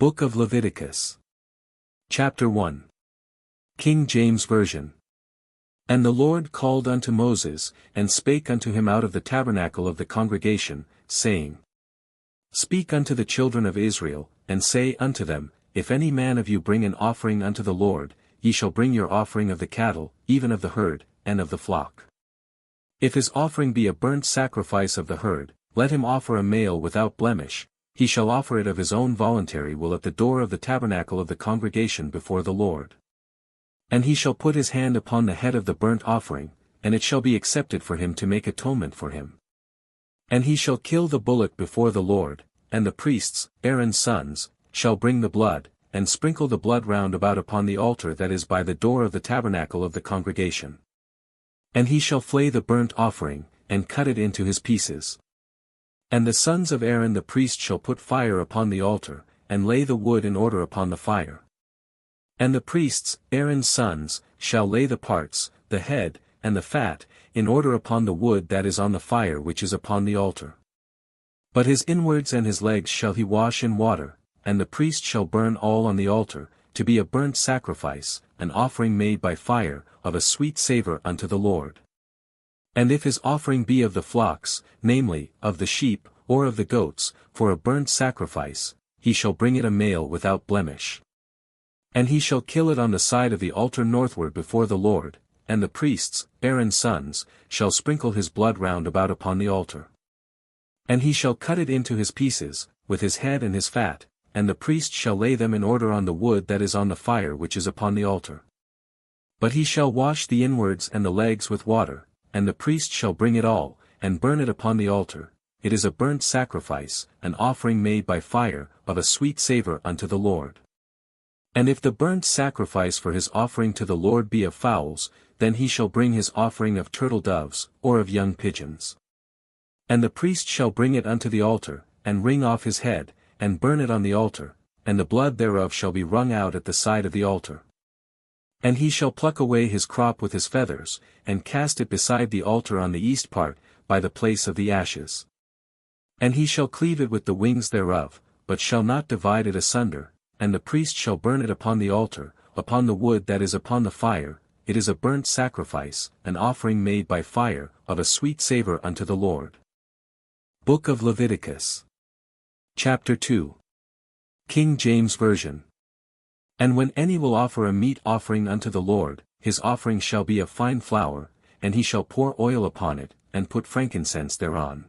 Book of Leviticus. Chapter 1. King James Version. And the Lord called unto Moses, and spake unto him out of the tabernacle of the congregation, saying, Speak unto the children of Israel, and say unto them, If any man of you bring an offering unto the Lord, ye shall bring your offering of the cattle, even of the herd, and of the flock. If his offering be a burnt sacrifice of the herd, let him offer a male without blemish. He shall offer it of his own voluntary will at the door of the tabernacle of the congregation before the Lord. And he shall put his hand upon the head of the burnt offering, and it shall be accepted for him to make atonement for him. And he shall kill the bullock before the Lord, and the priests, Aaron's sons, shall bring the blood, and sprinkle the blood round about upon the altar that is by the door of the tabernacle of the congregation. And he shall flay the burnt offering, and cut it into his pieces. And the sons of Aaron the priest shall put fire upon the altar, and lay the wood in order upon the fire. And the priests, Aaron's sons, shall lay the parts, the head, and the fat, in order upon the wood that is on the fire which is upon the altar. But his inwards and his legs shall he wash in water, and the priest shall burn all on the altar, to be a burnt sacrifice, an offering made by fire, of a sweet savour unto the Lord. And if his offering be of the flocks, namely, of the sheep, or of the goats, for a burnt sacrifice, he shall bring it a male without blemish. And he shall kill it on the side of the altar northward before the Lord, and the priests, Aaron's sons, shall sprinkle his blood round about upon the altar. And he shall cut it into his pieces, with his head and his fat, and the priest shall lay them in order on the wood that is on the fire which is upon the altar. But he shall wash the inwards and the legs with water, and the priest shall bring it all, and burn it upon the altar. It is a burnt sacrifice, an offering made by fire, of a sweet savour unto the Lord. And if the burnt sacrifice for his offering to the Lord be of fowls, then he shall bring his offering of turtle doves, or of young pigeons. And the priest shall bring it unto the altar, and wring off his head, and burn it on the altar, and the blood thereof shall be wrung out at the side of the altar. And he shall pluck away his crop with his feathers, and cast it beside the altar on the east part, by the place of the ashes. And he shall cleave it with the wings thereof, but shall not divide it asunder, and the priest shall burn it upon the altar, upon the wood that is upon the fire. It is a burnt sacrifice, an offering made by fire, of a sweet savour unto the Lord. Book of Leviticus. Chapter 2. King James Version. And when any will offer a meat offering unto the Lord, his offering shall be of fine flour, and he shall pour oil upon it, and put frankincense thereon.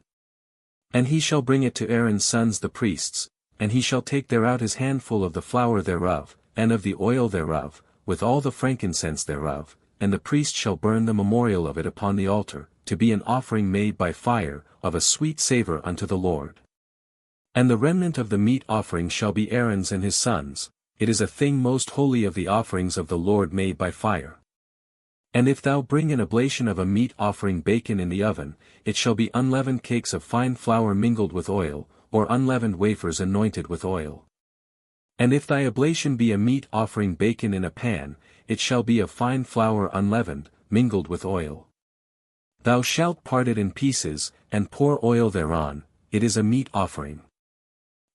And he shall bring it to Aaron's sons the priests, and he shall take thereout his handful of the flour thereof, and of the oil thereof, with all the frankincense thereof, and the priest shall burn the memorial of it upon the altar, to be an offering made by fire, of a sweet savour unto the Lord. And the remnant of the meat offering shall be Aaron's and his sons. It is a thing most holy of the offerings of the Lord made by fire. And if thou bring an oblation of a meat offering baken in the oven, it shall be unleavened cakes of fine flour mingled with oil, or unleavened wafers anointed with oil. And if thy oblation be a meat offering baken in a pan, it shall be of fine flour unleavened, mingled with oil. Thou shalt part it in pieces, and pour oil thereon. It is a meat offering.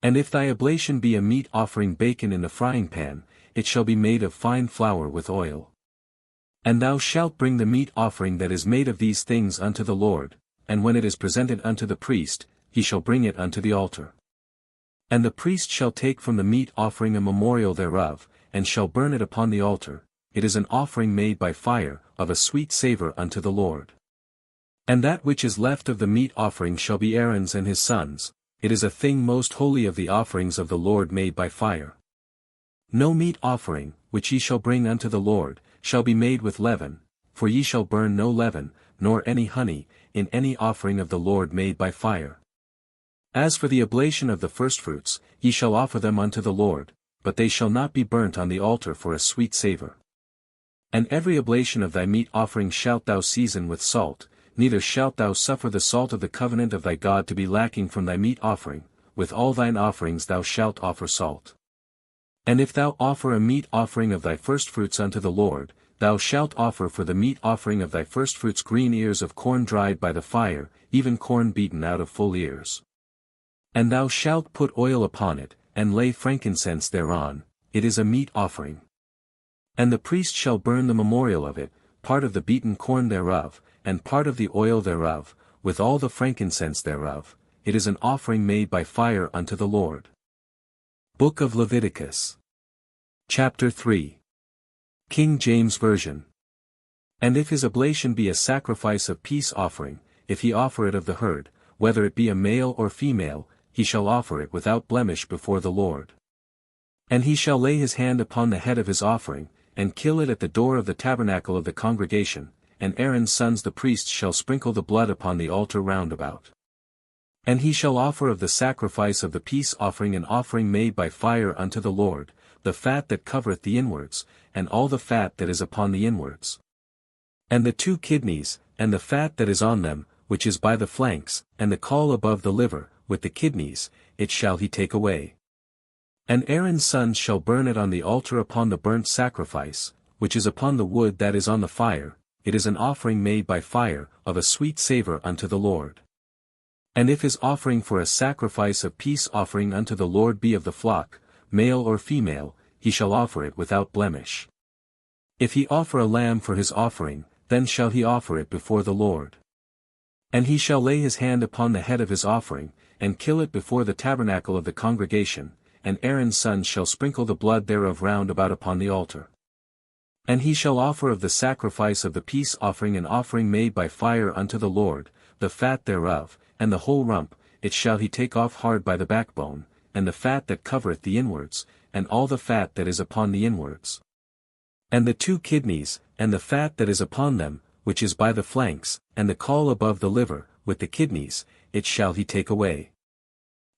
And if thy oblation be a meat offering baken in the frying pan, it shall be made of fine flour with oil. And thou shalt bring the meat offering that is made of these things unto the Lord, and when it is presented unto the priest, he shall bring it unto the altar. And the priest shall take from the meat offering a memorial thereof, and shall burn it upon the altar. It is an offering made by fire, of a sweet savour unto the Lord. And that which is left of the meat offering shall be Aaron's and his sons. It is a thing most holy of the offerings of the Lord made by fire. No meat offering, which ye shall bring unto the Lord, shall be made with leaven, for ye shall burn no leaven, nor any honey, in any offering of the Lord made by fire. As for the oblation of the firstfruits, ye shall offer them unto the Lord, but they shall not be burnt on the altar for a sweet savour. And every oblation of thy meat offering shalt thou season with salt, neither shalt thou suffer the salt of the covenant of thy God to be lacking from thy meat offering. With all thine offerings thou shalt offer salt. And if thou offer a meat offering of thy firstfruits unto the Lord, thou shalt offer for the meat offering of thy firstfruits green ears of corn dried by the fire, even corn beaten out of full ears. And thou shalt put oil upon it, and lay frankincense thereon, it is a meat offering. And the priest shall burn the memorial of it, part of the beaten corn thereof, and part of the oil thereof, with all the frankincense thereof, it is an offering made by fire unto the Lord. Book of Leviticus. Chapter 3. King James Version. And if his oblation be a sacrifice of peace offering, if he offer it of the herd, whether it be a male or female, he shall offer it without blemish before the Lord. And he shall lay his hand upon the head of his offering, and kill it at the door of the tabernacle of the congregation, and Aaron's sons the priests shall sprinkle the blood upon the altar round about. And he shall offer of the sacrifice of the peace offering an offering made by fire unto the Lord, the fat that covereth the inwards, and all the fat that is upon the inwards. And the 2 kidneys, and the fat that is on them, which is by the flanks, and the caul above the liver, with the kidneys, it shall he take away. And Aaron's sons shall burn it on the altar upon the burnt sacrifice, which is upon the wood that is on the fire, it is an offering made by fire, of a sweet savour unto the Lord. And if his offering for a sacrifice of peace offering unto the Lord be of the flock, male or female, he shall offer it without blemish. If he offer a lamb for his offering, then shall he offer it before the Lord. And he shall lay his hand upon the head of his offering, and kill it before the tabernacle of the congregation, and Aaron's sons shall sprinkle the blood thereof round about upon the altar. And he shall offer of the sacrifice of the peace offering an offering made by fire unto the Lord, the fat thereof, and the whole rump, it shall he take off hard by the backbone, and the fat that covereth the inwards, and all the fat that is upon the inwards. And the 2 kidneys, and the fat that is upon them, which is by the flanks, and the caul above the liver, with the kidneys, it shall he take away.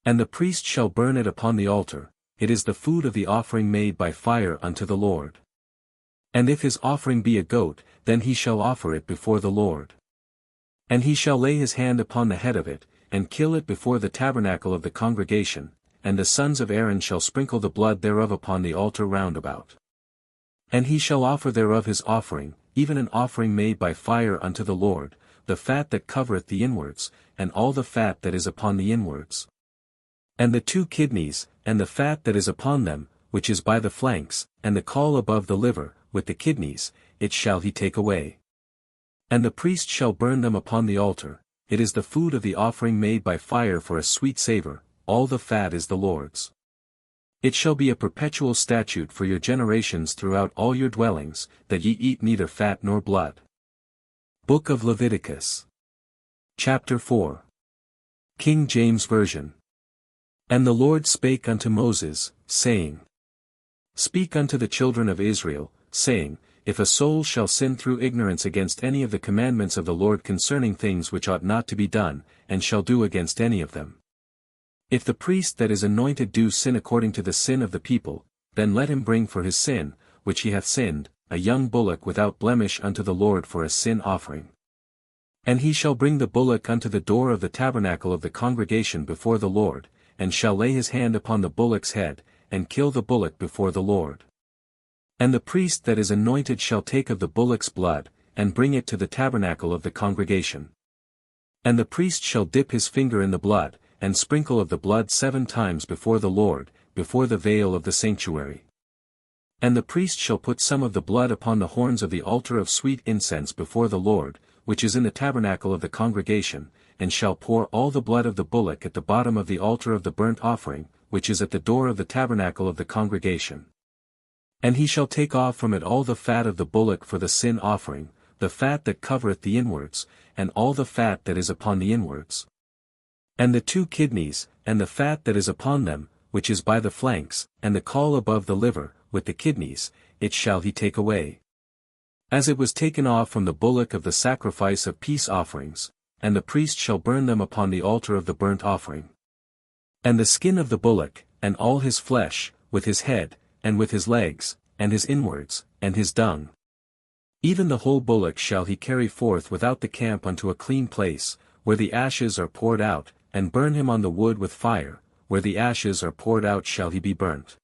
And the priest shall burn it upon the altar, it is the food of the offering made by fire unto the Lord. And if his offering be a goat, then he shall offer it before the Lord. And he shall lay his hand upon the head of it, and kill it before the tabernacle of the congregation, and the sons of Aaron shall sprinkle the blood thereof upon the altar round about. And he shall offer thereof his offering, even an offering made by fire unto the Lord, the fat that covereth the inwards, and all the fat that is upon the inwards. And the 2 kidneys, and the fat that is upon them, which is by the flanks, and the caul above the liver, with the kidneys, it shall he take away. And the priest shall burn them upon the altar, it is the food of the offering made by fire for a sweet savour, all the fat is the Lord's. It shall be a perpetual statute for your generations throughout all your dwellings, that ye eat neither fat nor blood. Book of Leviticus. Chapter 4. King James Version. And the Lord spake unto Moses, saying, Speak unto the children of Israel, saying, If a soul shall sin through ignorance against any of the commandments of the Lord concerning things which ought not to be done, and shall do against any of them. If the priest that is anointed do sin according to the sin of the people, then let him bring for his sin, which he hath sinned, a young bullock without blemish unto the Lord for a sin offering. And he shall bring the bullock unto the door of the tabernacle of the congregation before the Lord, and shall lay his hand upon the bullock's head, and kill the bullock before the Lord. And the priest that is anointed shall take of the bullock's blood, and bring it to the tabernacle of the congregation. And the priest shall dip his finger in the blood, and sprinkle of the blood 7 times before the Lord, before the veil of the sanctuary. And the priest shall put some of the blood upon the horns of the altar of sweet incense before the Lord, which is in the tabernacle of the congregation, and shall pour all the blood of the bullock at the bottom of the altar of the burnt offering, which is at the door of the tabernacle of the congregation. And he shall take off from it all the fat of the bullock for the sin offering, the fat that covereth the inwards, and all the fat that is upon the inwards. And the 2 kidneys, and the fat that is upon them, which is by the flanks, and the caul above the liver, with the kidneys, it shall he take away. As it was taken off from the bullock of the sacrifice of peace offerings, and the priest shall burn them upon the altar of the burnt offering. And the skin of the bullock, and all his flesh, with his head, and with his legs, and his inwards, and his dung. Even the whole bullock shall he carry forth without the camp unto a clean place, where the ashes are poured out, and burn him on the wood with fire, where the ashes are poured out shall he be burnt.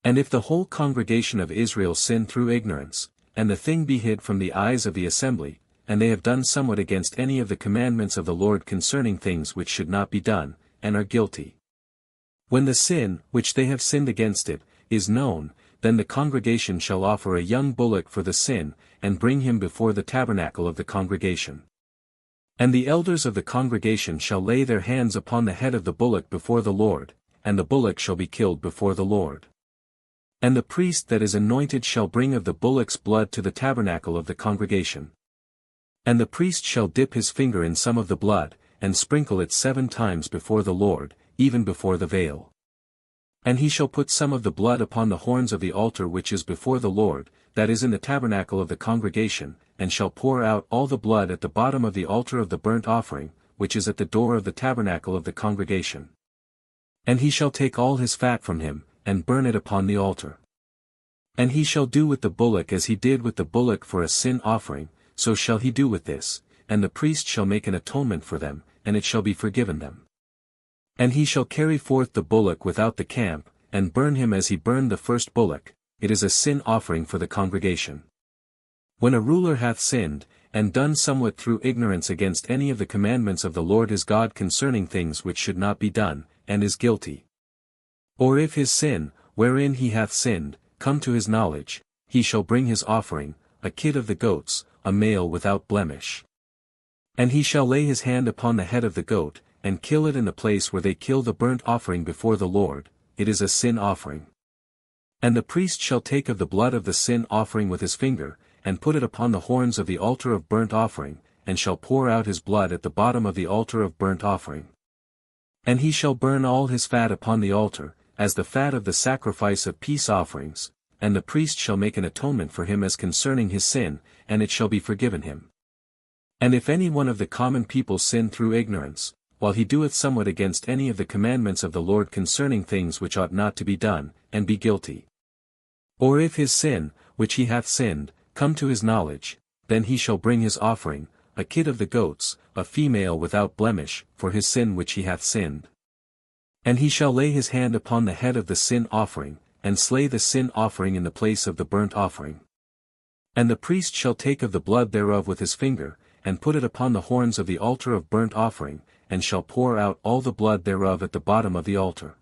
And if the whole congregation of Israel sin through ignorance, and the thing be hid from the eyes of the assembly, and they have done somewhat against any of the commandments of the Lord concerning things which should not be done, and are guilty. When the sin, which they have sinned against it, is known, then the congregation shall offer a young bullock for the sin, and bring him before the tabernacle of the congregation. And the elders of the congregation shall lay their hands upon the head of the bullock before the Lord, and the bullock shall be killed before the Lord. And the priest that is anointed shall bring of the bullock's blood to the tabernacle of the congregation. And the priest shall dip his finger in some of the blood, and sprinkle it 7 times before the Lord, even before the veil. And he shall put some of the blood upon the horns of the altar which is before the Lord, that is in the tabernacle of the congregation, and shall pour out all the blood at the bottom of the altar of the burnt offering, which is at the door of the tabernacle of the congregation. And he shall take all his fat from him, and burn it upon the altar. And he shall do with the bullock as he did with the bullock for a sin offering, so shall he do with this, and the priest shall make an atonement for them, and it shall be forgiven them. And he shall carry forth the bullock without the camp, and burn him as he burned the first bullock. It is a sin offering for the congregation. When a ruler hath sinned, and done somewhat through ignorance against any of the commandments of the Lord his God concerning things which should not be done, and is guilty. Or if his sin, wherein he hath sinned, come to his knowledge, he shall bring his offering, a kid of the goats, a male without blemish. And he shall lay his hand upon the head of the goat, and kill it in the place where they kill the burnt offering before the Lord. It is a sin offering. And the priest shall take of the blood of the sin offering with his finger, and put it upon the horns of the altar of burnt offering, and shall pour out his blood at the bottom of the altar of burnt offering. And he shall burn all his fat upon the altar, as the fat of the sacrifice of peace offerings, and the priest shall make an atonement for him as concerning his sin, and it shall be forgiven him. And if any one of the common people sin through ignorance, while he doeth somewhat against any of the commandments of the Lord concerning things which ought not to be done, and be guilty. Or if his sin, which he hath sinned, come to his knowledge, then he shall bring his offering, a kid of the goats, a female without blemish, for his sin which he hath sinned. And he shall lay his hand upon the head of the sin offering, and slay the sin offering in the place of the burnt offering. And the priest shall take of the blood thereof with his finger, and put it upon the horns of the altar of burnt offering, and shall pour out all the blood thereof at the bottom of the altar.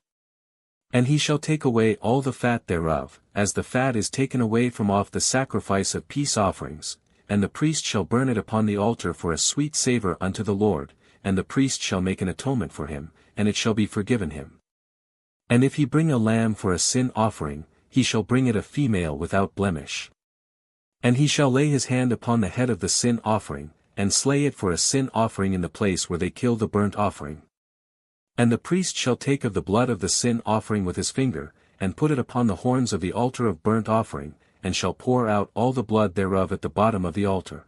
And he shall take away all the fat thereof, as the fat is taken away from off the sacrifice of peace offerings, and the priest shall burn it upon the altar for a sweet savour unto the Lord, and the priest shall make an atonement for him, and it shall be forgiven him. And if he bring a lamb for a sin offering, he shall bring it a female without blemish. And he shall lay his hand upon the head of the sin offering, and slay it for a sin offering in the place where they kill the burnt offering. And the priest shall take of the blood of the sin offering with his finger, and put it upon the horns of the altar of burnt offering, and shall pour out all the blood thereof at the bottom of the altar.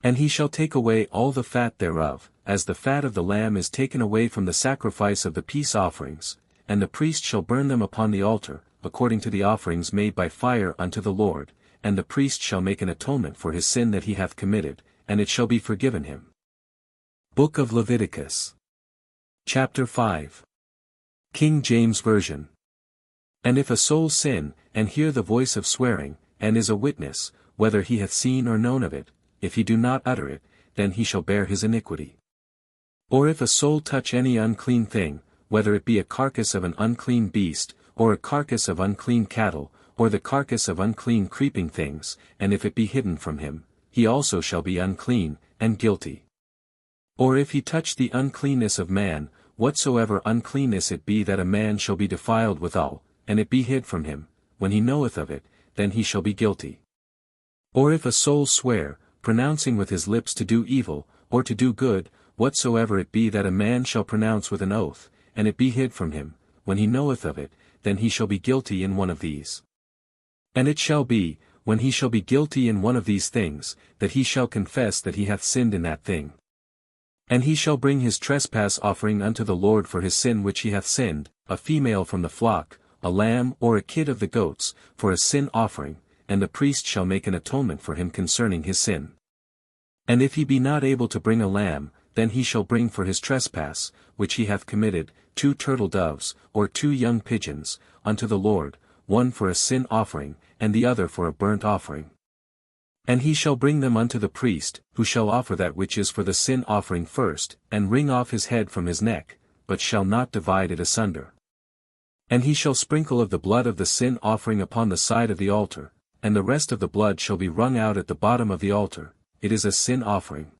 And he shall take away all the fat thereof, as the fat of the lamb is taken away from the sacrifice of the peace offerings, and the priest shall burn them upon the altar, according to the offerings made by fire unto the Lord, and the priest shall make an atonement for his sin that he hath committed, and it shall be forgiven him. Book of Leviticus. Chapter 5. King James Version. And if a soul sin, and hear the voice of swearing, and is a witness, whether he hath seen or known of it, if he do not utter it, then he shall bear his iniquity. Or if a soul touch any unclean thing, whether it be a carcass of an unclean beast, or a carcass of unclean cattle, or the carcass of unclean creeping things, and if it be hidden from him, he also shall be unclean, and guilty. Or if he touch the uncleanness of man, whatsoever uncleanness it be that a man shall be defiled withal, and it be hid from him, when he knoweth of it, then he shall be guilty. Or if a soul swear, pronouncing with his lips to do evil, or to do good, whatsoever it be that a man shall pronounce with an oath, and it be hid from him, when he knoweth of it, then he shall be guilty in one of these. And it shall be, when he shall be guilty in one of these things, that he shall confess that he hath sinned in that thing. And he shall bring his trespass offering unto the Lord for his sin which he hath sinned, a female from the flock, a lamb or a kid of the goats, for a sin offering, and the priest shall make an atonement for him concerning his sin. And if he be not able to bring a lamb, then he shall bring for his trespass, which he hath committed, 2 turtle doves, or 2 young pigeons, unto the Lord, one for a sin offering, and the other for a burnt offering. And he shall bring them unto the priest, who shall offer that which is for the sin offering first, and wring off his head from his neck, but shall not divide it asunder. And he shall sprinkle of the blood of the sin offering upon the side of the altar, and the rest of the blood shall be wrung out at the bottom of the altar, it is a sin offering.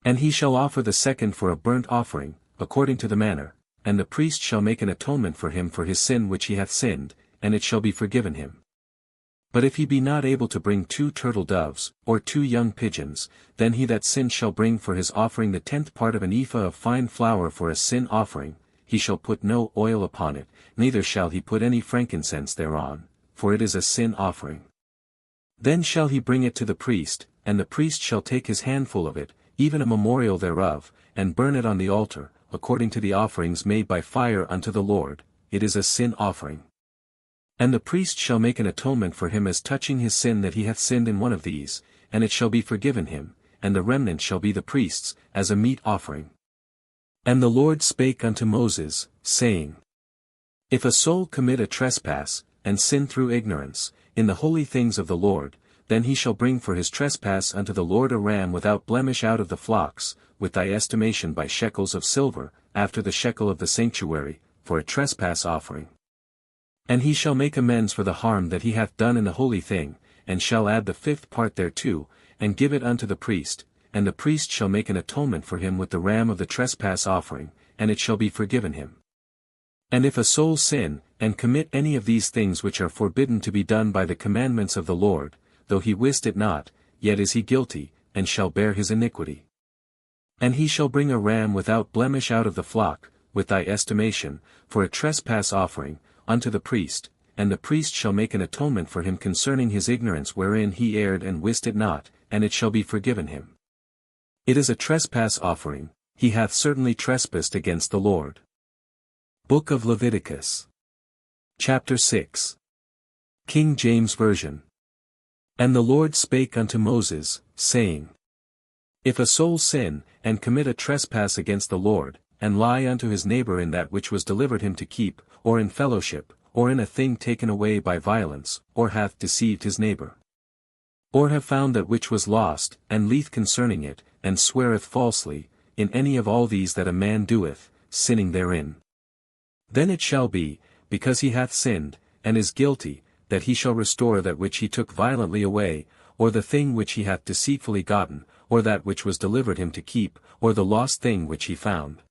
And he shall offer the second for a burnt offering, according to the manner, and the priest shall make an atonement for him for his sin which he hath sinned, and it shall be forgiven him. But if he be not able to bring 2 turtle doves, or 2 young pigeons, then he that sinned shall bring for his offering the 10th part of an ephah of fine flour for a sin offering, he shall put no oil upon it, neither shall he put any frankincense thereon, for it is a sin offering. Then shall he bring it to the priest, and the priest shall take his handful of it, even a memorial thereof, and burn it on the altar, according to the offerings made by fire unto the Lord, it is a sin offering. And the priest shall make an atonement for him as touching his sin that he hath sinned in one of these, and it shall be forgiven him, and the remnant shall be the priest's, as a meat offering. And the Lord spake unto Moses, saying, If a soul commit a trespass, and sin through ignorance, in the holy things of the Lord, then he shall bring for his trespass unto the Lord a ram without blemish out of the flocks, with thy estimation by shekels of silver, after the shekel of the sanctuary, for a trespass offering. And he shall make amends for the harm that he hath done in the holy thing, and shall add the 5th part thereto, and give it unto the priest, and the priest shall make an atonement for him with the ram of the trespass offering, and it shall be forgiven him. And if a soul sin, and commit any of these things which are forbidden to be done by the commandments of the Lord, though he wist it not, yet is he guilty, and shall bear his iniquity. And he shall bring a ram without blemish out of the flock, with thy estimation, for a trespass offering, unto the priest, and the priest shall make an atonement for him concerning his ignorance wherein he erred and wist it not, and it shall be forgiven him. It is a trespass offering, he hath certainly trespassed against the Lord. Book of Leviticus. Chapter 6. King James Version. And the Lord spake unto Moses, saying, If a soul sin, and commit a trespass against the Lord, and lie unto his neighbor in that which was delivered him to keep, or in fellowship, or in a thing taken away by violence, or hath deceived his neighbor, or have found that which was lost, and lieth concerning it, and sweareth falsely, in any of all these that a man doeth, sinning therein. Then it shall be, because he hath sinned, and is guilty, that he shall restore that which he took violently away, or the thing which he hath deceitfully gotten, or that which was delivered him to keep, or the lost thing which he found.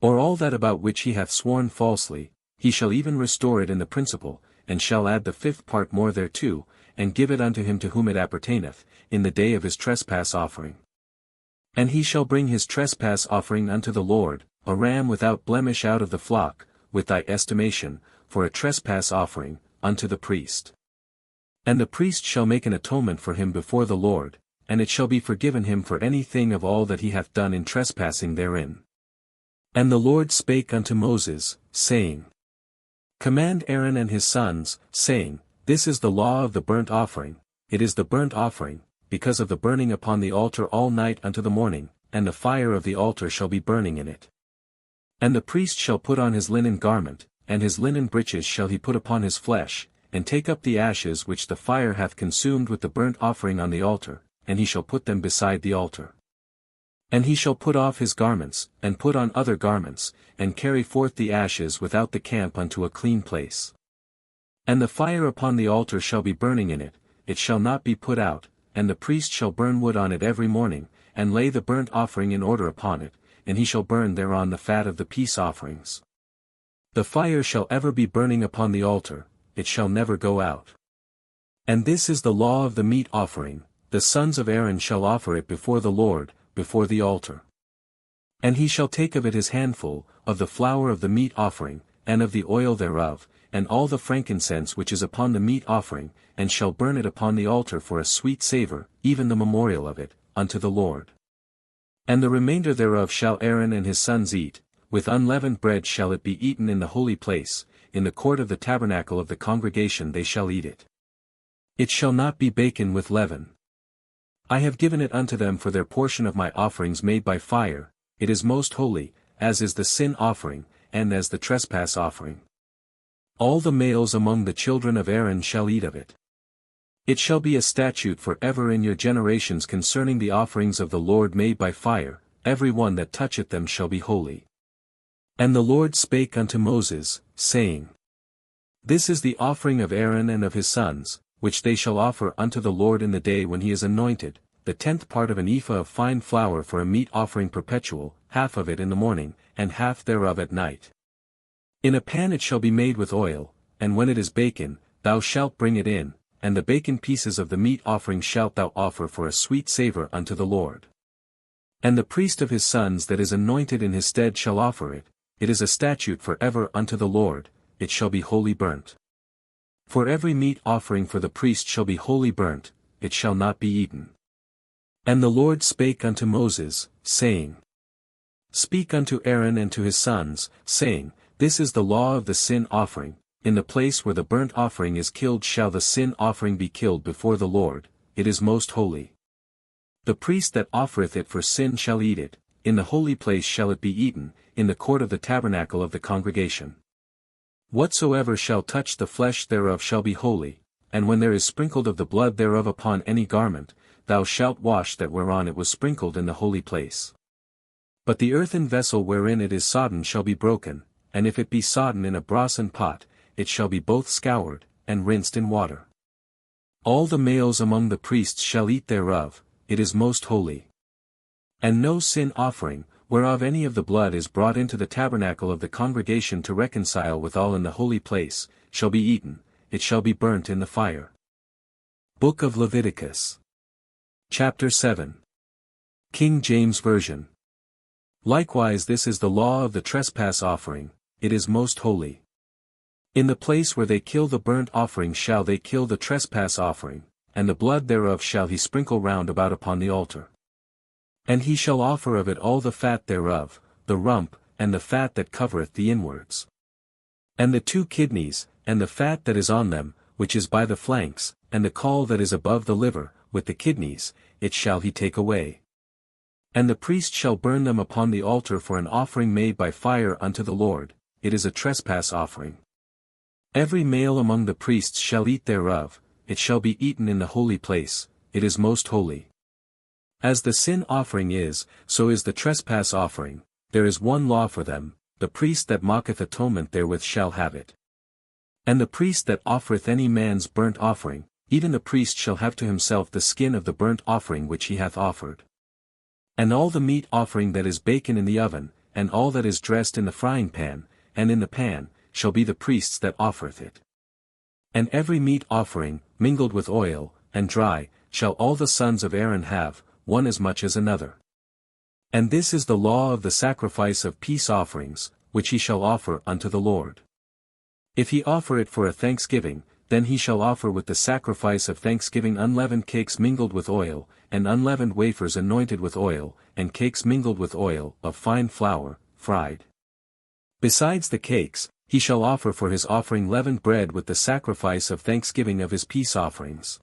Or all that about which he hath sworn falsely, he shall even restore it in the principal, and shall add the 5th part more thereto, and give it unto him to whom it appertaineth, in the day of his trespass offering. And he shall bring his trespass offering unto the Lord, a ram without blemish out of the flock, with thy estimation, for a trespass offering, unto the priest. And the priest shall make an atonement for him before the Lord, and it shall be forgiven him for any thing of all that he hath done in trespassing therein. And the Lord spake unto Moses, saying, Command Aaron and his sons, saying, This is the law of the burnt offering, it is the burnt offering, because of the burning upon the altar all night unto the morning, and the fire of the altar shall be burning in it. And the priest shall put on his linen garment, and his linen breeches shall he put upon his flesh, and take up the ashes which the fire hath consumed with the burnt offering on the altar, and he shall put them beside the altar. And he shall put off his garments, and put on other garments, and carry forth the ashes without the camp unto a clean place. And the fire upon the altar shall be burning in it, it shall not be put out, and the priest shall burn wood on it every morning, and lay the burnt offering in order upon it, and he shall burn thereon the fat of the peace offerings. The fire shall ever be burning upon the altar, it shall never go out. And this is the law of the meat offering, the sons of Aaron shall offer it before the Lord, before the altar. And he shall take of it his handful, of the flour of the meat offering, and of the oil thereof, and all the frankincense which is upon the meat offering, and shall burn it upon the altar for a sweet savour, even the memorial of it, unto the Lord. And the remainder thereof shall Aaron and his sons eat, with unleavened bread shall it be eaten in the holy place, in the court of the tabernacle of the congregation they shall eat it. It shall not be baken with leaven. I have given it unto them for their portion of my offerings made by fire, it is most holy, as is the sin offering, and as the trespass offering. All the males among the children of Aaron shall eat of it. It shall be a statute for ever in your generations concerning the offerings of the Lord made by fire, every one that toucheth them shall be holy. And the Lord spake unto Moses, saying, This is the offering of Aaron and of his sons, which they shall offer unto the Lord in the day when he is anointed, the 10th part of an ephah of fine flour for a meat offering perpetual, half of it in the morning, and half thereof at night. In a pan it shall be made with oil, and when it is baken, thou shalt bring it in, and the baken pieces of the meat offering shalt thou offer for a sweet savour unto the Lord. And the priest of his sons that is anointed in his stead shall offer it. It is a statute for ever unto the Lord, it shall be wholly burnt. For every meat offering for the priest shall be wholly burnt, it shall not be eaten. And the Lord spake unto Moses, saying, Speak unto Aaron and to his sons, saying, This is the law of the sin offering, in the place where the burnt offering is killed shall the sin offering be killed before the Lord, it is most holy. The priest that offereth it for sin shall eat it, in the holy place shall it be eaten, in the court of the tabernacle of the congregation. Whatsoever shall touch the flesh thereof shall be holy, and when there is sprinkled of the blood thereof upon any garment, thou shalt wash that whereon it was sprinkled in the holy place. But the earthen vessel wherein it is sodden shall be broken, and if it be sodden in a brasen pot, it shall be both scoured, and rinsed in water. All the males among the priests shall eat thereof, it is most holy. And no sin offering, whereof any of the blood is brought into the tabernacle of the congregation to reconcile withal in the holy place, shall be eaten, it shall be burnt in the fire. Book of Leviticus. Chapter 7. King James Version. Likewise this is the law of the trespass offering, it is most holy. In the place where they kill the burnt offering shall they kill the trespass offering, and the blood thereof shall he sprinkle round about upon the altar. And he shall offer of it all the fat thereof, the rump, and the fat that covereth the inwards. And the 2 kidneys, and the fat that is on them, which is by the flanks, and the caul that is above the liver, with the kidneys, it shall he take away. And the priest shall burn them upon the altar for an offering made by fire unto the Lord, it is a trespass offering. Every male among the priests shall eat thereof, it shall be eaten in the holy place, it is most holy. As the sin offering is, so is the trespass offering, there is one law for them, the priest that maketh atonement therewith shall have it. And the priest that offereth any man's burnt offering, even the priest shall have to himself the skin of the burnt offering which he hath offered. And all the meat offering that is baken in the oven, and all that is dressed in the frying pan, and in the pan, shall be the priest's that offereth it. And every meat offering, mingled with oil, and dry, shall all the sons of Aaron have, one as much as another. And this is the law of the sacrifice of peace offerings, which he shall offer unto the Lord. If he offer it for a thanksgiving, then he shall offer with the sacrifice of thanksgiving unleavened cakes mingled with oil, and unleavened wafers anointed with oil, and cakes mingled with oil, of fine flour, fried. Besides the cakes, he shall offer for his offering leavened bread with the sacrifice of thanksgiving of his peace offerings.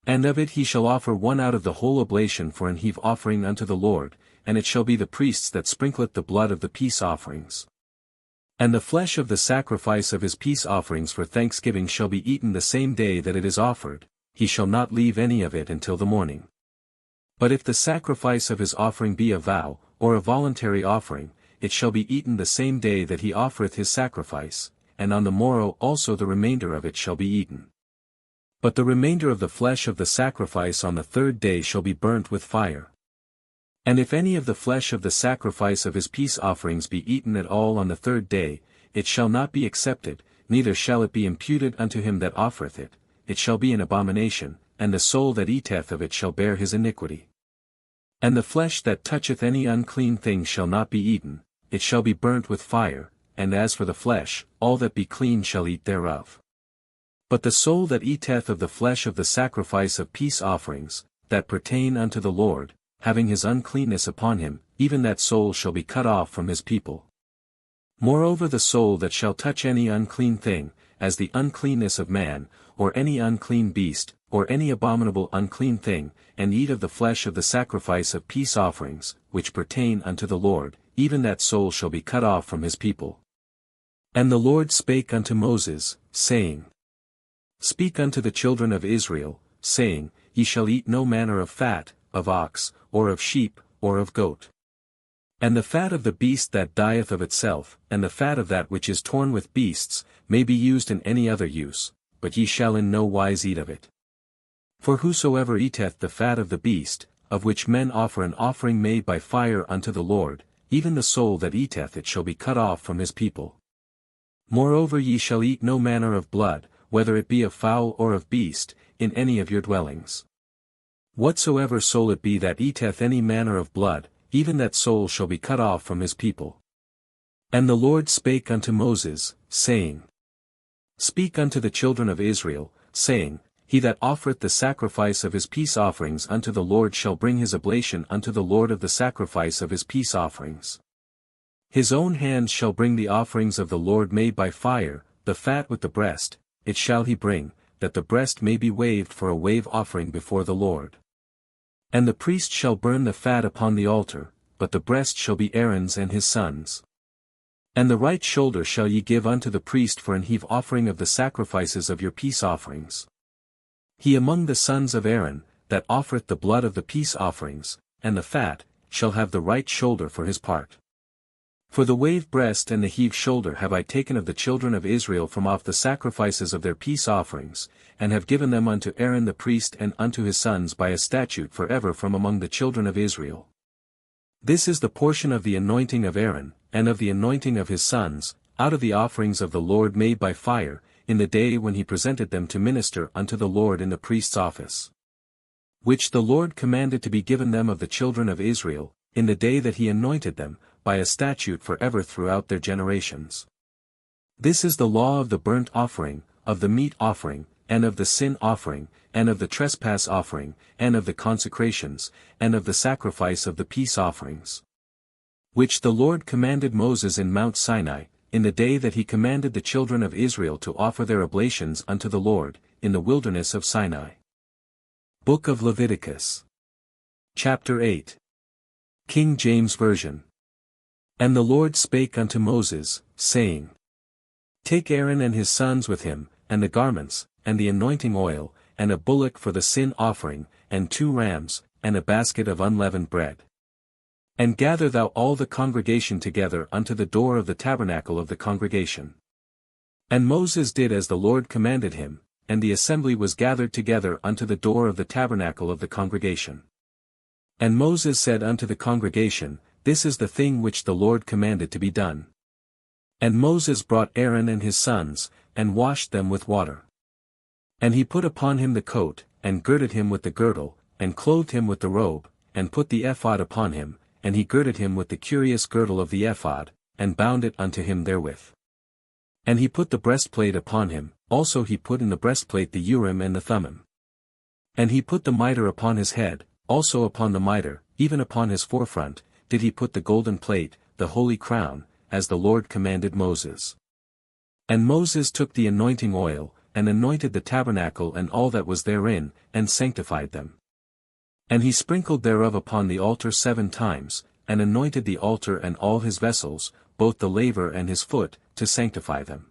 And of it he shall offer one out of the whole oblation for an heave offering unto the Lord, and it shall be the priest's that sprinkleth the blood of the peace offerings. And the flesh of the sacrifice of his peace offerings for thanksgiving shall be eaten the same day that it is offered, he shall not leave any of it until the morning. But if the sacrifice of his offering be a vow, or a voluntary offering, it shall be eaten the same day that he offereth his sacrifice, and on the morrow also the remainder of it shall be eaten. But the remainder of the flesh of the sacrifice on the 3rd day shall be burnt with fire. And if any of the flesh of the sacrifice of his peace offerings be eaten at all on the 3rd day, it shall not be accepted, neither shall it be imputed unto him that offereth it, it shall be an abomination, and the soul that eateth of it shall bear his iniquity. And the flesh that toucheth any unclean thing shall not be eaten, it shall be burnt with fire, and as for the flesh, all that be clean shall eat thereof. But the soul that eateth of the flesh of the sacrifice of peace offerings, that pertain unto the Lord, having his uncleanness upon him, even that soul shall be cut off from his people. Moreover the soul that shall touch any unclean thing, as the uncleanness of man, or any unclean beast, or any abominable unclean thing, and eat of the flesh of the sacrifice of peace offerings, which pertain unto the Lord, even that soul shall be cut off from his people. And the Lord spake unto Moses, saying, Speak unto the children of Israel, saying, Ye shall eat no manner of fat, of ox, or of sheep, or of goat. And the fat of the beast that dieth of itself, and the fat of that which is torn with beasts, may be used in any other use, but ye shall in no wise eat of it. For whosoever eateth the fat of the beast, of which men offer an offering made by fire unto the Lord, even the soul that eateth it shall be cut off from his people. Moreover ye shall eat no manner of blood, whether it be of fowl or of beast, in any of your dwellings. Whatsoever soul it be that eateth any manner of blood, even that soul shall be cut off from his people. And the Lord spake unto Moses, saying, Speak unto the children of Israel, saying, He that offereth the sacrifice of his peace offerings unto the Lord shall bring his oblation unto the Lord of the sacrifice of his peace offerings. His own hands shall bring the offerings of the Lord made by fire, the fat with the breast, it shall he bring, that the breast may be waved for a wave offering before the Lord. And the priest shall burn the fat upon the altar, but the breast shall be Aaron's and his sons'. And the right shoulder shall ye give unto the priest for an heave offering of the sacrifices of your peace offerings. He among the sons of Aaron, that offereth the blood of the peace offerings, and the fat, shall have the right shoulder for his part. For the wave breast and the heave shoulder have I taken of the children of Israel from off the sacrifices of their peace offerings, and have given them unto Aaron the priest and unto his sons by a statute for ever from among the children of Israel. This is the portion of the anointing of Aaron, and of the anointing of his sons, out of the offerings of the Lord made by fire, in the day when he presented them to minister unto the Lord in the priest's office. Which the Lord commanded to be given them of the children of Israel, in the day that he anointed them, by a statute for ever throughout their generations. This is the law of the burnt offering, of the meat offering, and of the sin offering, and of the trespass offering, and of the consecrations, and of the sacrifice of the peace offerings. Which the Lord commanded Moses in Mount Sinai, in the day that he commanded the children of Israel to offer their oblations unto the Lord, in the wilderness of Sinai. Book of Leviticus. Chapter 8. King James Version. And the Lord spake unto Moses, saying, Take Aaron and his sons with him, and the garments, and the anointing oil, and a bullock for the sin offering, and 2 rams, and a basket of unleavened bread. And gather thou all the congregation together unto the door of the tabernacle of the congregation. And Moses did as the Lord commanded him, and the assembly was gathered together unto the door of the tabernacle of the congregation. And Moses said unto the congregation, This is the thing which the Lord commanded to be done. And Moses brought Aaron and his sons, and washed them with water. And he put upon him the coat, and girded him with the girdle, and clothed him with the robe, and put the ephod upon him, and he girded him with the curious girdle of the ephod, and bound it unto him therewith. And he put the breastplate upon him, also he put in the breastplate the Urim and the Thummim. And he put the mitre upon his head, also upon the mitre, even upon his forefront, did he put the golden plate, the holy crown, as the Lord commanded Moses. And Moses took the anointing oil, and anointed the tabernacle and all that was therein, and sanctified them. And he sprinkled thereof upon the altar 7 times, and anointed the altar and all his vessels, both the laver and his foot, to sanctify them.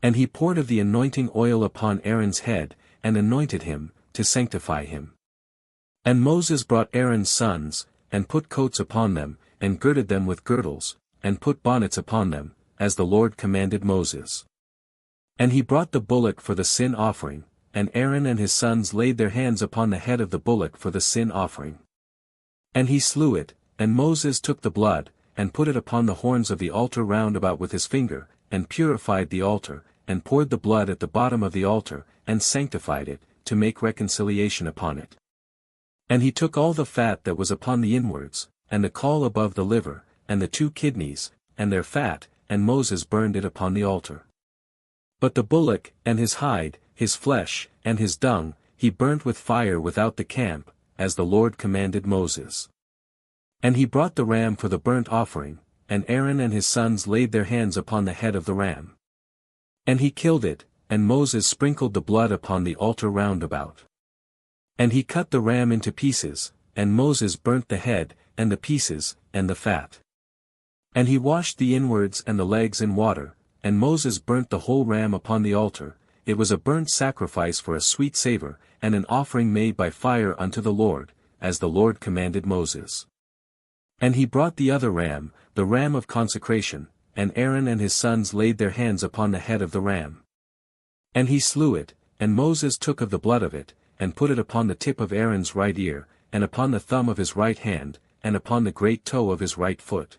And he poured of the anointing oil upon Aaron's head, and anointed him, to sanctify him. And Moses brought Aaron's sons, and put coats upon them, and girded them with girdles, and put bonnets upon them, as the Lord commanded Moses. And he brought the bullock for the sin offering, and Aaron and his sons laid their hands upon the head of the bullock for the sin offering. And he slew it, and Moses took the blood, and put it upon the horns of the altar round about with his finger, and purified the altar, and poured the blood at the bottom of the altar, and sanctified it, to make reconciliation upon it. And he took all the fat that was upon the inwards, and the caul above the liver, and the 2 kidneys, and their fat, and Moses burned it upon the altar. But the bullock, and his hide, his flesh, and his dung, he burnt with fire without the camp, as the Lord commanded Moses. And he brought the ram for the burnt offering, and Aaron and his sons laid their hands upon the head of the ram. And he killed it, and Moses sprinkled the blood upon the altar round about. And he cut the ram into pieces, and Moses burnt the head, and the pieces, and the fat. And he washed the inwards and the legs in water, and Moses burnt the whole ram upon the altar. It was a burnt sacrifice for a sweet savour, and an offering made by fire unto the Lord, as the Lord commanded Moses. And he brought the other ram, the ram of consecration, and Aaron and his sons laid their hands upon the head of the ram. And he slew it, and Moses took of the blood of it, and put it upon the tip of Aaron's right ear, and upon the thumb of his right hand, and upon the great toe of his right foot.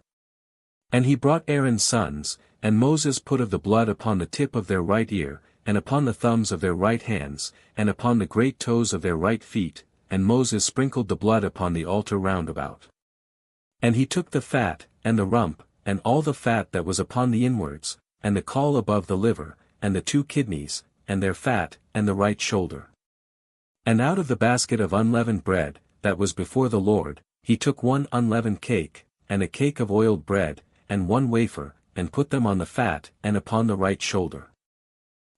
And he brought Aaron's sons, and Moses put of the blood upon the tip of their right ear, and upon the thumbs of their right hands, and upon the great toes of their right feet, and Moses sprinkled the blood upon the altar round about. And he took the fat, and the rump, and all the fat that was upon the inwards, and the caul above the liver, and the 2 kidneys, and their fat, and the right shoulder. And out of the basket of unleavened bread, that was before the Lord, he took 1 unleavened cake, and a cake of oiled bread, and 1 wafer, and put them on the fat, and upon the right shoulder.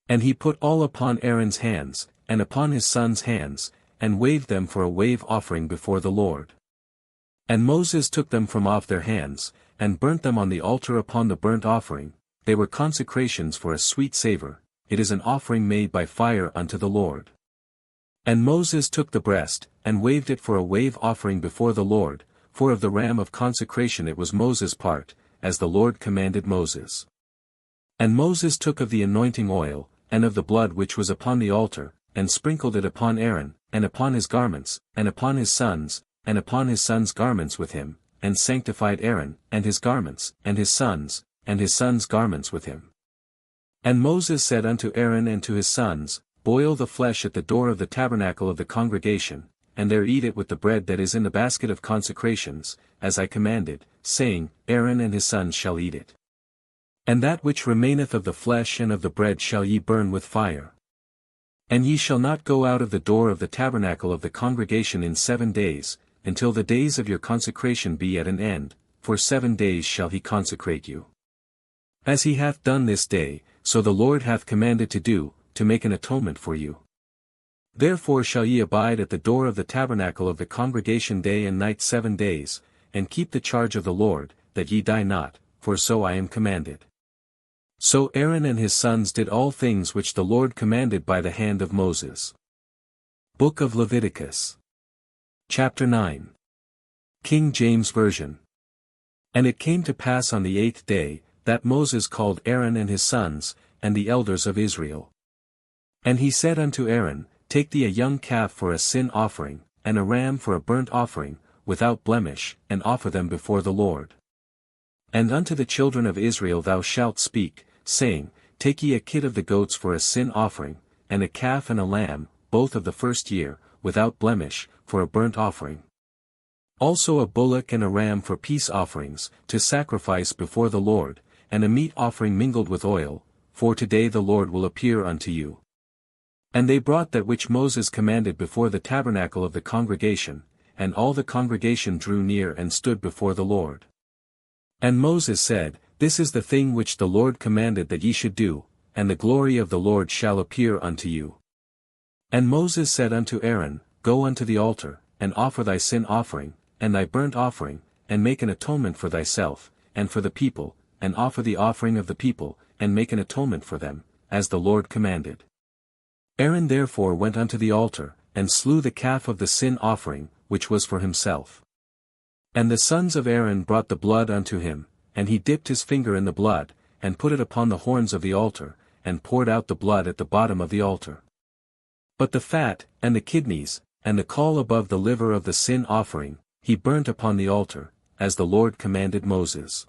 And he put all upon Aaron's hands, and upon his sons' hands, and waved them for a wave offering before the Lord. And Moses took them from off their hands, and burnt them on the altar upon the burnt offering. They were consecrations for a sweet savor, it is an offering made by fire unto the Lord. And Moses took the breast, and waved it for a wave offering before the Lord, for of the ram of consecration it was Moses' part, as the Lord commanded Moses. And Moses took of the anointing oil, and of the blood which was upon the altar, and sprinkled it upon Aaron, and upon his garments, and upon his sons' garments with him, and sanctified Aaron, and his garments, and his sons' garments with him. And Moses said unto Aaron and to his sons, Boil the flesh at the door of the tabernacle of the congregation, and there eat it with the bread that is in the basket of consecrations, as I commanded, saying, Aaron and his sons shall eat it. And that which remaineth of the flesh and of the bread shall ye burn with fire. And ye shall not go out of the door of the tabernacle of the congregation in 7 days, until the days of your consecration be at an end, for 7 days shall he consecrate you. As he hath done this day, so the Lord hath commanded to do, to make an atonement for you. Therefore shall ye abide at the door of the tabernacle of the congregation day and night 7 days, and keep the charge of the Lord, that ye die not, for so I am commanded. So Aaron and his sons did all things which the Lord commanded by the hand of Moses. Book of Leviticus. Chapter 9. King James Version. And it came to pass on the 8th day, that Moses called Aaron and his sons, and the elders of Israel. And he said unto Aaron, Take thee a young calf for a sin offering, and a ram for a burnt offering, without blemish, and offer them before the Lord. And unto the children of Israel thou shalt speak, saying, Take ye a kid of the goats for a sin offering, and a calf and a lamb, both of the first year, without blemish, for a burnt offering. Also a bullock and a ram for peace offerings, to sacrifice before the Lord, and a meat offering mingled with oil, for today the Lord will appear unto you. And they brought that which Moses commanded before the tabernacle of the congregation, and all the congregation drew near and stood before the Lord. And Moses said, This is the thing which the Lord commanded that ye should do, and the glory of the Lord shall appear unto you. And Moses said unto Aaron, Go unto the altar, and offer thy sin offering, and thy burnt offering, and make an atonement for thyself, and for the people, and offer the offering of the people, and make an atonement for them, as the Lord commanded. Aaron therefore went unto the altar, and slew the calf of the sin offering, which was for himself. And the sons of Aaron brought the blood unto him, and he dipped his finger in the blood, and put it upon the horns of the altar, and poured out the blood at the bottom of the altar. But the fat, and the kidneys, and the caul above the liver of the sin offering, he burnt upon the altar, as the Lord commanded Moses.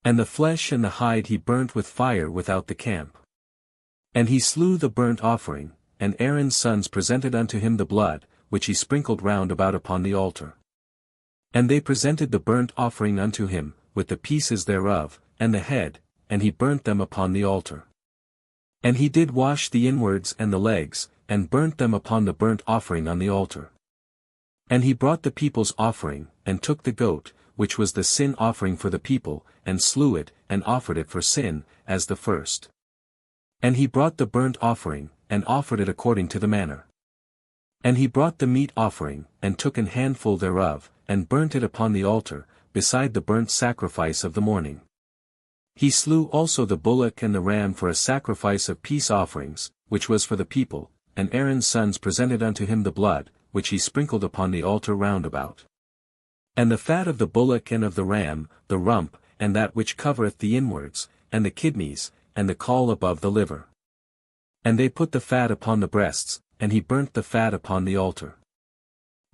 And the flesh and the hide he burnt with fire without the camp. And he slew the burnt offering, and Aaron's sons presented unto him the blood, which he sprinkled round about upon the altar. And they presented the burnt offering unto him, with the pieces thereof, and the head, and he burnt them upon the altar. And he did wash the inwards and the legs, and burnt them upon the burnt offering on the altar. And he brought the people's offering, and took the goat, which was the sin offering for the people, and slew it, and offered it for sin, as the first. And he brought the burnt offering, and offered it according to the manner. And he brought the meat offering, and took an handful thereof, and burnt it upon the altar, beside the burnt sacrifice of the morning. He slew also the bullock and the ram for a sacrifice of peace offerings, which was for the people, and Aaron's sons presented unto him the blood, which he sprinkled upon the altar round about. And the fat of the bullock and of the ram, the rump, and that which covereth the inwards, and the kidneys, and the caul above the liver. And they put the fat upon the breasts, and he burnt the fat upon the altar.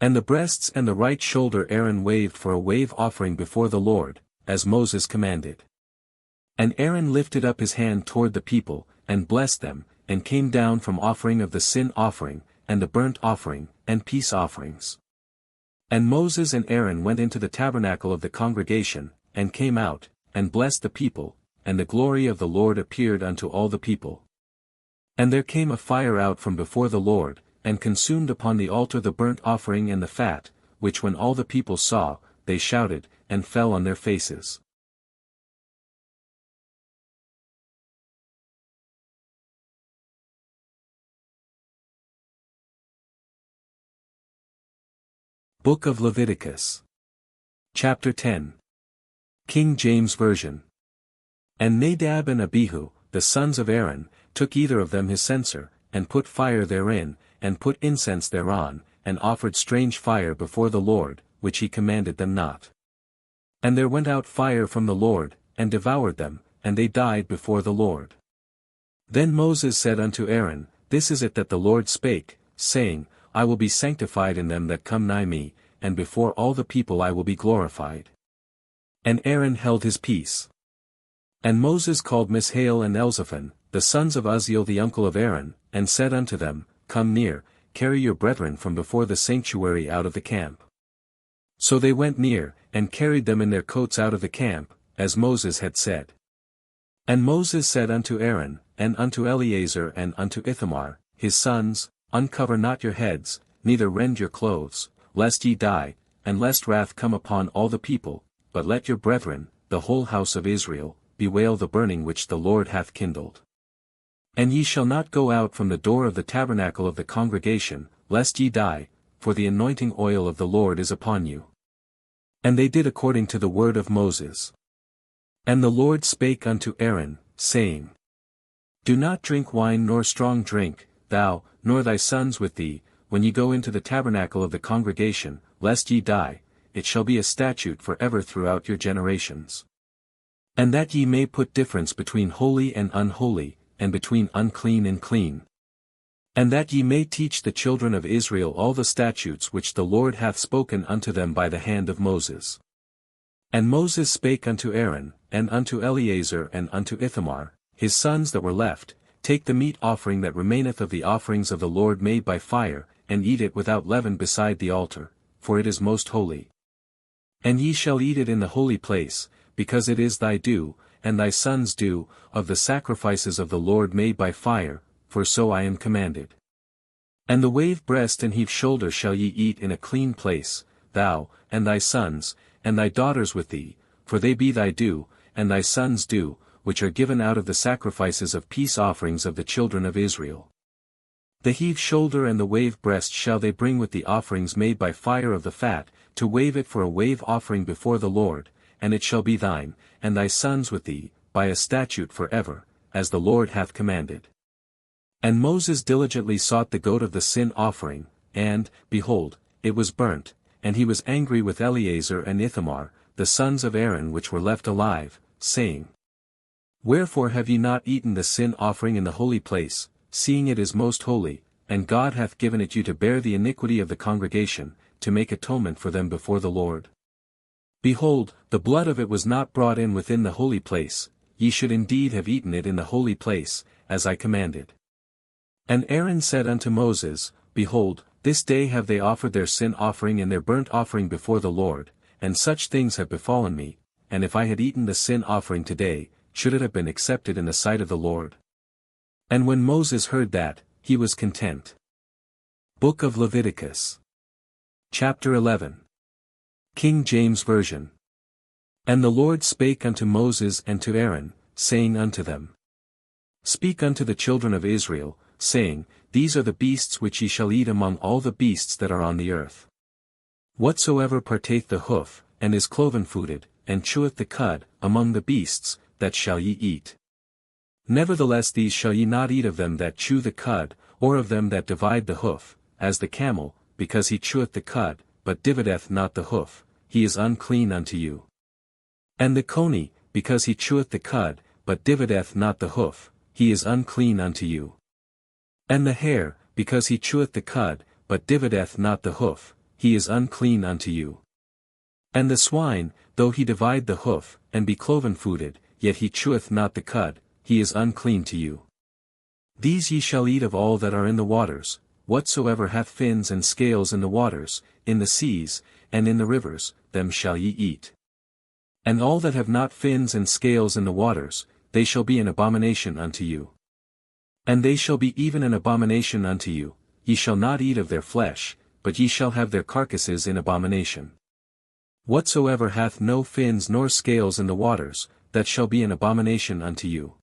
And the breasts and the right shoulder Aaron waved for a wave offering before the Lord, as Moses commanded. And Aaron lifted up his hand toward the people, and blessed them, and came down from offering of the sin offering, and the burnt offering, and peace offerings. And Moses and Aaron went into the tabernacle of the congregation, and came out, and blessed the people, and the glory of the Lord appeared unto all the people. And there came a fire out from before the Lord, and consumed upon the altar the burnt offering and the fat, which when all the people saw, they shouted, and fell on their faces. Book of Leviticus. Chapter 10. King James Version. And Nadab and Abihu, the sons of Aaron, took either of them his censer, and put fire therein, and put incense thereon, and offered strange fire before the Lord, which he commanded them not. And there went out fire from the Lord, and devoured them, and they died before the Lord. Then Moses said unto Aaron, This is it that the Lord spake, saying, I will be sanctified in them that come nigh me, and before all the people I will be glorified. And Aaron held his peace. And Moses called Mishael and Elzaphan, the sons of Uzziel the uncle of Aaron, and said unto them, Come near, carry your brethren from before the sanctuary out of the camp. So they went near, and carried them in their coats out of the camp, as Moses had said. And Moses said unto Aaron, and unto Eleazar and unto Ithamar, his sons, Uncover not your heads, neither rend your clothes, lest ye die, and lest wrath come upon all the people, but let your brethren, the whole house of Israel, bewail the burning which the Lord hath kindled. And ye shall not go out from the door of the tabernacle of the congregation, lest ye die, for the anointing oil of the Lord is upon you. And they did according to the word of Moses. And the Lord spake unto Aaron, saying, Do not drink wine nor strong drink, thou, nor thy sons with thee, when ye go into the tabernacle of the congregation, lest ye die, it shall be a statute for ever throughout your generations. And that ye may put difference between holy and unholy, and between unclean and clean. And that ye may teach the children of Israel all the statutes which the Lord hath spoken unto them by the hand of Moses. And Moses spake unto Aaron, and unto Eleazar and unto Ithamar, his sons that were left, Take the meat offering that remaineth of the offerings of the Lord made by fire, and eat it without leaven beside the altar, for it is most holy. And ye shall eat it in the holy place, because it is thy due, and thy sons' due, of the sacrifices of the Lord made by fire, for so I am commanded. And the wave breast and heave shoulder shall ye eat in a clean place, thou, and thy sons, and thy daughters with thee, for they be thy due, and thy sons' due, which are given out of the sacrifices of peace offerings of the children of Israel. The heave shoulder and the wave breast shall they bring with the offerings made by fire of the fat, to wave it for a wave offering before the Lord, and it shall be thine, and thy sons with thee, by a statute for ever, as the Lord hath commanded. And Moses diligently sought the goat of the sin offering, and, behold, it was burnt, and he was angry with Eleazar and Ithamar, the sons of Aaron which were left alive, saying, Wherefore have ye not eaten the sin offering in the holy place, seeing it is most holy, and God hath given it you to bear the iniquity of the congregation, to make atonement for them before the Lord? Behold, the blood of it was not brought in within the holy place, ye should indeed have eaten it in the holy place, as I commanded. And Aaron said unto Moses, Behold, this day have they offered their sin offering and their burnt offering before the Lord, and such things have befallen me, and if I had eaten the sin offering today, should it have been accepted in the sight of the Lord? And when Moses heard that, he was content. Book of Leviticus. Chapter 11. King James Version. And the Lord spake unto Moses and to Aaron, saying unto them, Speak unto the children of Israel, saying, These are the beasts which ye shall eat among all the beasts that are on the earth. Whatsoever partake the hoof, and is cloven-footed, and cheweth the cud, among the beasts, that shall ye eat. Nevertheless these shall ye not eat of them that chew the cud, or of them that divide the hoof, as the camel, because he cheweth the cud, but divideth not the hoof, he is unclean unto you. And the coney, because he cheweth the cud, but divideth not the hoof, he is unclean unto you. And the hare, because he cheweth the cud, but divideth not the hoof, he is unclean unto you. And the swine, though he divide the hoof, and be cloven-footed, yet he cheweth not the cud, he is unclean to you. These ye shall eat of all that are in the waters, whatsoever hath fins and scales in the waters, in the seas, and in the rivers, them shall ye eat. And all that have not fins and scales in the waters, they shall be an abomination unto you. And they shall be even an abomination unto you, ye shall not eat of their flesh, but ye shall have their carcasses in abomination. Whatsoever hath no fins nor scales in the waters, that shall be an abomination unto you.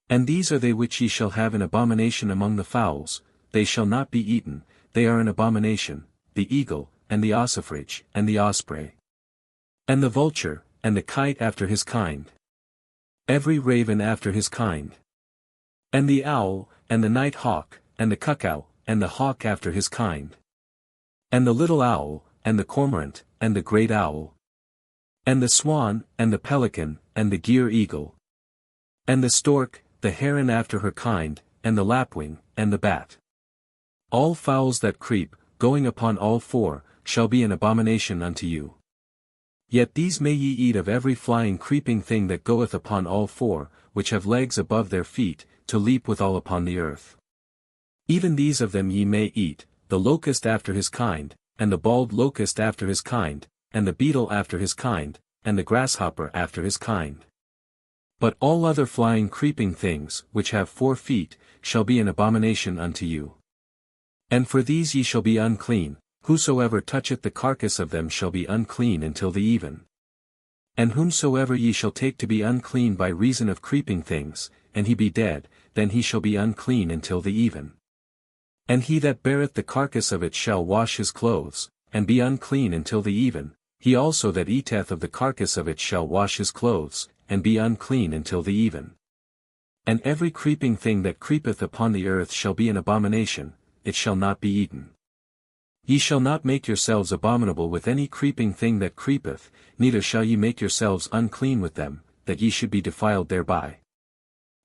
And these are they which ye shall have in abomination among the fowls, they shall not be eaten, they are an abomination, the eagle, and the ossifrage, and the osprey. And the vulture, and the kite after his kind. Every raven after his kind. And the owl, and the night hawk, and the cuckoo, and the hawk after his kind. And the little owl, and the cormorant, and the great owl. And the swan, and the pelican, and the gier eagle. And the stork, the heron after her kind, and the lapwing, and the bat. All fowls that creep, going upon all four, shall be an abomination unto you. Yet these may ye eat of every flying creeping thing that goeth upon all four, which have legs above their feet, to leap withal upon the earth. Even these of them ye may eat, the locust after his kind, and the bald locust after his kind, and the beetle after his kind, and the grasshopper after his kind. But all other flying creeping things, which have 4 feet, shall be an abomination unto you. And for these ye shall be unclean, whosoever toucheth the carcass of them shall be unclean until the even. And whomsoever ye shall take to be unclean by reason of creeping things, and he be dead, then he shall be unclean until the even. And he that beareth the carcass of it shall wash his clothes, and be unclean until the even, he also that eateth of the carcass of it shall wash his clothes, and be unclean until the even. And every creeping thing that creepeth upon the earth shall be an abomination, it shall not be eaten. Ye shall not make yourselves abominable with any creeping thing that creepeth, neither shall ye make yourselves unclean with them, that ye should be defiled thereby.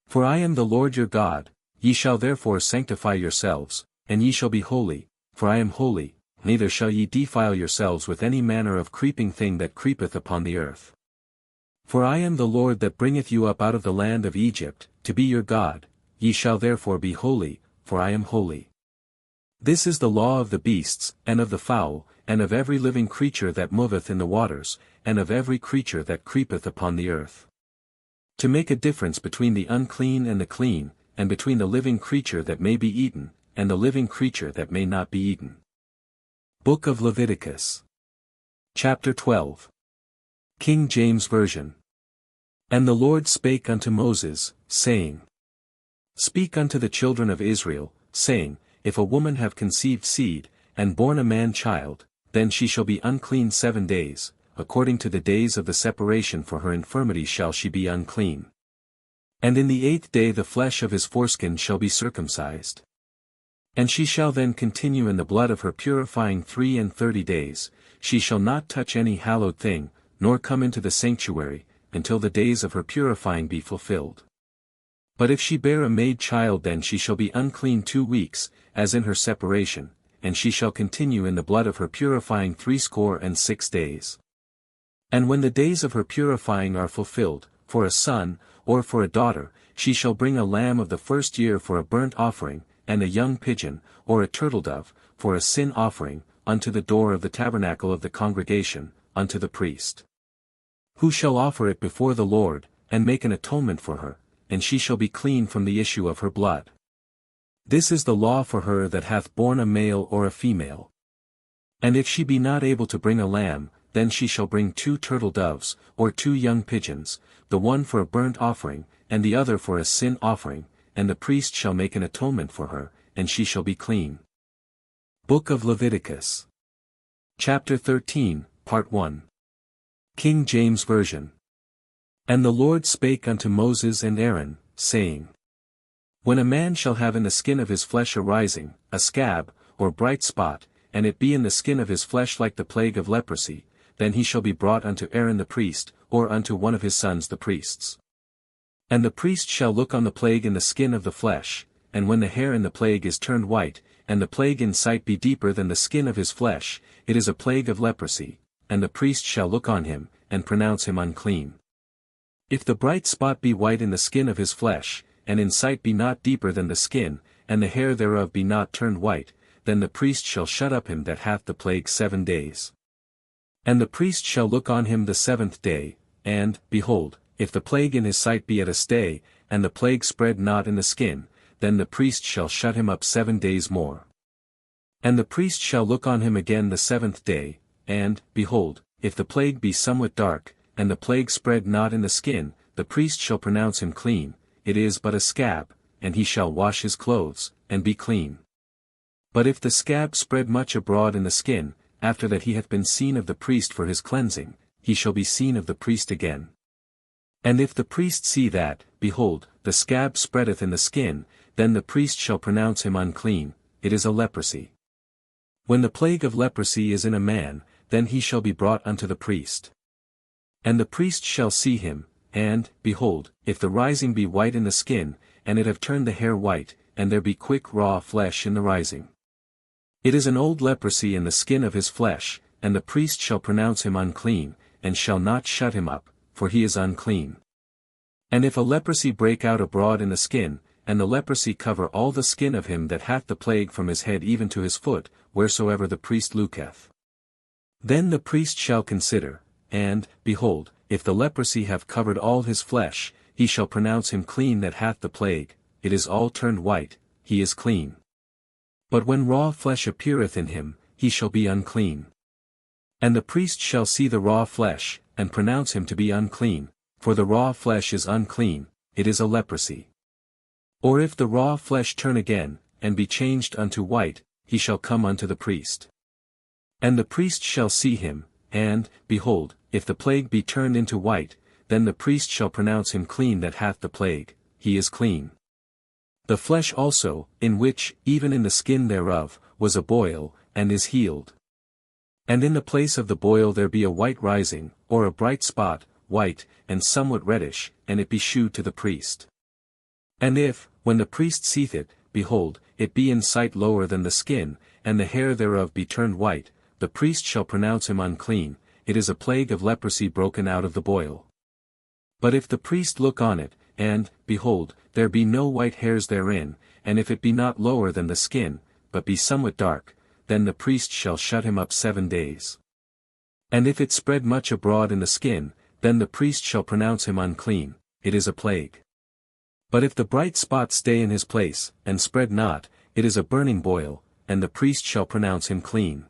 For I am the Lord your God, ye shall therefore sanctify yourselves, and ye shall be holy, for I am holy, neither shall ye defile yourselves with any manner of creeping thing that creepeth upon the earth. For I am the Lord that bringeth you up out of the land of Egypt, to be your God, ye shall therefore be holy, for I am holy. This is the law of the beasts, and of the fowl, and of every living creature that moveth in the waters, and of every creature that creepeth upon the earth. To make a difference between the unclean and the clean, and between the living creature that may be eaten, and the living creature that may not be eaten. Book of Leviticus. Chapter 12. King James Version. And the Lord spake unto Moses, saying, Speak unto the children of Israel, saying, If a woman have conceived seed, and born a man child, then she shall be unclean 7 days, according to the days of the separation for her infirmity shall she be unclean. And in the 8th day the flesh of his foreskin shall be circumcised. And she shall then continue in the blood of her purifying 33 days, she shall not touch any hallowed thing, nor come into the sanctuary, until the days of her purifying be fulfilled. But if she bear a maid child then she shall be unclean 2 weeks, as in her separation, and she shall continue in the blood of her purifying 66 days. And when the days of her purifying are fulfilled, for a son, or for a daughter, she shall bring a lamb of the 1st year for a burnt offering, and a young pigeon, or a turtledove, for a sin offering, unto the door of the tabernacle of the congregation, unto the priest. Who shall offer it before the Lord, and make an atonement for her, and she shall be clean from the issue of her blood. This is the law for her that hath borne a male or a female. And if she be not able to bring a lamb, then she shall bring 2 turtledoves, or 2 young pigeons, the one for a burnt offering, and the other for a sin offering, and the priest shall make an atonement for her, and she shall be clean. Book of Leviticus. Chapter 13, Part 1. King James Version. And the Lord spake unto Moses and Aaron, saying, When a man shall have in the skin of his flesh a rising, a scab, or bright spot, and it be in the skin of his flesh like the plague of leprosy, then he shall be brought unto Aaron the priest, or unto one of his sons the priests. And the priest shall look on the plague in the skin of the flesh, and when the hair in the plague is turned white, and the plague in sight be deeper than the skin of his flesh, it is a plague of leprosy, and the priest shall look on him, and pronounce him unclean. If the bright spot be white in the skin of his flesh, and in sight be not deeper than the skin, and the hair thereof be not turned white, then the priest shall shut up him that hath the plague 7 days. And the priest shall look on him the 7th day, and, behold, if the plague in his sight be at a stay, and the plague spread not in the skin, then the priest shall shut him up 7 days more. And the priest shall look on him again the 7th day, and, behold, if the plague be somewhat dark, and the plague spread not in the skin, the priest shall pronounce him clean, it is but a scab, and he shall wash his clothes, and be clean. But if the scab spread much abroad in the skin, after that he hath been seen of the priest for his cleansing, he shall be seen of the priest again. And if the priest see that, behold, the scab spreadeth in the skin, then the priest shall pronounce him unclean, it is a leprosy. When the plague of leprosy is in a man, then he shall be brought unto the priest. And the priest shall see him, and, behold, if the rising be white in the skin, and it have turned the hair white, and there be quick raw flesh in the rising. It is an old leprosy in the skin of his flesh, and the priest shall pronounce him unclean, and shall not shut him up, for he is unclean. And if a leprosy break out abroad in the skin, and the leprosy cover all the skin of him that hath the plague from his head even to his foot, wheresoever the priest looketh. Then the priest shall consider, and, behold, if the leprosy have covered all his flesh, he shall pronounce him clean that hath the plague, it is all turned white, he is clean. But when raw flesh appeareth in him, he shall be unclean. And the priest shall see the raw flesh, and pronounce him to be unclean, for the raw flesh is unclean, it is a leprosy. Or if the raw flesh turn again, and be changed unto white, he shall come unto the priest. And the priest shall see him, and, behold, if the plague be turned into white, then the priest shall pronounce him clean that hath the plague, he is clean. The flesh also, in which, even in the skin thereof, was a boil, and is healed. And in the place of the boil there be a white rising, or a bright spot, white, and somewhat reddish, and it be shewed to the priest. And if, when the priest seeth it, behold, it be in sight lower than the skin, and the hair thereof be turned white, the priest shall pronounce him unclean, it is a plague of leprosy broken out of the boil. But if the priest look on it, and, behold, there be no white hairs therein, and if it be not lower than the skin, but be somewhat dark, then the priest shall shut him up 7 days. And if it spread much abroad in the skin, then the priest shall pronounce him unclean, it is a plague. But if the bright spot stay in his place, and spread not, it is a burning boil, and the priest shall pronounce him clean.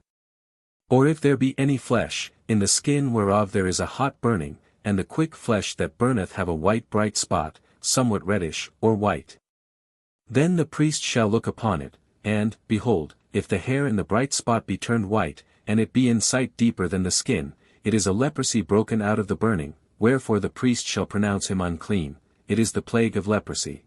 Or if there be any flesh, in the skin whereof there is a hot burning, and the quick flesh that burneth have a white bright spot, somewhat reddish, or white. Then the priest shall look upon it, and, behold, if the hair in the bright spot be turned white, and it be in sight deeper than the skin, it is a leprosy broken out of the burning, wherefore the priest shall pronounce him unclean, it is the plague of leprosy.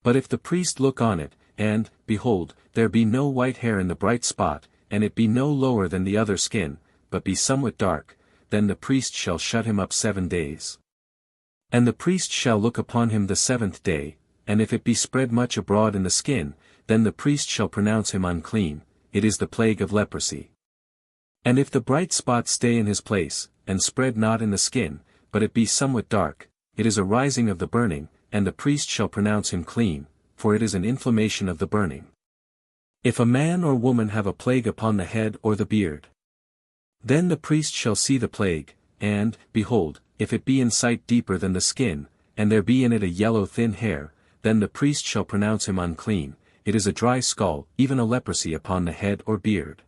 But if the priest look on it, and, behold, there be no white hair in the bright spot, and it be no lower than the other skin, but be somewhat dark, then the priest shall shut him up 7 days. And the priest shall look upon him the 7th day, and if it be spread much abroad in the skin, then the priest shall pronounce him unclean, it is the plague of leprosy. And if the bright spot stay in his place, and spread not in the skin, but it be somewhat dark, it is a rising of the burning, and the priest shall pronounce him clean, for it is an inflammation of the burning. If a man or woman have a plague upon the head or the beard, then the priest shall see the plague, and, behold, if it be in sight deeper than the skin, and there be in it a yellow thin hair, then the priest shall pronounce him unclean, it is a dry skull, even a leprosy upon the head or beard.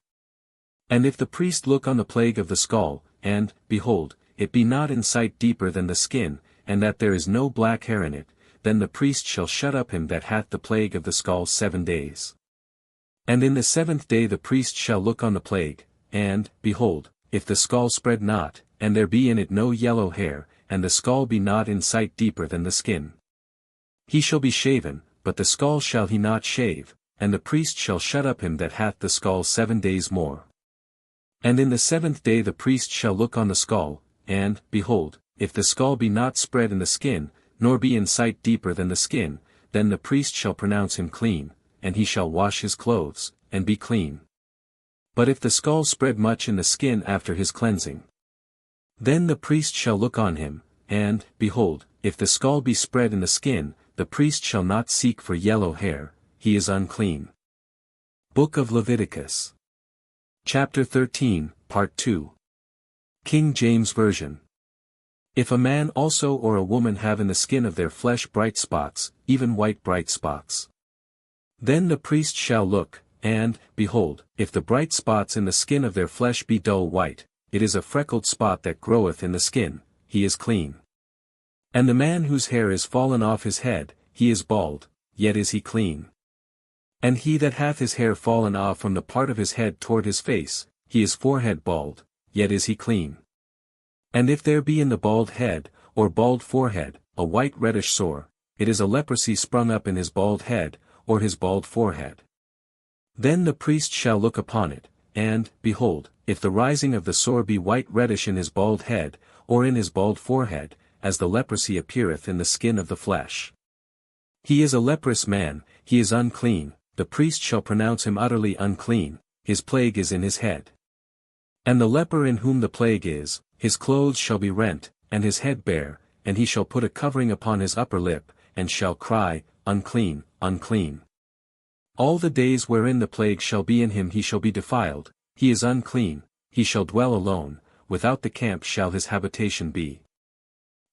And if the priest look on the plague of the skull, and, behold, it be not in sight deeper than the skin, and that there is no black hair in it, then the priest shall shut up him that hath the plague of the skull 7 days. And in the 7th day the priest shall look on the plague, and, behold, if the skull spread not, and there be in it no yellow hair, and the skull be not in sight deeper than the skin, he shall be shaven, but the skull shall he not shave, and the priest shall shut up him that hath the skull 7 days more. And in the 7th day the priest shall look on the skull, and, behold, if the skull be not spread in the skin, nor be in sight deeper than the skin, then the priest shall pronounce him clean, and he shall wash his clothes, and be clean. But if the skull spread much in the skin after his cleansing, then the priest shall look on him, and, behold, if the skull be spread in the skin, the priest shall not seek for yellow hair, he is unclean. Book of Leviticus. Chapter 13, Part 2. King James Version. If a man also or a woman have in the skin of their flesh bright spots, even white bright spots, then the priest shall look, and, behold, if the bright spots in the skin of their flesh be dull white, it is a freckled spot that groweth in the skin, he is clean. And the man whose hair is fallen off his head, he is bald, yet is he clean. And he that hath his hair fallen off from the part of his head toward his face, he is forehead bald, yet is he clean. And if there be in the bald head, or bald forehead, a white reddish sore, it is a leprosy sprung up in his bald head, or his bald forehead. Then the priest shall look upon it, and, behold, if the rising of the sore be white reddish in his bald head, or in his bald forehead, as the leprosy appeareth in the skin of the flesh, he is a leprous man, he is unclean, the priest shall pronounce him utterly unclean, his plague is in his head. And the leper in whom the plague is, his clothes shall be rent, and his head bare, and he shall put a covering upon his upper lip, and shall cry, Unclean, unclean. All the days wherein the plague shall be in him he shall be defiled, he is unclean, he shall dwell alone, without the camp shall his habitation be.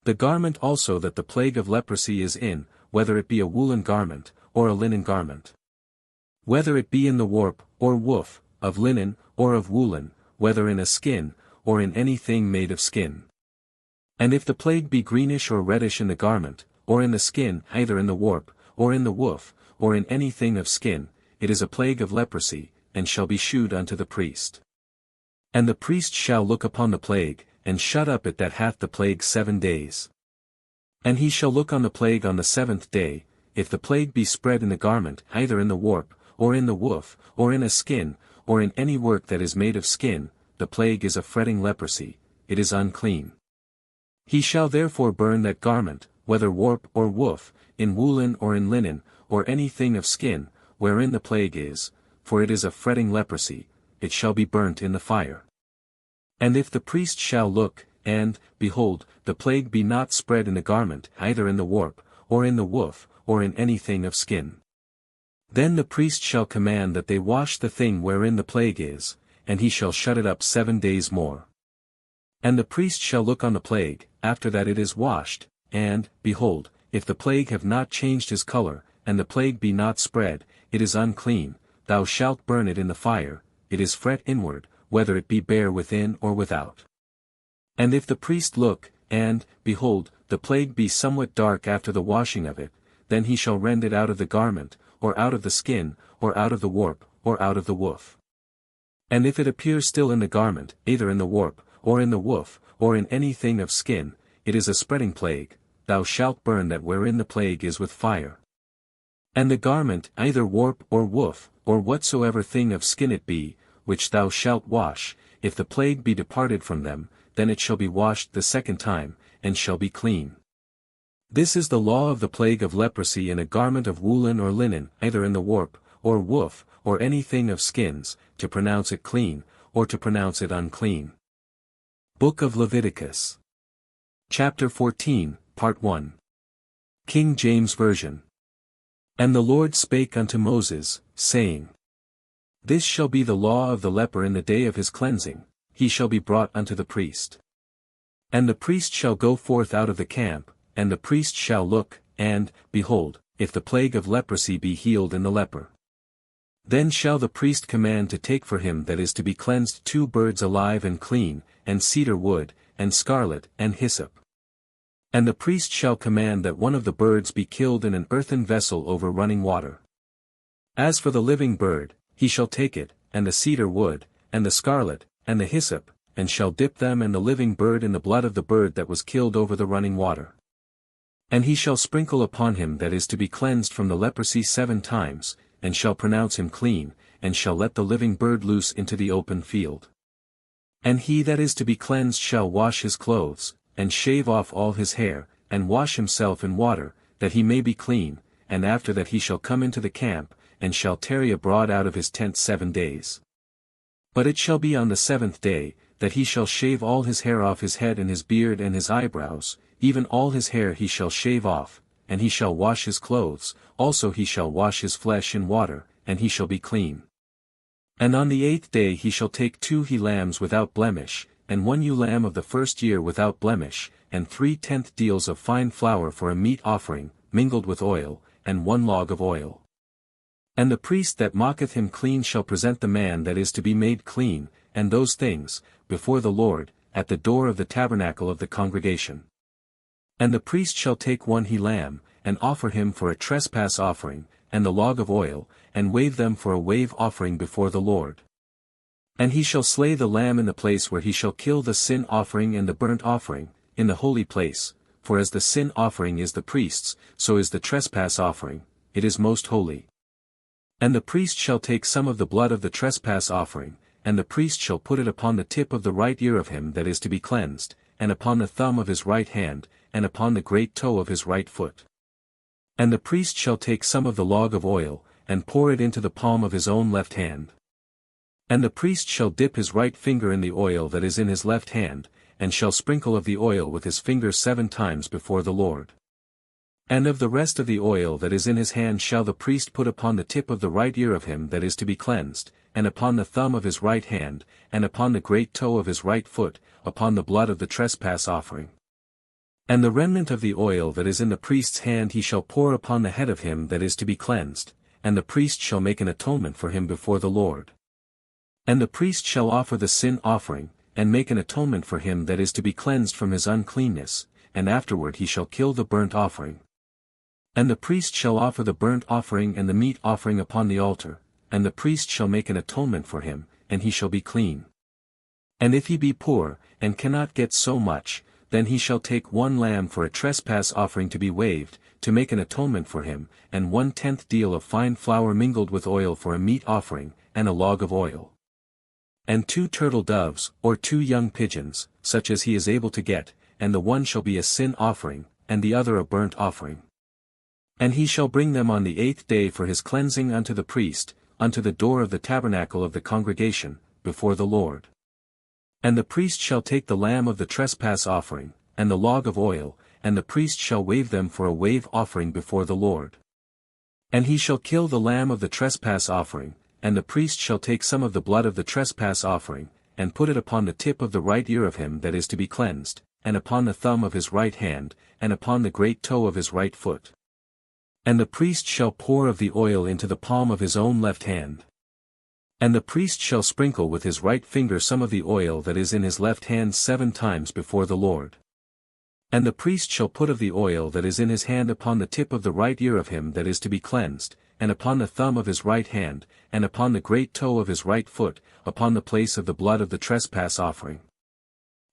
The garment also that the plague of leprosy is in, whether it be a woolen garment, or a linen garment, whether it be in the warp, or woof, of linen, or of woolen, whether in a skin, or in anything made of skin. And if the plague be greenish or reddish in the garment, or in the skin, either in the warp, or in the woof, or in anything of skin, it is a plague of leprosy, and shall be shewed unto the priest. And the priest shall look upon the plague, and shut up it that hath the plague 7 days. And he shall look on the plague on the 7th day, if the plague be spread in the garment, either in the warp, or in the woof, or in a skin, or in any work that is made of skin, the plague is a fretting leprosy, it is unclean. He shall therefore burn that garment, whether warp or woof, in woolen or in linen, or anything of skin, wherein the plague is, for it is a fretting leprosy, it shall be burnt in the fire. And if the priest shall look, and, behold, the plague be not spread in the garment, either in the warp, or in the woof, or in anything of skin, then the priest shall command that they wash the thing wherein the plague is, and he shall shut it up 7 days more. And the priest shall look on the plague, after that it is washed, and, behold, if the plague have not changed his color, and the plague be not spread, it is unclean, thou shalt burn it in the fire, it is fret inward, whether it be bare within or without. And if the priest look, and, behold, the plague be somewhat dark after the washing of it, then he shall rend it out of the garment, or out of the skin, or out of the warp, or out of the woof. And if it appear still in the garment, either in the warp, or in the woof, or in anything of skin, it is a spreading plague, thou shalt burn that wherein the plague is with fire. And the garment, either warp or woof, or whatsoever thing of skin it be, which thou shalt wash, if the plague be departed from them, then it shall be washed the 2nd time, and shall be clean. This is the law of the plague of leprosy in a garment of woolen or linen, either in the warp, or woof, or anything of skins, to pronounce it clean, or to pronounce it unclean. Book of Leviticus. Chapter 14, Part 1. King James Version. And the Lord spake unto Moses, saying, This shall be the law of the leper in the day of his cleansing, he shall be brought unto the priest. And the priest shall go forth out of the camp, and the priest shall look, and, behold, if the plague of leprosy be healed in the leper. Then shall the priest command to take for him that is to be cleansed 2 birds alive and clean, and cedar wood, and scarlet, and hyssop. And the priest shall command that one of the birds be killed in an earthen vessel over running water. As for the living bird, he shall take it, and the cedar wood, and the scarlet, and the hyssop, and shall dip them and the living bird in the blood of the bird that was killed over the running water. And he shall sprinkle upon him that is to be cleansed from the leprosy 7 times, and shall pronounce him clean, and shall let the living bird loose into the open field. And he that is to be cleansed shall wash his clothes, and shave off all his hair, and wash himself in water, that he may be clean, and after that he shall come into the camp, and shall tarry abroad out of his tent 7 days. But it shall be on the 7th day, that he shall shave all his hair off his head and his beard and his eyebrows, even all his hair he shall shave off, and he shall wash his clothes, also he shall wash his flesh in water, and he shall be clean. And on the 8th day he shall take 2 he lambs without blemish, and 1 ewe lamb of the first year without blemish, and 3/10 deals of fine flour for a meat offering, mingled with oil, and 1 log of oil. And the priest that maketh him clean shall present the man that is to be made clean, and those things, before the Lord, at the door of the tabernacle of the congregation. And the priest shall take 1 he lamb, and offer him for a trespass offering, and the log of oil, and wave them for a wave offering before the Lord. And he shall slay the lamb in the place where he shall kill the sin offering and the burnt offering, in the holy place, for as the sin offering is the priest's, so is the trespass offering, it is most holy. And the priest shall take some of the blood of the trespass offering, and the priest shall put it upon the tip of the right ear of him that is to be cleansed, and upon the thumb of his right hand, and upon the great toe of his right foot. And the priest shall take some of the log of oil, and pour it into the palm of his own left hand. And the priest shall dip his right finger in the oil that is in his left hand, and shall sprinkle of the oil with his finger 7 times before the Lord. And of the rest of the oil that is in his hand shall the priest put upon the tip of the right ear of him that is to be cleansed, and upon the thumb of his right hand, and upon the great toe of his right foot, upon the blood of the trespass offering. And the remnant of the oil that is in the priest's hand he shall pour upon the head of him that is to be cleansed, and the priest shall make an atonement for him before the Lord. And the priest shall offer the sin offering, and make an atonement for him that is to be cleansed from his uncleanness, and afterward he shall kill the burnt offering. And the priest shall offer the burnt offering and the meat offering upon the altar, and the priest shall make an atonement for him, and he shall be clean. And if he be poor, and cannot get so much, then he shall take 1 lamb for a trespass offering to be waved, to make an atonement for him, and 1/10 deal of fine flour mingled with oil for a meat offering, and a log of oil. And 2 turtle doves, or 2 young pigeons, such as he is able to get, and the one shall be a sin offering, and the other a burnt offering. And he shall bring them on the 8th day for his cleansing unto the priest, unto the door of the tabernacle of the congregation, before the Lord. And the priest shall take the lamb of the trespass offering, and the log of oil, and the priest shall wave them for a wave offering before the Lord. And he shall kill the lamb of the trespass offering, and the priest shall take some of the blood of the trespass offering, and put it upon the tip of the right ear of him that is to be cleansed, and upon the thumb of his right hand, and upon the great toe of his right foot. And the priest shall pour of the oil into the palm of his own left hand. And the priest shall sprinkle with his right finger some of the oil that is in his left hand 7 times before the Lord. And the priest shall put of the oil that is in his hand upon the tip of the right ear of him that is to be cleansed, and upon the thumb of his right hand, and upon the great toe of his right foot, upon the place of the blood of the trespass offering.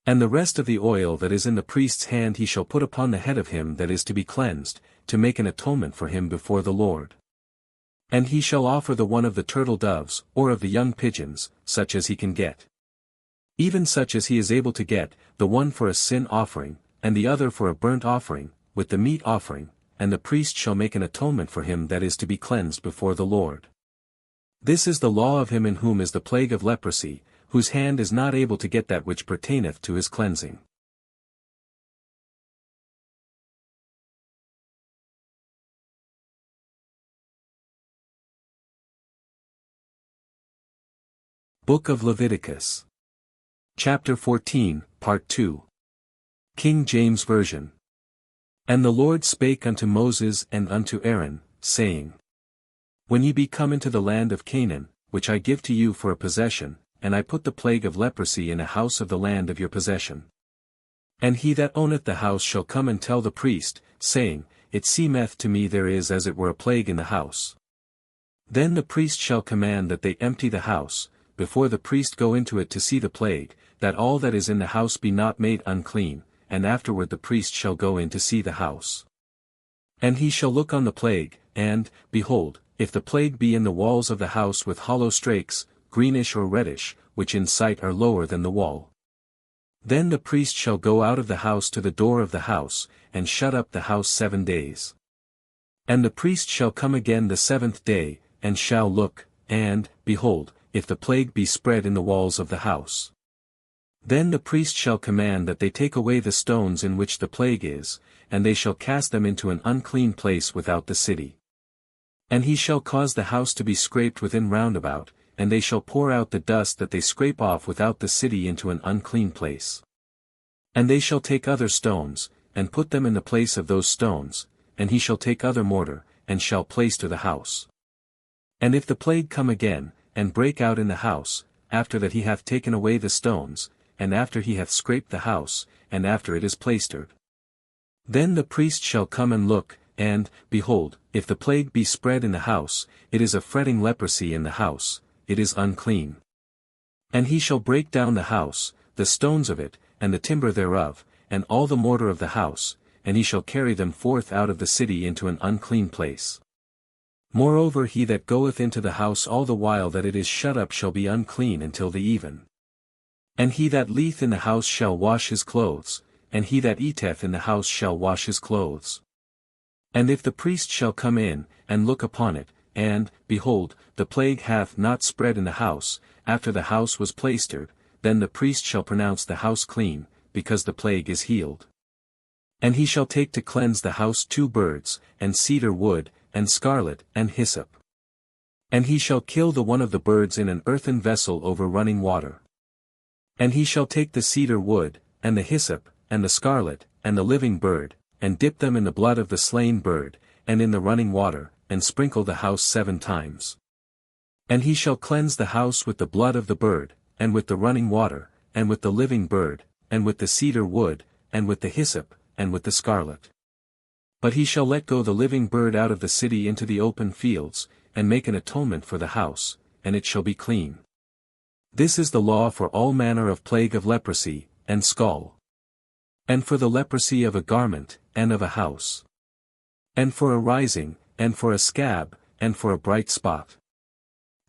And the rest of the oil that is in the priest's hand he shall put upon the head of him that is to be cleansed, to make an atonement for him before the Lord. And he shall offer the one of the turtle doves, or of the young pigeons, such as he can get. Even such as he is able to get, the one for a sin offering, and the other for a burnt offering, with the meat offering, and the priest shall make an atonement for him that is to be cleansed before the Lord. This is the law of him in whom is the plague of leprosy, whose hand is not able to get that which pertaineth to his cleansing. Book of Leviticus. Chapter 14, Part 2. King James Version. And the Lord spake unto Moses and unto Aaron, saying, When ye be come into the land of Canaan, which I give to you for a possession, and I put the plague of leprosy in a house of the land of your possession. And he that owneth the house shall come and tell the priest, saying, It seemeth to me there is as it were a plague in the house. Then the priest shall command that they empty the house, before the priest go into it to see the plague, that all that is in the house be not made unclean, and afterward the priest shall go in to see the house. And he shall look on the plague, and, behold, if the plague be in the walls of the house with hollow strakes, greenish or reddish, which in sight are lower than the wall. Then the priest shall go out of the house to the door of the house, and shut up the house 7 days. And the priest shall come again the 7th day, and shall look, and, behold, if the plague be spread in the walls of the house. Then the priest shall command that they take away the stones in which the plague is, and they shall cast them into an unclean place without the city. And he shall cause the house to be scraped within round about, and they shall pour out the dust that they scrape off without the city into an unclean place. And they shall take other stones, and put them in the place of those stones, and he shall take other mortar, and shall plaister the house. And if the plague come again, and break out in the house, after that he hath taken away the stones, and after he hath scraped the house, and after it is plaistered, then the priest shall come and look, and, behold, if the plague be spread in the house, it is a fretting leprosy in the house, it is unclean. And he shall break down the house, the stones of it, and the timber thereof, and all the mortar of the house, and he shall carry them forth out of the city into an unclean place. Moreover he that goeth into the house all the while that it is shut up shall be unclean until the even. And he that lieth in the house shall wash his clothes, and he that eateth in the house shall wash his clothes. And if the priest shall come in, and look upon it, and, behold, the plague hath not spread in the house, after the house was plaistered, then the priest shall pronounce the house clean, because the plague is healed. And he shall take to cleanse the house 2 birds, and cedar wood, and scarlet, and hyssop. And he shall kill the one of the birds in an earthen vessel over running water. And he shall take the cedar wood, and the hyssop, and the scarlet, and the living bird, and dip them in the blood of the slain bird, and in the running water, and sprinkle the house 7 times. And he shall cleanse the house with the blood of the bird, and with the running water, and with the living bird, and with the cedar wood, and with the hyssop, and with the scarlet. But he shall let go the living bird out of the city into the open fields, and make an atonement for the house, and it shall be clean. This is the law for all manner of plague of leprosy, and scall. And for the leprosy of a garment, and of a house. And for a rising, and for a scab, and for a bright spot.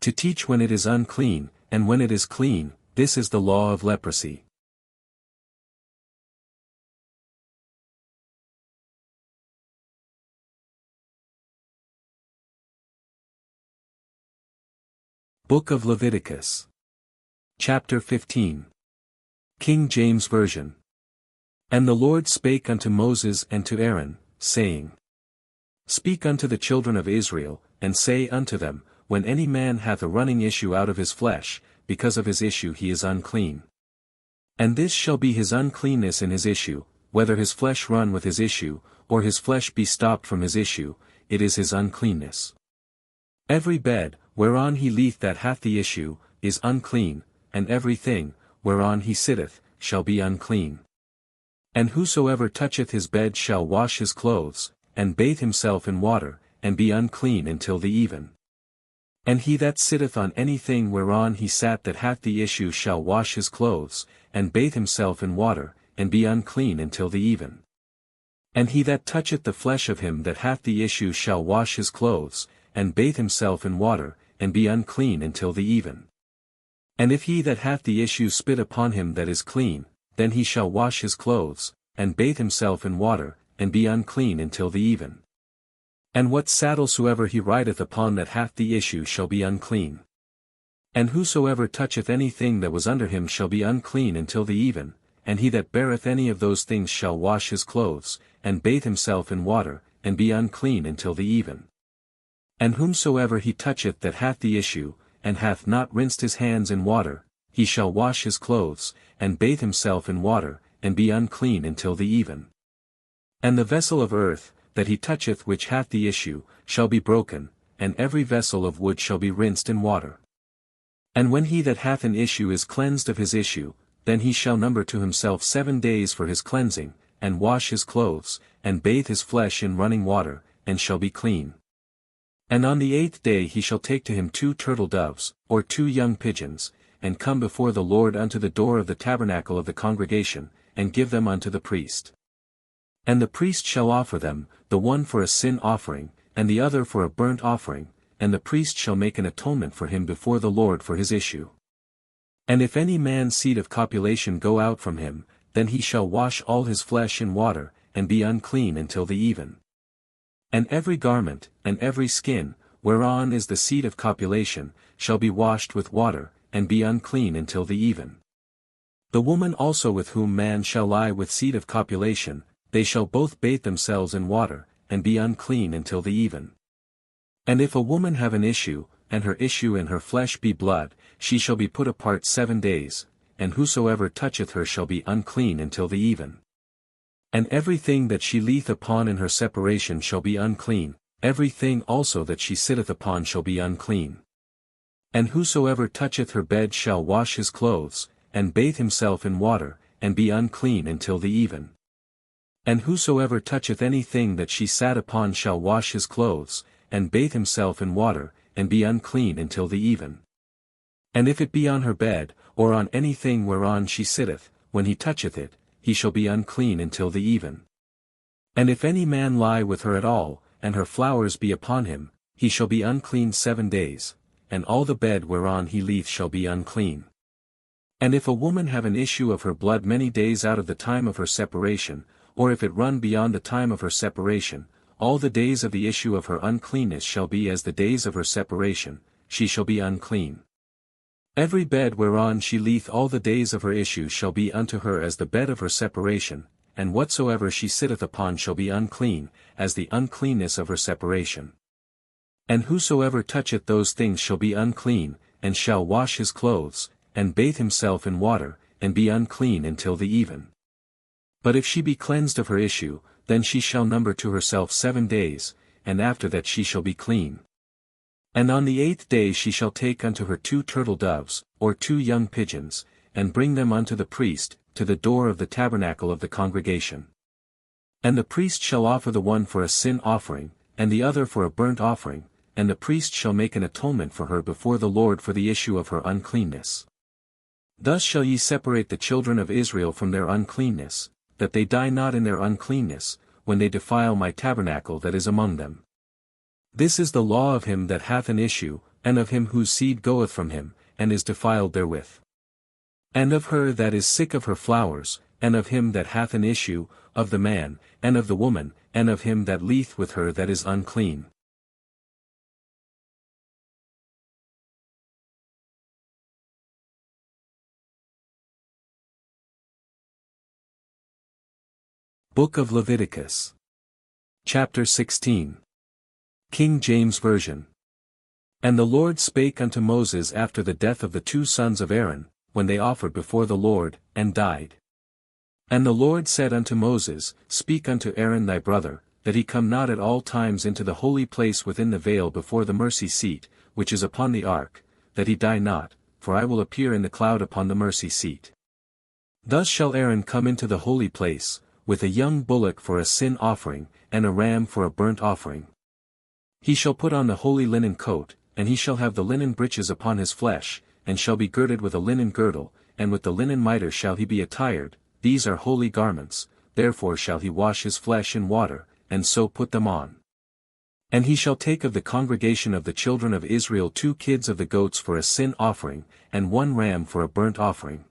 To teach when it is unclean, and when it is clean, this is the law of leprosy. Book of Leviticus. Chapter 15. King James Version. And the Lord spake unto Moses and to Aaron, saying, Speak unto the children of Israel, and say unto them, When any man hath a running issue out of his flesh, because of his issue he is unclean. And this shall be his uncleanness in his issue, whether his flesh run with his issue, or his flesh be stopped from his issue, it is his uncleanness. Every bed, whereon he lieth that hath the issue, is unclean, and every thing, whereon he sitteth, shall be unclean. And whosoever toucheth his bed shall wash his clothes, and bathe himself in water, and be unclean until the even. And he that sitteth on any thing whereon he sat that hath the issue shall wash his clothes, and bathe himself in water, and be unclean until the even. And he that toucheth the flesh of him that hath the issue shall wash his clothes, and bathe himself in water, and be unclean until the even. And if he that hath the issue spit upon him that is clean, then he shall wash his clothes, and bathe himself in water, and be unclean until the even. And what saddle soever he rideth upon that hath the issue shall be unclean. And whosoever toucheth any thing that was under him shall be unclean until the even, and he that beareth any of those things shall wash his clothes, and bathe himself in water, and be unclean until the even. And whomsoever he toucheth that hath the issue, and hath not rinsed his hands in water, he shall wash his clothes, and bathe himself in water, and be unclean until the even. And the vessel of earth, that he toucheth which hath the issue, shall be broken, and every vessel of wood shall be rinsed in water. And when he that hath an issue is cleansed of his issue, then he shall number to himself 7 days for his cleansing, and wash his clothes, and bathe his flesh in running water, and shall be clean. And on the 8th day he shall take to him 2 turtle doves, or 2 young pigeons, and come before the Lord unto the door of the tabernacle of the congregation, and give them unto the priest. And the priest shall offer them, the one for a sin offering, and the other for a burnt offering, and the priest shall make an atonement for him before the Lord for his issue. And if any man's seed of copulation go out from him, then he shall wash all his flesh in water, and be unclean until the even. And every garment, and every skin, whereon is the seed of copulation, shall be washed with water, and be unclean until the even. The woman also with whom man shall lie with seed of copulation, they shall both bathe themselves in water, and be unclean until the even. And if a woman have an issue, and her issue in her flesh be blood, she shall be put apart 7 days, and whosoever toucheth her shall be unclean until the even. And everything that she lieth upon in her separation shall be unclean, everything also that she sitteth upon shall be unclean. And whosoever toucheth her bed shall wash his clothes, and bathe himself in water, and be unclean until the even. And whosoever toucheth anything that she sat upon shall wash his clothes, and bathe himself in water, and be unclean until the even. And if it be on her bed, or on anything whereon she sitteth, when he toucheth it, he shall be unclean until the even. And if any man lie with her at all, and her flowers be upon him, he shall be unclean 7 days, and all the bed whereon he lieth shall be unclean. And if a woman have an issue of her blood many days out of the time of her separation, or if it run beyond the time of her separation, all the days of the issue of her uncleanness shall be as the days of her separation, she shall be unclean. Every bed whereon she lieth all the days of her issue shall be unto her as the bed of her separation, and whatsoever she sitteth upon shall be unclean, as the uncleanness of her separation. And whosoever toucheth those things shall be unclean, and shall wash his clothes, and bathe himself in water, and be unclean until the even. But if she be cleansed of her issue, then she shall number to herself 7 days, and after that she shall be clean. And on the 8th day she shall take unto her 2 turtle doves, or 2 young pigeons, and bring them unto the priest, to the door of the tabernacle of the congregation. And the priest shall offer the one for a sin offering, and the other for a burnt offering, and the priest shall make an atonement for her before the Lord for the issue of her uncleanness. Thus shall ye separate the children of Israel from their uncleanness, that they die not in their uncleanness, when they defile my tabernacle that is among them. This is the law of him that hath an issue, and of him whose seed goeth from him, and is defiled therewith. And of her that is sick of her flowers, and of him that hath an issue, of the man, and of the woman, and of him that lieth with her that is unclean. Book of Leviticus. Chapter 16. King James Version. And the Lord spake unto Moses after the death of the 2 sons of Aaron, when they offered before the Lord, and died. And the Lord said unto Moses, Speak unto Aaron thy brother, that he come not at all times into the holy place within the veil before the mercy seat, which is upon the ark, that he die not, for I will appear in the cloud upon the mercy seat. Thus shall Aaron come into the holy place, with a young bullock for a sin offering, and a ram for a burnt offering. He shall put on the holy linen coat, and he shall have the linen breeches upon his flesh, and shall be girded with a linen girdle, and with the linen mitre shall he be attired. These are holy garments, therefore shall he wash his flesh in water, and so put them on. And he shall take of the congregation of the children of Israel 2 kids of the goats for a sin offering, and 1 ram for a burnt offering.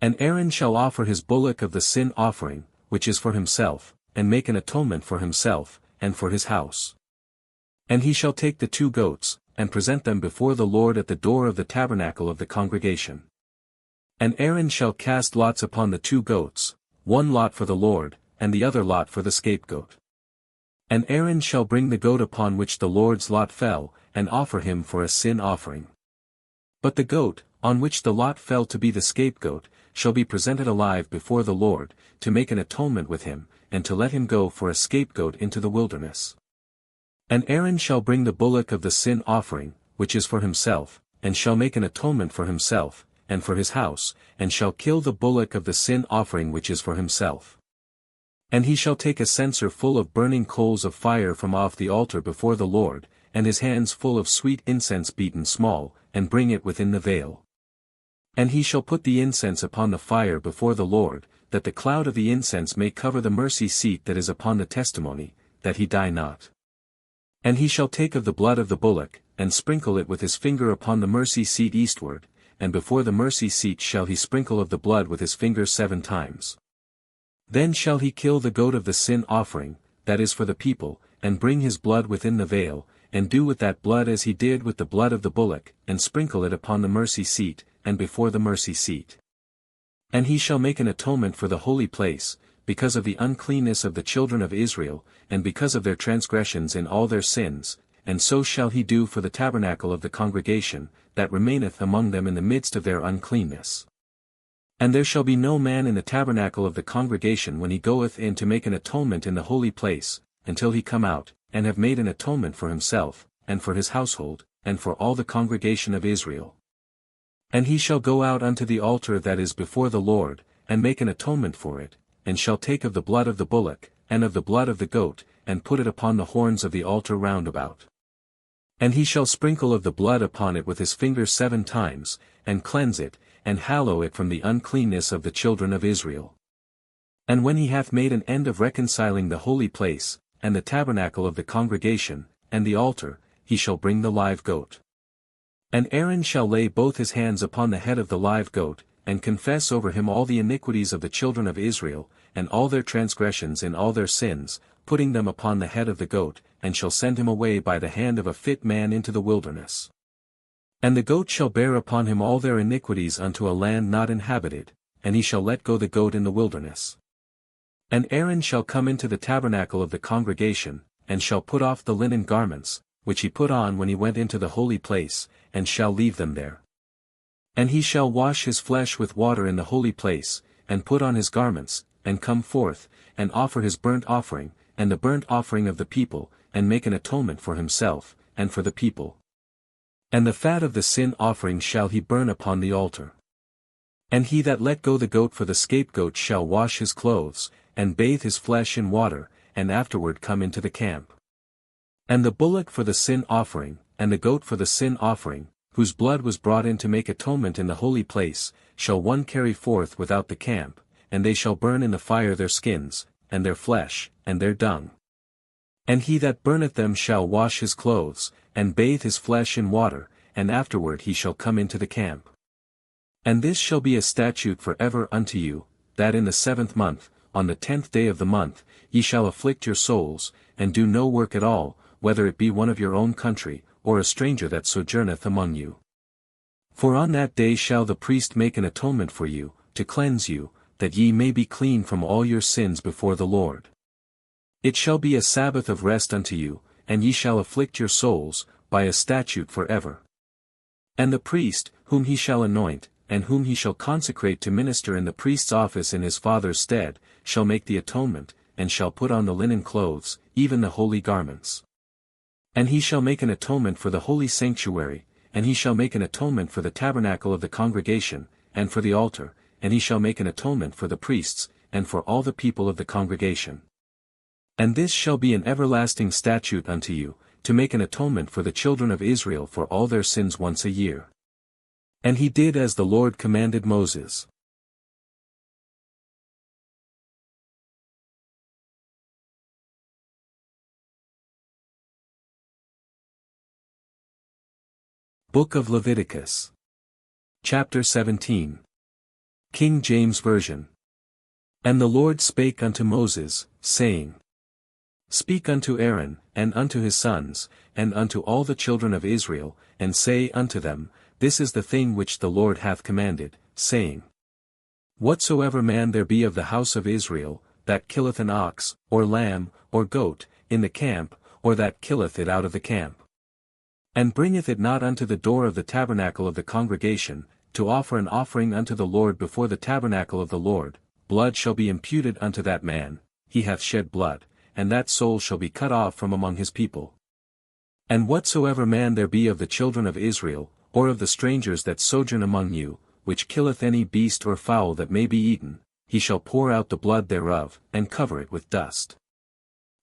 And Aaron shall offer his bullock of the sin offering, which is for himself, and make an atonement for himself, and for his house. And he shall take the 2 goats, and present them before the Lord at the door of the tabernacle of the congregation. And Aaron shall cast lots upon the 2 goats, 1 lot for the Lord, and the other lot for the scapegoat. And Aaron shall bring the goat upon which the Lord's lot fell, and offer him for a sin offering. But the goat, on which the lot fell to be the scapegoat, shall be presented alive before the Lord, to make an atonement with him, and to let him go for a scapegoat into the wilderness. And Aaron shall bring the bullock of the sin offering, which is for himself, and shall make an atonement for himself, and for his house, and shall kill the bullock of the sin offering which is for himself. And he shall take a censer full of burning coals of fire from off the altar before the Lord, and his hands full of sweet incense beaten small, and bring it within the veil. And he shall put the incense upon the fire before the Lord, that the cloud of the incense may cover the mercy seat that is upon the testimony, that he die not. And he shall take of the blood of the bullock, and sprinkle it with his finger upon the mercy seat eastward, and before the mercy seat shall he sprinkle of the blood with his finger 7 times. Then shall he kill the goat of the sin offering, that is for the people, and bring his blood within the veil, and do with that blood as he did with the blood of the bullock, and sprinkle it upon the mercy seat, and before the mercy seat. And he shall make an atonement for the holy place, because of the uncleanness of the children of Israel, and because of their transgressions in all their sins, and so shall he do for the tabernacle of the congregation, that remaineth among them in the midst of their uncleanness. And there shall be no man in the tabernacle of the congregation when he goeth in to make an atonement in the holy place, until he come out, and have made an atonement for himself, and for his household, and for all the congregation of Israel. And he shall go out unto the altar that is before the Lord, and make an atonement for it, and shall take of the blood of the bullock, and of the blood of the goat, and put it upon the horns of the altar round about. And he shall sprinkle of the blood upon it with his finger 7 times, and cleanse it, and hallow it from the uncleanness of the children of Israel. And when he hath made an end of reconciling the holy place, and the tabernacle of the congregation, and the altar, he shall bring the live goat. And Aaron shall lay both his hands upon the head of the live goat, and confess over him all the iniquities of the children of Israel, and all their transgressions in all their sins, putting them upon the head of the goat, and shall send him away by the hand of a fit man into the wilderness. And the goat shall bear upon him all their iniquities unto a land not inhabited, and he shall let go the goat in the wilderness. And Aaron shall come into the tabernacle of the congregation, and shall put off the linen garments, which he put on when he went into the holy place, and shall leave them there. And he shall wash his flesh with water in the holy place, and put on his garments, and come forth, and offer his burnt offering, and the burnt offering of the people, and make an atonement for himself, and for the people. And the fat of the sin offering shall he burn upon the altar. And he that let go the goat for the scapegoat shall wash his clothes, and bathe his flesh in water, and afterward come into the camp. And the bullock for the sin offering, and the goat for the sin offering, whose blood was brought in to make atonement in the holy place, shall one carry forth without the camp, and they shall burn in the fire their skins, and their flesh, and their dung. And he that burneth them shall wash his clothes, and bathe his flesh in water, and afterward he shall come into the camp. And this shall be a statute for ever unto you, that in the 7th month, on the 10th day of the month, ye shall afflict your souls, and do no work at all, whether it be one of your own country, or a stranger that sojourneth among you. For on that day shall the priest make an atonement for you, to cleanse you, that ye may be clean from all your sins before the Lord. It shall be a Sabbath of rest unto you, and ye shall afflict your souls, by a statute for ever. And the priest, whom he shall anoint, and whom he shall consecrate to minister in the priest's office in his father's stead, shall make the atonement, and shall put on the linen clothes, even the holy garments. And he shall make an atonement for the holy sanctuary, and he shall make an atonement for the tabernacle of the congregation, and for the altar, and he shall make an atonement for the priests, and for all the people of the congregation. And this shall be an everlasting statute unto you, to make an atonement for the children of Israel for all their sins once a year. And he did as the Lord commanded Moses. Book of Leviticus. Chapter 17. King James Version. And the Lord spake unto Moses, saying, Speak unto Aaron, and unto his sons, and unto all the children of Israel, and say unto them, This is the thing which the Lord hath commanded, saying, Whatsoever man there be of the house of Israel, that killeth an ox, or lamb, or goat, in the camp, or that killeth it out of the camp, and bringeth it not unto the door of the tabernacle of the congregation, to offer an offering unto the Lord before the tabernacle of the Lord, blood shall be imputed unto that man, he hath shed blood, and that soul shall be cut off from among his people. And whatsoever man there be of the children of Israel, or of the strangers that sojourn among you, which killeth any beast or fowl that may be eaten, he shall pour out the blood thereof, and cover it with dust.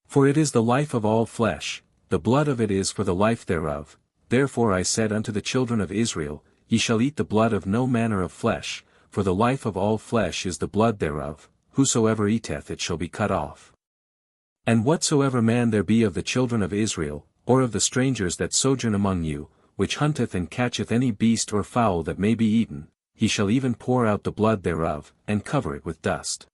For it is the life of all flesh, the blood of it is for the life thereof. Therefore I said unto the children of Israel, Ye shall eat the blood of no manner of flesh, for the life of all flesh is the blood thereof, whosoever eateth it shall be cut off. And whatsoever man there be of the children of Israel, or of the strangers that sojourn among you, which hunteth and catcheth any beast or fowl that may be eaten, he shall even pour out the blood thereof, and cover it with dust.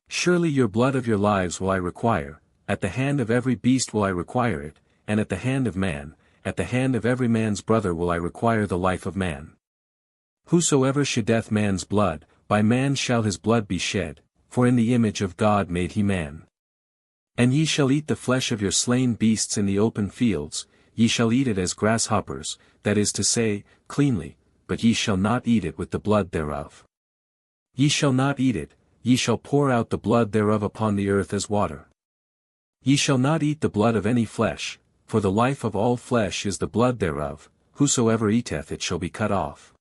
Surely your blood of your lives will I require, at the hand of every beast will I require it, and at the hand of man, at the hand of every man's brother will I require the life of man. Whosoever sheddeth man's blood, by man shall his blood be shed, for in the image of God made he man. And ye shall eat the flesh of your slain beasts in the open fields, ye shall eat it as grasshoppers, that is to say, cleanly, but ye shall not eat it with the blood thereof. Ye shall not eat it, ye shall pour out the blood thereof upon the earth as water. Ye shall not eat the blood of any flesh, for the life of all flesh is the blood thereof, whosoever eateth it shall be cut off.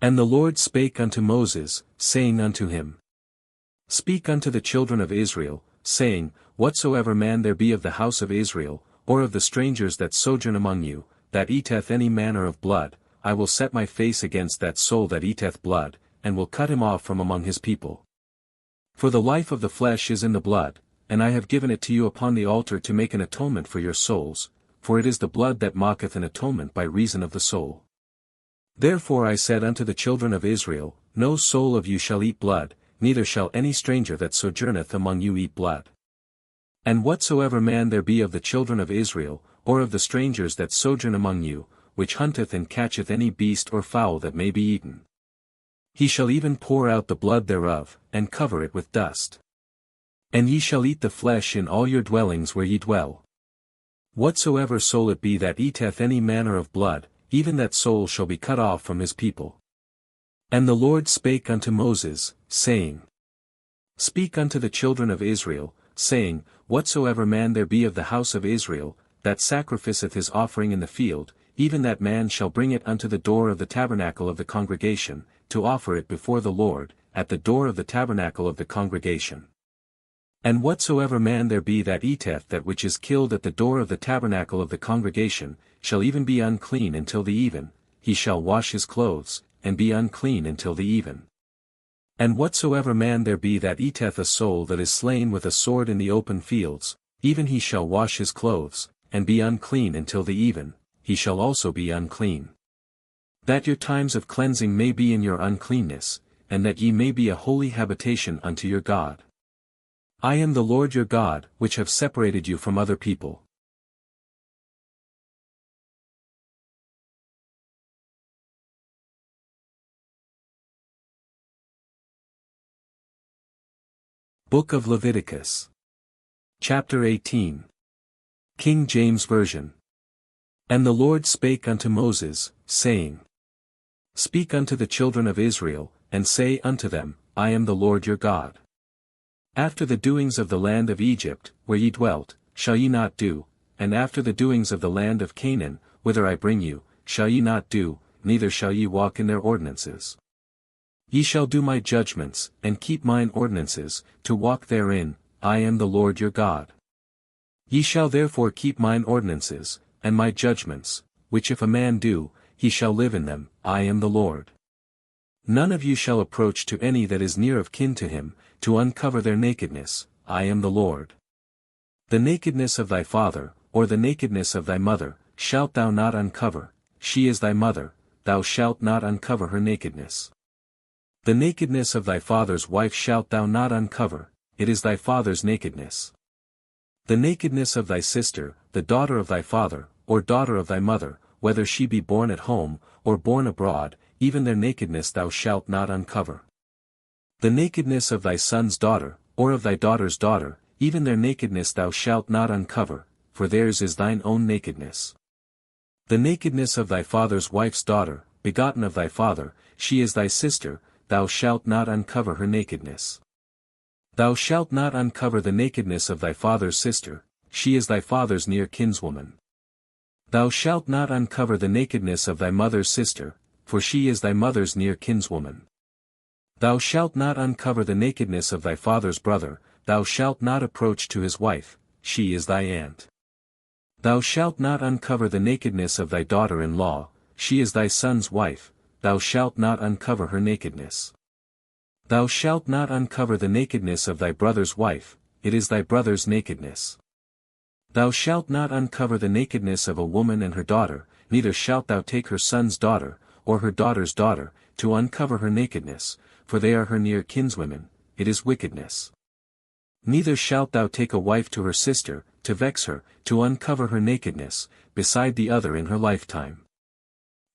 And the Lord spake unto Moses, saying unto him, Speak unto the children of Israel, saying, Whatsoever man there be of the house of Israel, or of the strangers that sojourn among you, that eateth any manner of blood, I will set my face against that soul that eateth blood, and will cut him off from among his people. For the life of the flesh is in the blood, and I have given it to you upon the altar to make an atonement for your souls, for it is the blood that maketh an atonement by reason of the soul. Therefore I said unto the children of Israel, No soul of you shall eat blood, neither shall any stranger that sojourneth among you eat blood. And whatsoever man there be of the children of Israel, or of the strangers that sojourn among you, which hunteth and catcheth any beast or fowl that may be eaten, he shall even pour out the blood thereof, and cover it with dust. And ye shall eat the flesh in all your dwellings where ye dwell. Whatsoever soul it be that eateth any manner of blood, even that soul shall be cut off from his people. And the Lord spake unto Moses, saying, Speak unto the children of Israel, saying, Whatsoever man there be of the house of Israel, that sacrificeth his offering in the field, even that man shall bring it unto the door of the tabernacle of the congregation, to offer it before the Lord, at the door of the tabernacle of the congregation. And whatsoever man there be that eateth that which is killed at the door of the tabernacle of the congregation, shall even be unclean until the even, he shall wash his clothes, and be unclean until the even. And whatsoever man there be that eateth a soul that is slain with a sword in the open fields, even he shall wash his clothes, and be unclean until the even, he shall also be unclean. That your times of cleansing may be in your uncleanness, and that ye may be a holy habitation unto your God. I am the Lord your God, which have separated you from other people. Book of Leviticus. Chapter 18. King James Version. And the Lord spake unto Moses, saying, Speak unto the children of Israel, and say unto them, I am the Lord your God. After the doings of the land of Egypt, where ye dwelt, shall ye not do, and after the doings of the land of Canaan, whither I bring you, shall ye not do, neither shall ye walk in their ordinances. Ye shall do my judgments, and keep mine ordinances, to walk therein, I am the Lord your God. Ye shall therefore keep mine ordinances, and my judgments, which if a man do, he shall live in them, I am the Lord. None of you shall approach to any that is near of kin to him, to uncover their nakedness, I am the Lord. The nakedness of thy father, or the nakedness of thy mother, shalt thou not uncover, she is thy mother, thou shalt not uncover her nakedness. The nakedness of thy father's wife shalt thou not uncover, it is thy father's nakedness. The nakedness of thy sister, the daughter of thy father, or daughter of thy mother, whether she be born at home, or born abroad, even their nakedness thou shalt not uncover. The nakedness of thy son's daughter, or of thy daughter's daughter, even their nakedness thou shalt not uncover, for theirs is thine own nakedness. The nakedness of thy father's wife's daughter, begotten of thy father, she is thy sister, thou shalt not uncover her nakedness. Thou shalt not uncover the nakedness of thy father's sister, she is thy father's near kinswoman. Thou shalt not uncover the nakedness of thy mother's sister, for she is thy mother's near kinswoman. Thou shalt not uncover the nakedness of thy father's brother, thou shalt not approach to his wife, she is thy aunt. Thou shalt not uncover the nakedness of thy daughter-in-law, she is thy son's wife, thou shalt not uncover her nakedness. Thou shalt not uncover the nakedness of thy brother's wife, it is thy brother's nakedness. Thou shalt not uncover the nakedness of a woman and her daughter, neither shalt thou take her son's daughter, or her daughter's daughter, to uncover her nakedness, for they are her near kinswomen, it is wickedness. Neither shalt thou take a wife to her sister, to vex her, to uncover her nakedness, beside the other in her lifetime.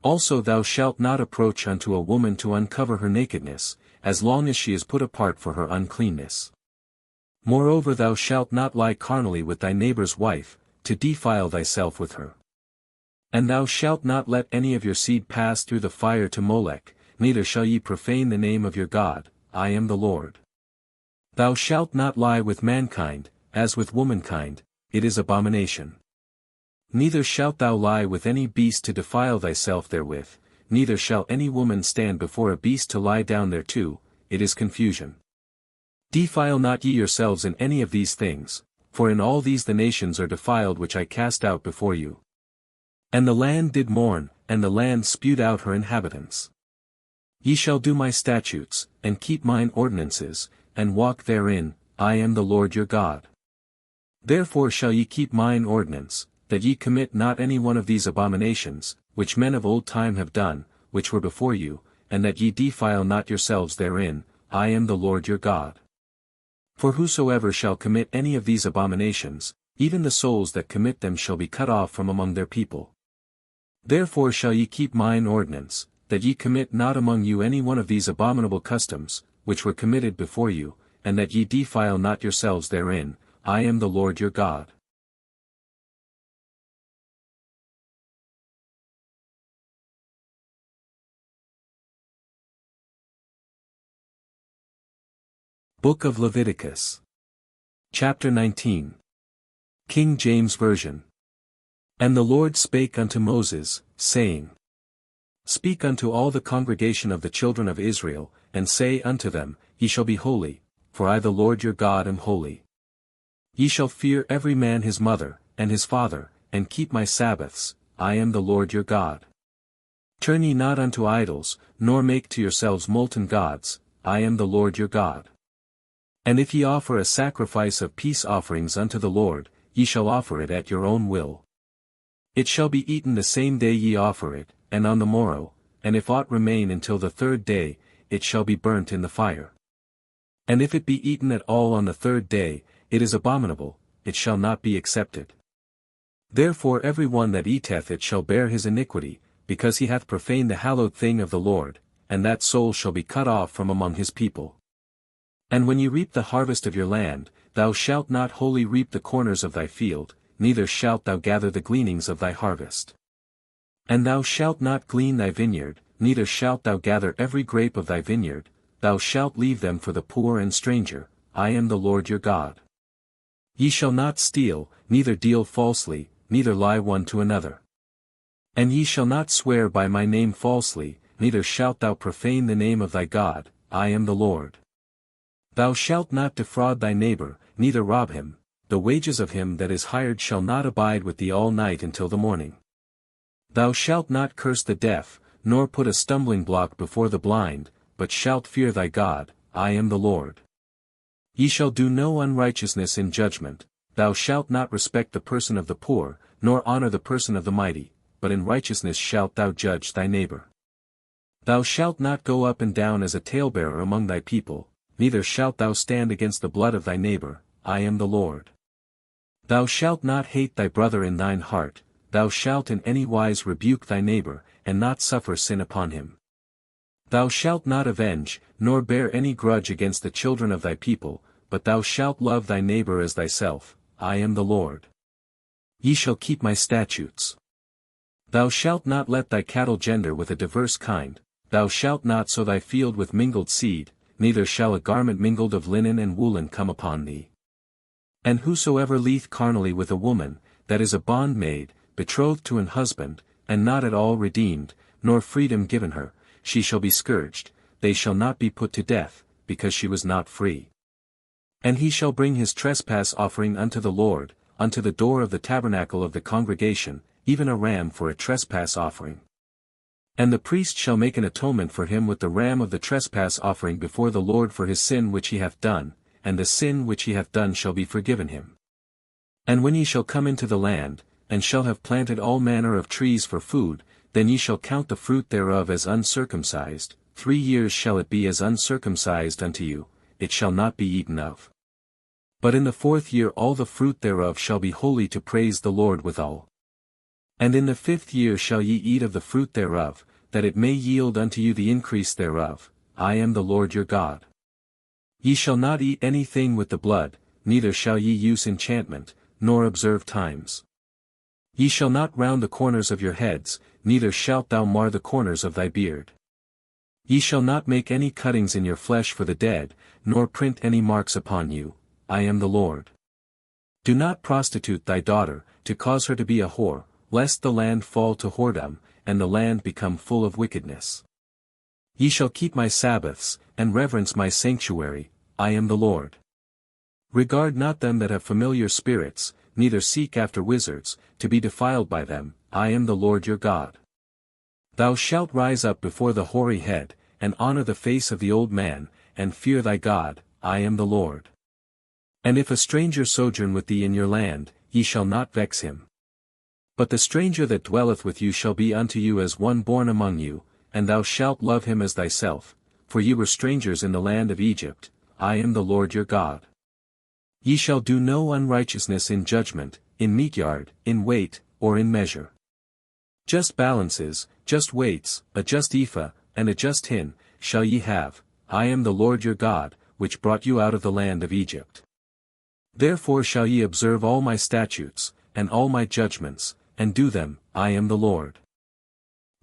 Also thou shalt not approach unto a woman to uncover her nakedness, as long as she is put apart for her uncleanness. Moreover thou shalt not lie carnally with thy neighbor's wife, to defile thyself with her. And thou shalt not let any of your seed pass through the fire to Molech, neither shall ye profane the name of your God, I am the Lord. Thou shalt not lie with mankind, as with womankind, it is abomination. Neither shalt thou lie with any beast to defile thyself therewith, neither shall any woman stand before a beast to lie down thereto, it is confusion. Defile not ye yourselves in any of these things, for in all these the nations are defiled which I cast out before you. And the land did mourn, and the land spewed out her inhabitants. Ye shall do my statutes, and keep mine ordinances, and walk therein, I am the Lord your God. Therefore shall ye keep mine ordinance, that ye commit not any one of these abominations, which men of old time have done, which were before you, and that ye defile not yourselves therein, I am the Lord your God. For whosoever shall commit any of these abominations, even the souls that commit them shall be cut off from among their people. Therefore shall ye keep mine ordinance, that ye commit not among you any one of these abominable customs, which were committed before you, and that ye defile not yourselves therein, I am the Lord your God. Book of Leviticus. Chapter 19. King James Version. And the Lord spake unto Moses, saying, Speak unto all the congregation of the children of Israel, and say unto them, Ye shall be holy, for I the Lord your God am holy. Ye shall fear every man his mother, and his father, and keep my Sabbaths, I am the Lord your God. Turn ye not unto idols, nor make to yourselves molten gods, I am the Lord your God. And if ye offer a sacrifice of peace offerings unto the Lord, ye shall offer it at your own will. It shall be eaten the same day ye offer it, and on the morrow, and if aught remain until the third day, it shall be burnt in the fire. And if it be eaten at all on the third day, it is abominable, it shall not be accepted. Therefore every one that eateth it shall bear his iniquity, because he hath profaned the hallowed thing of the Lord, and that soul shall be cut off from among his people. And when ye reap the harvest of your land, thou shalt not wholly reap the corners of thy field, neither shalt thou gather the gleanings of thy harvest. And thou shalt not glean thy vineyard, neither shalt thou gather every grape of thy vineyard, thou shalt leave them for the poor and stranger, I am the Lord your God. Ye shall not steal, neither deal falsely, neither lie one to another. And ye shall not swear by my name falsely, neither shalt thou profane the name of thy God, I am the Lord. Thou shalt not defraud thy neighbor, neither rob him, the wages of him that is hired shall not abide with thee all night until the morning. Thou shalt not curse the deaf, nor put a stumbling block before the blind, but shalt fear thy God, I am the Lord. Ye shall do no unrighteousness in judgment, thou shalt not respect the person of the poor, nor honor the person of the mighty, but in righteousness shalt thou judge thy neighbor. Thou shalt not go up and down as a talebearer among thy people, neither shalt thou stand against the blood of thy neighbor, I am the Lord. Thou shalt not hate thy brother in thine heart, thou shalt in any wise rebuke thy neighbor, and not suffer sin upon him. Thou shalt not avenge, nor bear any grudge against the children of thy people, but thou shalt love thy neighbor as thyself, I am the Lord. Ye shall keep my statutes. Thou shalt not let thy cattle gender with a diverse kind, thou shalt not sow thy field with mingled seed, neither shall a garment mingled of linen and woolen come upon thee. And whosoever lieth carnally with a woman, that is a bondmaid, betrothed to an husband, and not at all redeemed, nor freedom given her, she shall be scourged, they shall not be put to death, because she was not free. And he shall bring his trespass offering unto the Lord, unto the door of the tabernacle of the congregation, even a ram for a trespass offering. And the priest shall make an atonement for him with the ram of the trespass offering before the Lord for his sin which he hath done, and the sin which he hath done shall be forgiven him. And when ye shall come into the land, and shall have planted all manner of trees for food, then ye shall count the fruit thereof as uncircumcised, 3 years shall it be as uncircumcised unto you, it shall not be eaten of. But in the 4th year all the fruit thereof shall be holy to praise the Lord withal. And in the 5th year shall ye eat of the fruit thereof, that it may yield unto you the increase thereof, I am the Lord your God. Ye shall not eat anything with the blood, neither shall ye use enchantment, nor observe times. Ye shall not round the corners of your heads, neither shalt thou mar the corners of thy beard. Ye shall not make any cuttings in your flesh for the dead, nor print any marks upon you, I am the Lord. Do not prostitute thy daughter, to cause her to be a whore, lest the land fall to whoredom, and the land become full of wickedness. Ye shall keep my Sabbaths, and reverence my sanctuary, I am the Lord. Regard not them that have familiar spirits, neither seek after wizards, to be defiled by them, I am the Lord your God. Thou shalt rise up before the hoary head, and honor the face of the old man, and fear thy God, I am the Lord. And if a stranger sojourn with thee in your land, ye shall not vex him. But the stranger that dwelleth with you shall be unto you as one born among you, and thou shalt love him as thyself, for ye were strangers in the land of Egypt, I am the Lord your God. Ye shall do no unrighteousness in judgment, in meteyard, in weight, or in measure. Just balances, just weights, a just ephah, and a just hin, shall ye have, I am the Lord your God, which brought you out of the land of Egypt. Therefore shall ye observe all my statutes, and all my judgments, and do them, I am the Lord.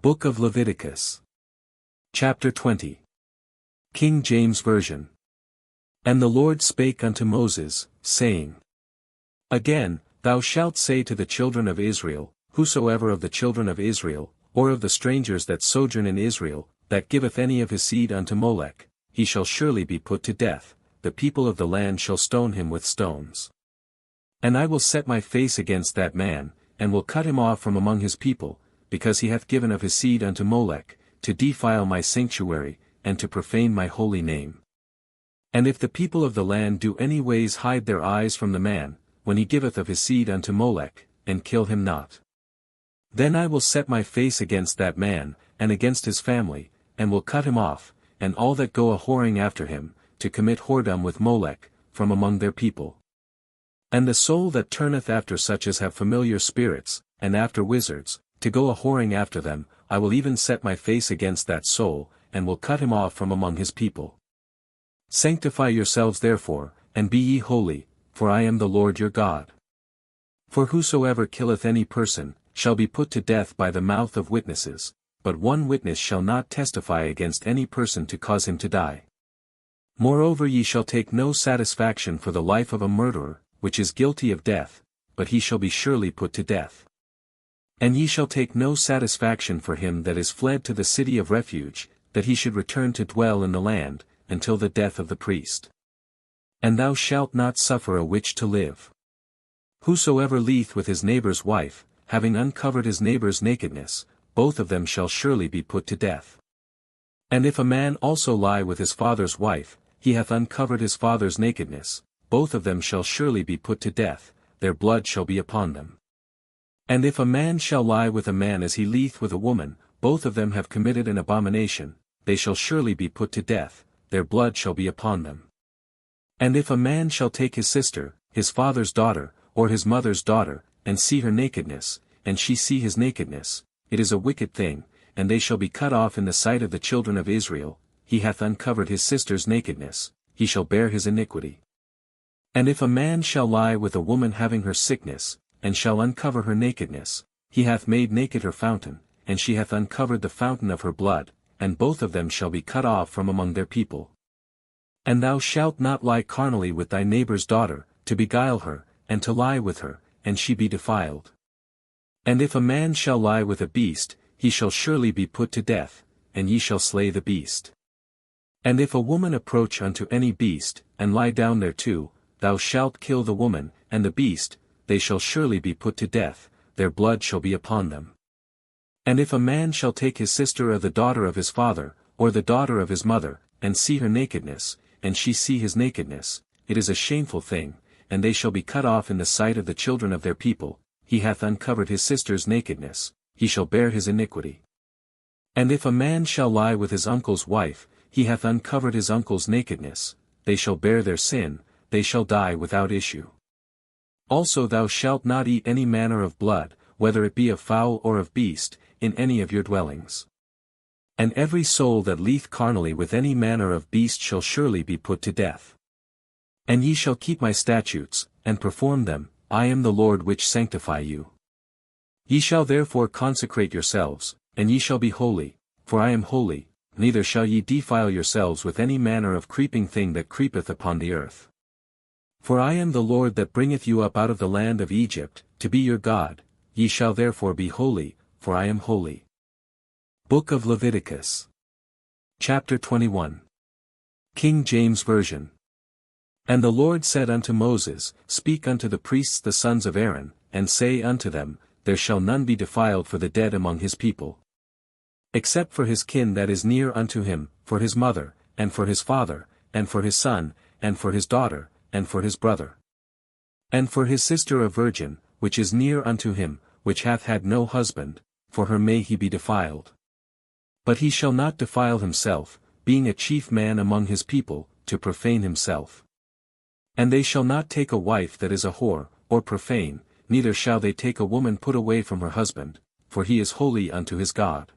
Book of Leviticus. Chapter 20. King James Version. And the Lord spake unto Moses, saying, Again, thou shalt say to the children of Israel, whosoever of the children of Israel, or of the strangers that sojourn in Israel, that giveth any of his seed unto Molech, he shall surely be put to death, the people of the land shall stone him with stones. And I will set my face against that man, and will cut him off from among his people, because he hath given of his seed unto Molech, to defile my sanctuary, and to profane my holy name. And if the people of the land do any ways hide their eyes from the man, when he giveth of his seed unto Molech, and kill him not, then I will set my face against that man, and against his family, and will cut him off, and all that go a-whoring after him, to commit whoredom with Molech, from among their people. And the soul that turneth after such as have familiar spirits, and after wizards, to go a-whoring after them, I will even set my face against that soul, and will cut him off from among his people. Sanctify yourselves therefore, and be ye holy, for I am the Lord your God. For whosoever killeth any person, shall be put to death by the mouth of witnesses, but one witness shall not testify against any person to cause him to die. Moreover ye shall take no satisfaction for the life of a murderer, which is guilty of death, but he shall be surely put to death. And ye shall take no satisfaction for him that is fled to the city of refuge, that he should return to dwell in the land, until the death of the priest. And thou shalt not suffer a witch to live. Whosoever lieth with his neighbor's wife, having uncovered his neighbor's nakedness, both of them shall surely be put to death. And if a man also lie with his father's wife, he hath uncovered his father's nakedness, both of them shall surely be put to death, their blood shall be upon them. And if a man shall lie with a man as he lieth with a woman, both of them have committed an abomination, they shall surely be put to death, their blood shall be upon them. And if a man shall take his sister, his father's daughter, or his mother's daughter, and see her nakedness, and she see his nakedness, it is a wicked thing, and they shall be cut off in the sight of the children of Israel, he hath uncovered his sister's nakedness, he shall bear his iniquity. And if a man shall lie with a woman having her sickness, and shall uncover her nakedness, he hath made naked her fountain, and she hath uncovered the fountain of her blood, and both of them shall be cut off from among their people. And thou shalt not lie carnally with thy neighbor's daughter, to beguile her, and to lie with her, and she be defiled. And if a man shall lie with a beast, he shall surely be put to death, and ye shall slay the beast. And if a woman approach unto any beast, and lie down thereto, thou shalt kill the woman, and the beast, they shall surely be put to death, their blood shall be upon them. And if a man shall take his sister or the daughter of his father, or the daughter of his mother, and see her nakedness, and she see his nakedness, it is a shameful thing, and they shall be cut off in the sight of the children of their people, he hath uncovered his sister's nakedness, he shall bear his iniquity. And if a man shall lie with his uncle's wife, he hath uncovered his uncle's nakedness, they shall bear their sin, they shall die without issue. Also thou shalt not eat any manner of blood, whether it be of fowl or of beast, in any of your dwellings. And every soul that lieth carnally with any manner of beast shall surely be put to death. And ye shall keep my statutes, and perform them, I am the Lord which sanctify you. Ye shall therefore consecrate yourselves, and ye shall be holy, for I am holy, neither shall ye defile yourselves with any manner of creeping thing that creepeth upon the earth. For I am the Lord that bringeth you up out of the land of Egypt, to be your God, ye shall therefore be holy, for I am holy. Book of Leviticus. Chapter 21. King James Version. And the Lord said unto Moses, Speak unto the priests the sons of Aaron, and say unto them, There shall none be defiled for the dead among his people, except for his kin that is near unto him, for his mother, and for his father, and for his son, and for his daughter, and for his brother. And for his sister a virgin, which is near unto him, which hath had no husband, for her may he be defiled. But he shall not defile himself, being a chief man among his people, to profane himself. And they shall not take a wife that is a whore, or profane, neither shall they take a woman put away from her husband, for he is holy unto his God.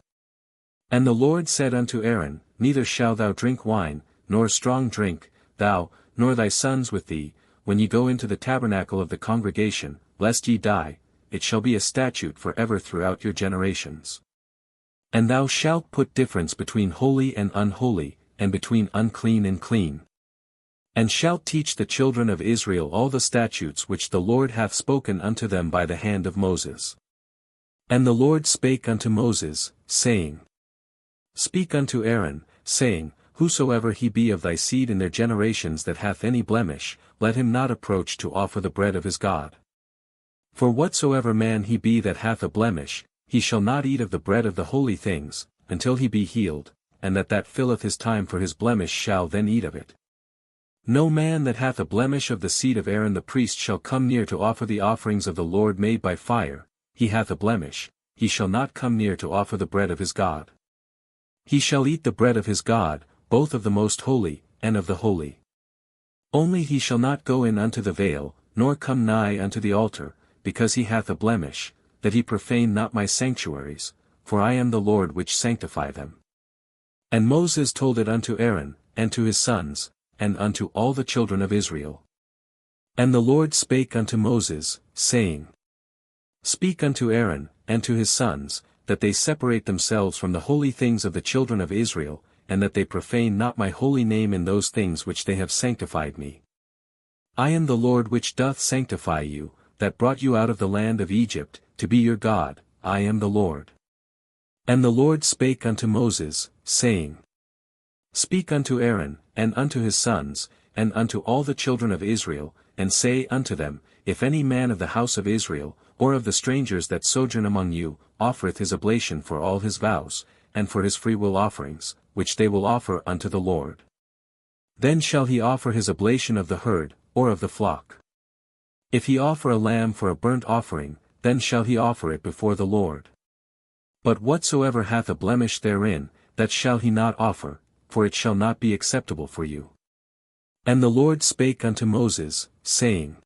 And the Lord said unto Aaron, Neither shalt thou drink wine, nor strong drink, thou, nor thy sons with thee, when ye go into the tabernacle of the congregation, lest ye die, it shall be a statute for ever throughout your generations. And thou shalt put difference between holy and unholy, and between unclean and clean. And shalt teach the children of Israel all the statutes which the Lord hath spoken unto them by the hand of Moses. And the Lord spake unto Moses, saying, Speak unto Aaron, saying, Whosoever he be of thy seed in their generations that hath any blemish, let him not approach to offer the bread of his God. For whatsoever man he be that hath a blemish, he shall not eat of the bread of the holy things, until he be healed, and that filleth his time for his blemish shall then eat of it. No man that hath a blemish of the seed of Aaron the priest shall come near to offer the offerings of the Lord made by fire, he hath a blemish, he shall not come near to offer the bread of his God. He shall eat the bread of his God, both of the most holy, and of the holy. Only he shall not go in unto the veil, nor come nigh unto the altar, because he hath a blemish, that he profane not my sanctuaries, for I am the Lord which sanctify them. And Moses told it unto Aaron, and to his sons, and unto all the children of Israel. And the Lord spake unto Moses, saying, Speak unto Aaron, and to his sons, that they separate themselves from the holy things of the children of Israel, and that they profane not my holy name in those things which they have sanctified me. I am the Lord which doth sanctify you, that brought you out of the land of Egypt, to be your God, I am the Lord. And the Lord spake unto Moses, saying, Speak unto Aaron, and unto his sons, and unto all the children of Israel, and say unto them, If any man of the house of Israel, or of the strangers that sojourn among you, offereth his oblation for all his vows, and for his freewill offerings, which they will offer unto the Lord. Then shall he offer his oblation of the herd, or of the flock. If he offer a lamb for a burnt offering, then shall he offer it before the Lord. But whatsoever hath a blemish therein, that shall he not offer, for it shall not be acceptable for you. And the Lord spake unto Moses, saying,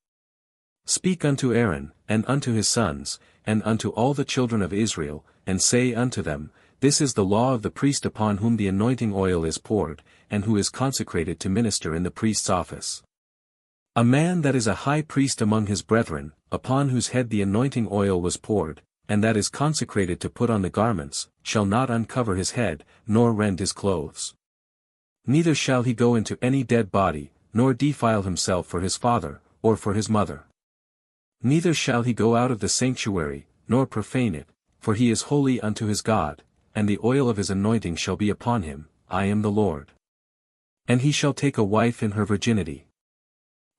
Speak unto Aaron, and unto his sons, and unto all the children of Israel, and say unto them, This is the law of the priest upon whom the anointing oil is poured, and who is consecrated to minister in the priest's office. A man that is a high priest among his brethren, upon whose head the anointing oil was poured, and that is consecrated to put on the garments, shall not uncover his head, nor rend his clothes. Neither shall he go into any dead body, nor defile himself for his father, or for his mother. Neither shall he go out of the sanctuary, nor profane it, for he is holy unto his God, and the oil of his anointing shall be upon him, I am the Lord. And he shall take a wife in her virginity.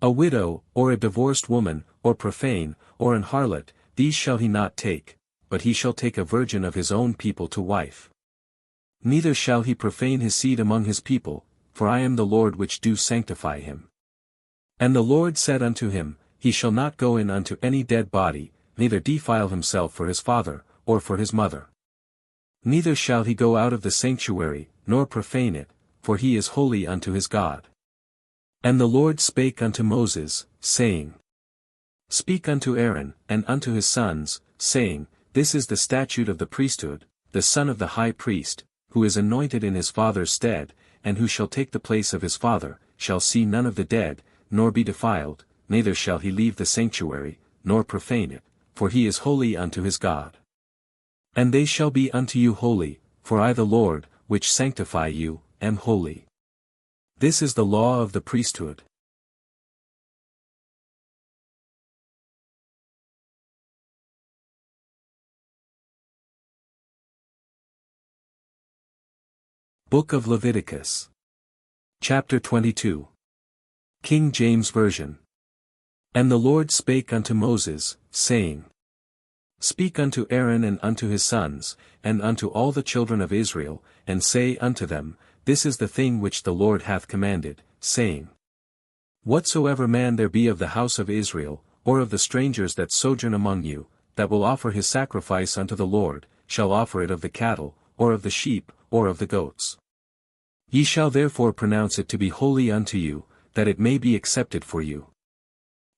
A widow, or a divorced woman, or profane, or an harlot, these shall he not take, but he shall take a virgin of his own people to wife. Neither shall he profane his seed among his people, for I am the Lord which do sanctify him. And the Lord said unto him, He shall not go in unto any dead body, neither defile himself for his father, or for his mother. Neither shall he go out of the sanctuary, nor profane it, for he is holy unto his God. And the Lord spake unto Moses, saying, Speak unto Aaron, and unto his sons, saying, This is the statute of the priesthood, the son of the high priest, who is anointed in his father's stead, and who shall take the place of his father, shall see none of the dead, nor be defiled, neither shall he leave the sanctuary, nor profane it, for he is holy unto his God. And they shall be unto you holy, for I the Lord, which sanctify you, am holy. This is the law of the priesthood. Book of Leviticus. Chapter 22. King James Version. And the Lord spake unto Moses, saying, Speak unto Aaron and unto his sons, and unto all the children of Israel, and say unto them, This is the thing which the Lord hath commanded, saying, Whatsoever man there be of the house of Israel, or of the strangers that sojourn among you, that will offer his sacrifice unto the Lord, shall offer it of the cattle, or of the sheep, or of the goats. Ye shall therefore pronounce it to be holy unto you, that it may be accepted for you.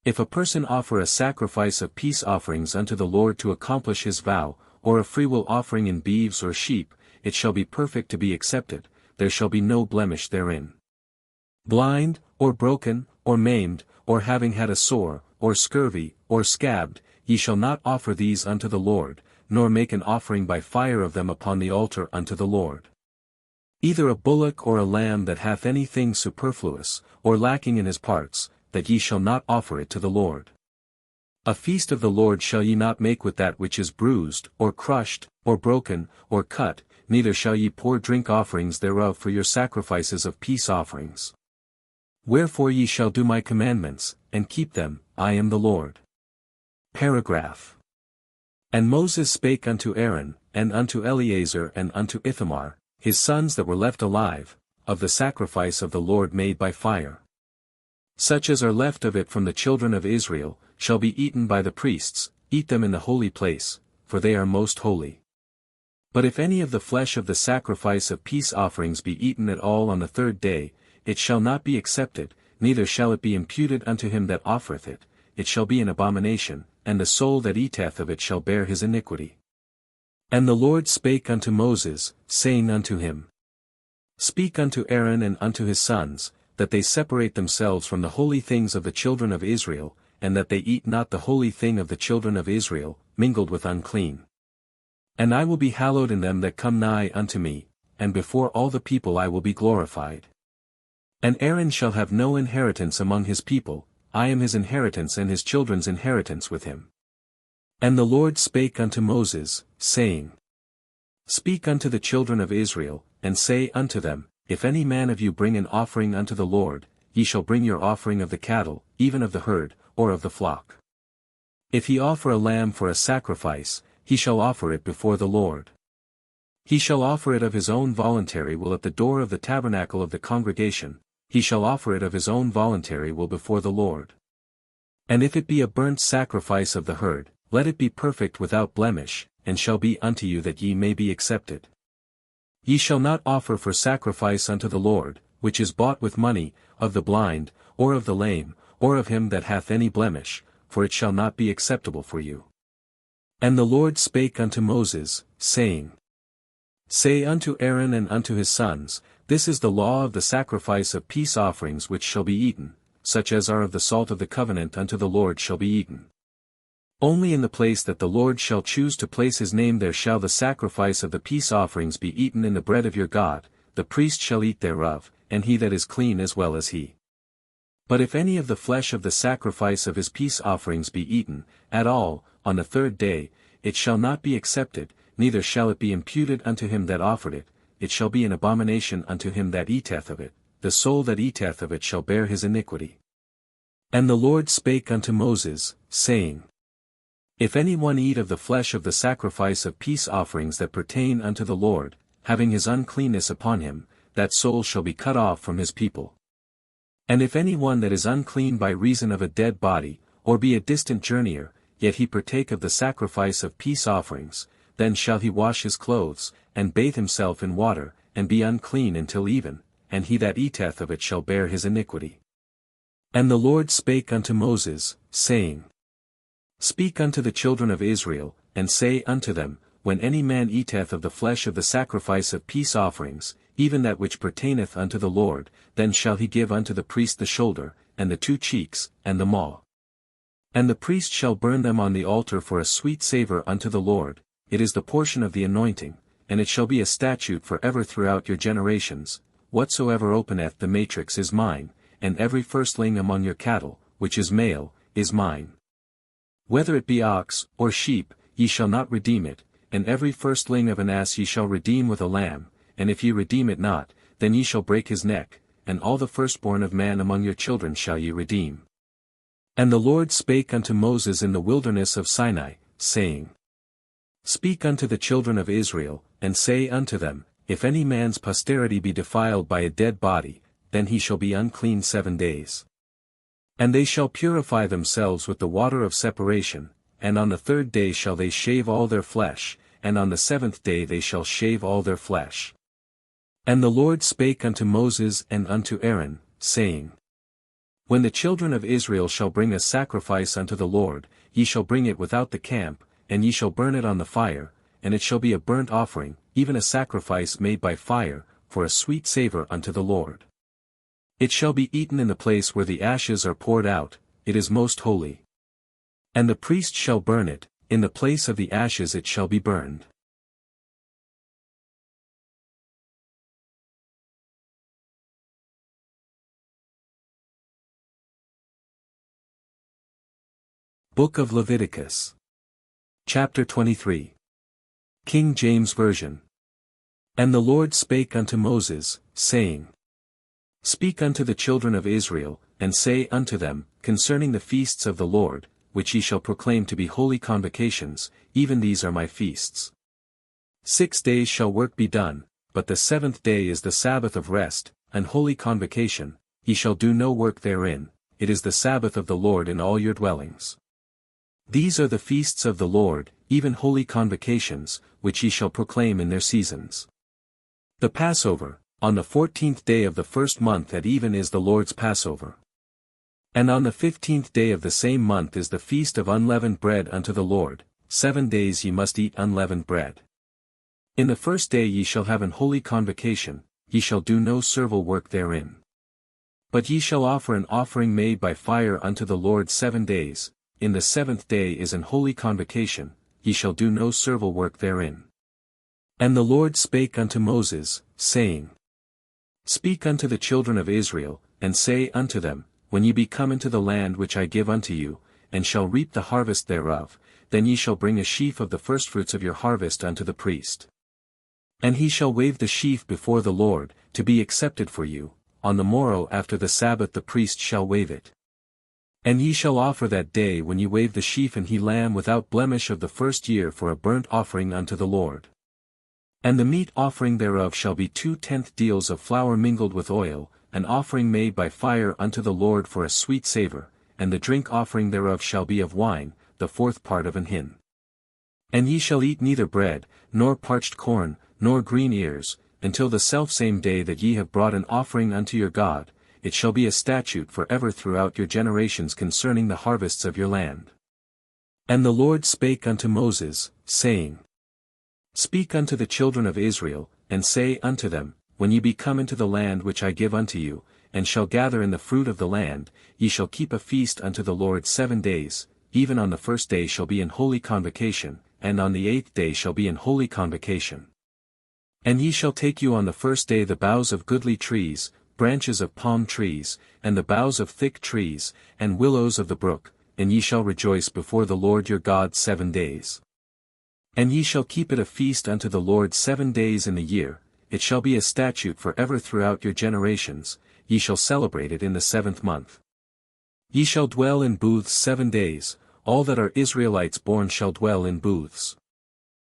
If a person offer a sacrifice of peace offerings unto the Lord to accomplish his vow, or a freewill offering in beeves or sheep, it shall be perfect to be accepted, there shall be no blemish therein. Blind, or broken, or maimed, or having had a sore, or scurvy, or scabbed, ye shall not offer these unto the Lord, nor make an offering by fire of them upon the altar unto the Lord. Either a bullock or a lamb that hath any thing superfluous, or lacking in his parts, that ye shall not offer it to the Lord. A feast of the Lord shall ye not make with that which is bruised, or crushed, or broken, or cut, neither shall ye pour drink offerings thereof for your sacrifices of peace offerings. Wherefore ye shall do my commandments, and keep them, I am the Lord. Paragraph. And Moses spake unto Aaron, and unto Eleazar and unto Ithamar, his sons that were left alive, of the sacrifice of the Lord made by fire. Such as are left of it from the children of Israel, shall be eaten by the priests, eat them in the holy place, for they are most holy. But if any of the flesh of the sacrifice of peace offerings be eaten at all on the third day, it shall not be accepted, neither shall it be imputed unto him that offereth it, it shall be an abomination, and the soul that eateth of it shall bear his iniquity. And the Lord spake unto Moses, saying unto him, Speak unto Aaron and unto his sons, that they separate themselves from the holy things of the children of Israel, and that they eat not the holy thing of the children of Israel, mingled with unclean. And I will be hallowed in them that come nigh unto me, and before all the people I will be glorified. And Aaron shall have no inheritance among his people, I am his inheritance and his children's inheritance with him. And the Lord spake unto Moses, saying, Speak unto the children of Israel, and say unto them, If any man of you bring an offering unto the Lord, ye shall bring your offering of the cattle, even of the herd, or of the flock. If he offer a lamb for a sacrifice, he shall offer it before the Lord. He shall offer it of his own voluntary will at the door of the tabernacle of the congregation, he shall offer it of his own voluntary will before the Lord. And if it be a burnt sacrifice of the herd, let it be perfect without blemish, and shall be unto you that ye may be accepted. Ye shall not offer for sacrifice unto the Lord, which is bought with money, of the blind, or of the lame, or of him that hath any blemish, for it shall not be acceptable for you. And the Lord spake unto Moses, saying, Say unto Aaron and unto his sons, This is the law of the sacrifice of peace offerings which shall be eaten, such as are of the salt of the covenant unto the Lord shall be eaten. Only in the place that the Lord shall choose to place his name there shall the sacrifice of the peace offerings be eaten in the bread of your God, the priest shall eat thereof, and he that is clean as well as he. But if any of the flesh of the sacrifice of his peace offerings be eaten, at all, on the third day, it shall not be accepted, neither shall it be imputed unto him that offered it, it shall be an abomination unto him that eateth of it, the soul that eateth of it shall bear his iniquity. And the Lord spake unto Moses, saying, If any one eat of the flesh of the sacrifice of peace offerings that pertain unto the Lord, having his uncleanness upon him, that soul shall be cut off from his people. And if any one that is unclean by reason of a dead body, or be a distant journeyer, yet he partake of the sacrifice of peace offerings, then shall he wash his clothes, and bathe himself in water, and be unclean until even, and he that eateth of it shall bear his iniquity. And the Lord spake unto Moses, saying, Speak unto the children of Israel, and say unto them, When any man eateth of the flesh of the sacrifice of peace offerings, even that which pertaineth unto the Lord, then shall he give unto the priest the shoulder, and the 2 cheeks, and the maw. And the priest shall burn them on the altar for a sweet savour unto the Lord, it is the portion of the anointing, and it shall be a statute for ever throughout your generations. Whatsoever openeth the matrix is mine, and every firstling among your cattle, which is male, is mine. Whether it be ox, or sheep, ye shall not redeem it, and every firstling of an ass ye shall redeem with a lamb, and if ye redeem it not, then ye shall break his neck, and all the firstborn of man among your children shall ye redeem. And the Lord spake unto Moses in the wilderness of Sinai, saying, Speak unto the children of Israel, and say unto them, If any man's posterity be defiled by a dead body, then he shall be unclean 7 days. And they shall purify themselves with the water of separation, and on the 3rd day shall they shave all their flesh, and on the 7th day they shall shave all their flesh. And the Lord spake unto Moses and unto Aaron, saying, When the children of Israel shall bring a sacrifice unto the Lord, ye shall bring it without the camp, and ye shall burn it on the fire, and it shall be a burnt offering, even a sacrifice made by fire, for a sweet savour unto the Lord. It shall be eaten in the place where the ashes are poured out, it is most holy. And the priest shall burn it, in the place of the ashes it shall be burned. Book of Leviticus. Chapter 23. King James Version. And the Lord spake unto Moses, saying, Speak unto the children of Israel, and say unto them, concerning the feasts of the Lord, which ye shall proclaim to be holy convocations, even these are my feasts. 6 days shall work be done, but the 7th day is the Sabbath of rest, an holy convocation, ye shall do no work therein, it is the Sabbath of the Lord in all your dwellings. These are the feasts of the Lord, even holy convocations, which ye shall proclaim in their seasons. The Passover, on the 14th day of the 1st month at even is the Lord's Passover. And on the 15th day of the same month is the feast of unleavened bread unto the Lord, 7 days ye must eat unleavened bread. In the 1st day ye shall have an holy convocation, ye shall do no servile work therein. But ye shall offer an offering made by fire unto the Lord 7 days, in the 7th day is an holy convocation, ye shall do no servile work therein. And the Lord spake unto Moses, saying, Speak unto the children of Israel, and say unto them, When ye be come into the land which I give unto you, and shall reap the harvest thereof, then ye shall bring a sheaf of the firstfruits of your harvest unto the priest. And he shall wave the sheaf before the Lord, to be accepted for you, on the morrow after the Sabbath the priest shall wave it. And ye shall offer that day when ye wave the sheaf an he lamb without blemish of the 1st year for a burnt offering unto the Lord. And the meat offering thereof shall be 2/10 deals of flour mingled with oil, an offering made by fire unto the Lord for a sweet savour, and the drink offering thereof shall be of wine, the 4th part of an hin. And ye shall eat neither bread, nor parched corn, nor green ears, until the selfsame day that ye have brought an offering unto your God, it shall be a statute for ever throughout your generations concerning the harvests of your land. And the Lord spake unto Moses, saying, Speak unto the children of Israel, and say unto them, When ye be come into the land which I give unto you, and shall gather in the fruit of the land, ye shall keep a feast unto the Lord 7 days, even on the 1st day shall be an holy convocation, and on the 8th day shall be an holy convocation. And ye shall take you on the 1st day the boughs of goodly trees, branches of palm trees, and the boughs of thick trees, and willows of the brook, and ye shall rejoice before the Lord your God 7 days. And ye shall keep it a feast unto the Lord 7 days in the year, it shall be a statute for ever throughout your generations, ye shall celebrate it in the 7th month. Ye shall dwell in booths 7 days, all that are Israelites born shall dwell in booths.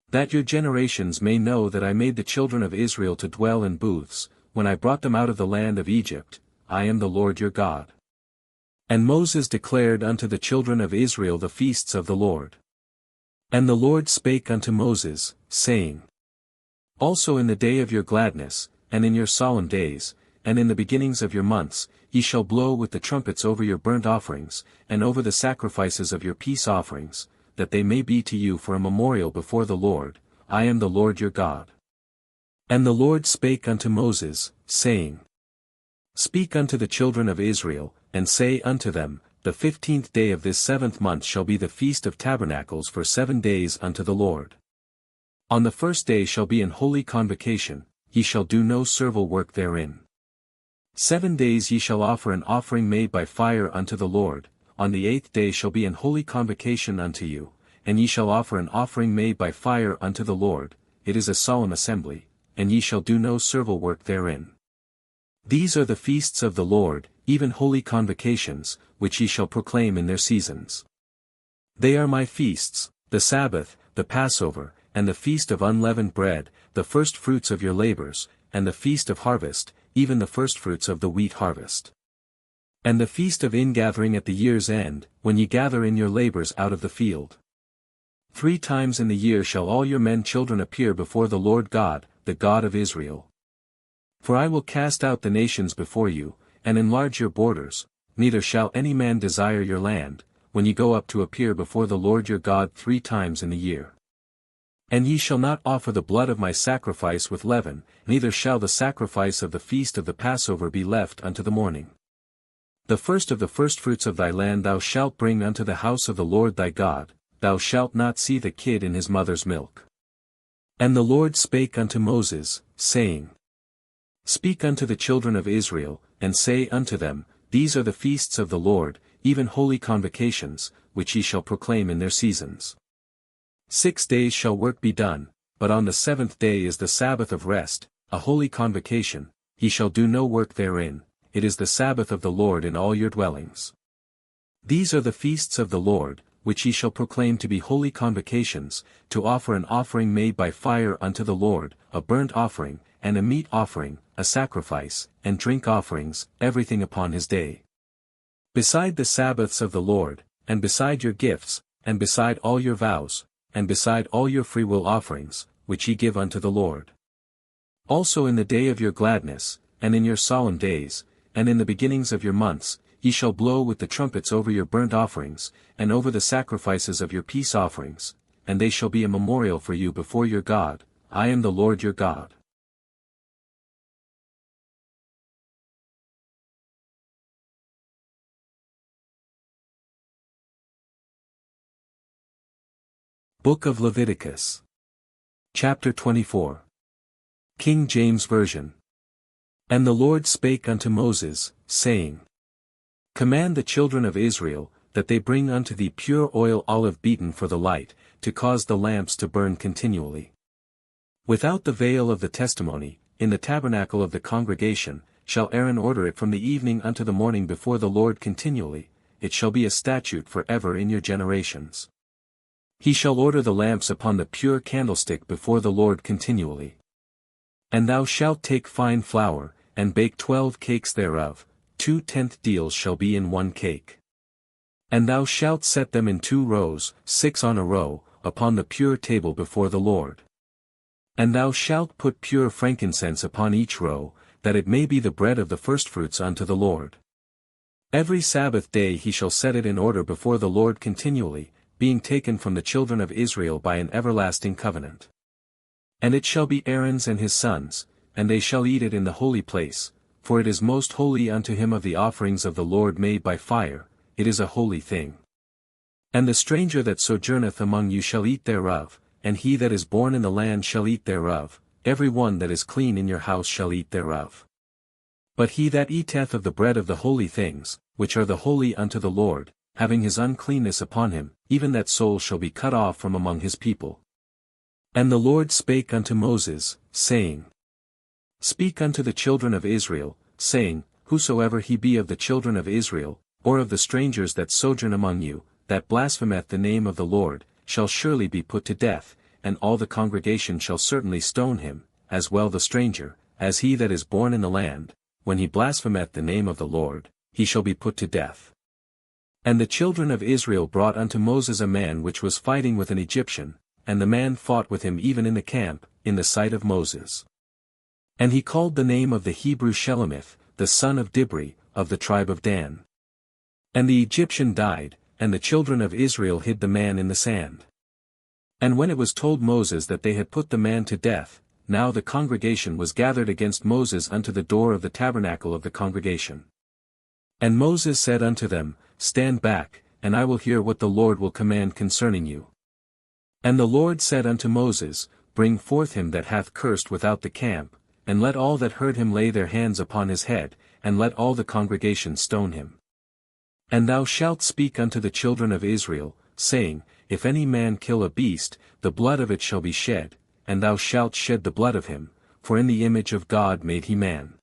That your generations may know that I made the children of Israel to dwell in booths, when I brought them out of the land of Egypt, I am the Lord your God. And Moses declared unto the children of Israel the feasts of the Lord. And the Lord spake unto Moses, saying, Also in the day of your gladness, and in your solemn days, and in the beginnings of your months, ye shall blow with the trumpets over your burnt offerings, and over the sacrifices of your peace offerings, that they may be to you for a memorial before the Lord. I am the Lord your God. And the Lord spake unto Moses, saying, Speak unto the children of Israel, and say unto them, The 15th day of this 7th month shall be the feast of tabernacles for 7 days unto the Lord. On the 1st day shall be an holy convocation, ye shall do no servile work therein. 7 days ye shall offer an offering made by fire unto the Lord. On the 8th day shall be an holy convocation unto you, and ye shall offer an offering made by fire unto the Lord. It is a solemn assembly, and ye shall do no servile work therein. These are the feasts of the Lord, even holy convocations, which ye shall proclaim in their seasons. They are my feasts, the Sabbath, the Passover, and the feast of unleavened bread, the firstfruits of your labors, and the feast of harvest, even the firstfruits of the wheat harvest. And the feast of ingathering at the year's end, when ye gather in your labors out of the field. 3 times in the year shall all your men children appear before the Lord God, the God of Israel. For I will cast out the nations before you, and enlarge your borders, neither shall any man desire your land, when ye go up to appear before the Lord your God 3 times in the year. And ye shall not offer the blood of my sacrifice with leaven, neither shall the sacrifice of the feast of the Passover be left unto the morning. The first of the firstfruits of thy land thou shalt bring unto the house of the Lord thy God, thou shalt not see the kid in his mother's milk. And the Lord spake unto Moses, saying, Speak unto the children of Israel, and say unto them, These are the feasts of the Lord, even holy convocations, which ye shall proclaim in their seasons. 6 days shall work be done, but on the 7th day is the Sabbath of rest, a holy convocation, ye shall do no work therein, it is the Sabbath of the Lord in all your dwellings. These are the feasts of the Lord, which ye shall proclaim to be holy convocations, to offer an offering made by fire unto the Lord, a burnt offering, and a meat offering, a sacrifice, and drink offerings, everything upon his day. Beside the Sabbaths of the Lord, and beside your gifts, and beside all your vows, and beside all your freewill offerings, which ye give unto the Lord. Also in the day of your gladness, and in your solemn days, and in the beginnings of your months, ye shall blow with the trumpets over your burnt offerings, and over the sacrifices of your peace offerings, and they shall be a memorial for you before your God. I am the Lord your God. Book of Leviticus. Chapter 24. King James Version. And the Lord spake unto Moses, saying, Command the children of Israel, that they bring unto thee pure oil olive beaten for the light, to cause the lamps to burn continually. Without the veil of the testimony, in the tabernacle of the congregation, shall Aaron order it from the evening unto the morning before the Lord continually, it shall be a statute for ever in your generations. He shall order the lamps upon the pure candlestick before the Lord continually. And thou shalt take fine flour, and bake 12 cakes thereof, 2/10 deals shall be in 1 cake. And thou shalt set them in 2 rows, 6 on a row, upon the pure table before the Lord. And thou shalt put pure frankincense upon each row, that it may be the bread of the firstfruits unto the Lord. Every Sabbath day he shall set it in order before the Lord continually, being taken from the children of Israel by an everlasting covenant. And it shall be Aaron's and his sons, and they shall eat it in the holy place, for it is most holy unto him of the offerings of the Lord made by fire, it is a holy thing. And the stranger that sojourneth among you shall eat thereof, and he that is born in the land shall eat thereof, every one that is clean in your house shall eat thereof. But he that eateth of the bread of the holy things, which are the holy unto the Lord, having his uncleanness upon him, even that soul shall be cut off from among his people. And the Lord spake unto Moses, saying, Speak unto the children of Israel, saying, Whosoever he be of the children of Israel, or of the strangers that sojourn among you, that blasphemeth the name of the Lord, shall surely be put to death, and all the congregation shall certainly stone him, as well the stranger, as he that is born in the land, when he blasphemeth the name of the Lord, he shall be put to death. And the children of Israel brought unto Moses a man which was fighting with an Egyptian, and the man fought with him even in the camp, in the sight of Moses. And he called the name of the Hebrew Shelemith, the son of Dibri, of the tribe of Dan. And the Egyptian died, and the children of Israel hid the man in the sand. And when it was told Moses that they had put the man to death, now the congregation was gathered against Moses unto the door of the tabernacle of the congregation. And Moses said unto them, Stand back, and I will hear what the Lord will command concerning you. And the Lord said unto Moses, Bring forth him that hath cursed without the camp, and let all that heard him lay their hands upon his head, and let all the congregation stone him. And thou shalt speak unto the children of Israel, saying, If any man kill a beast, the blood of it shall be shed, and thou shalt shed the blood of him, for in the image of God made he man.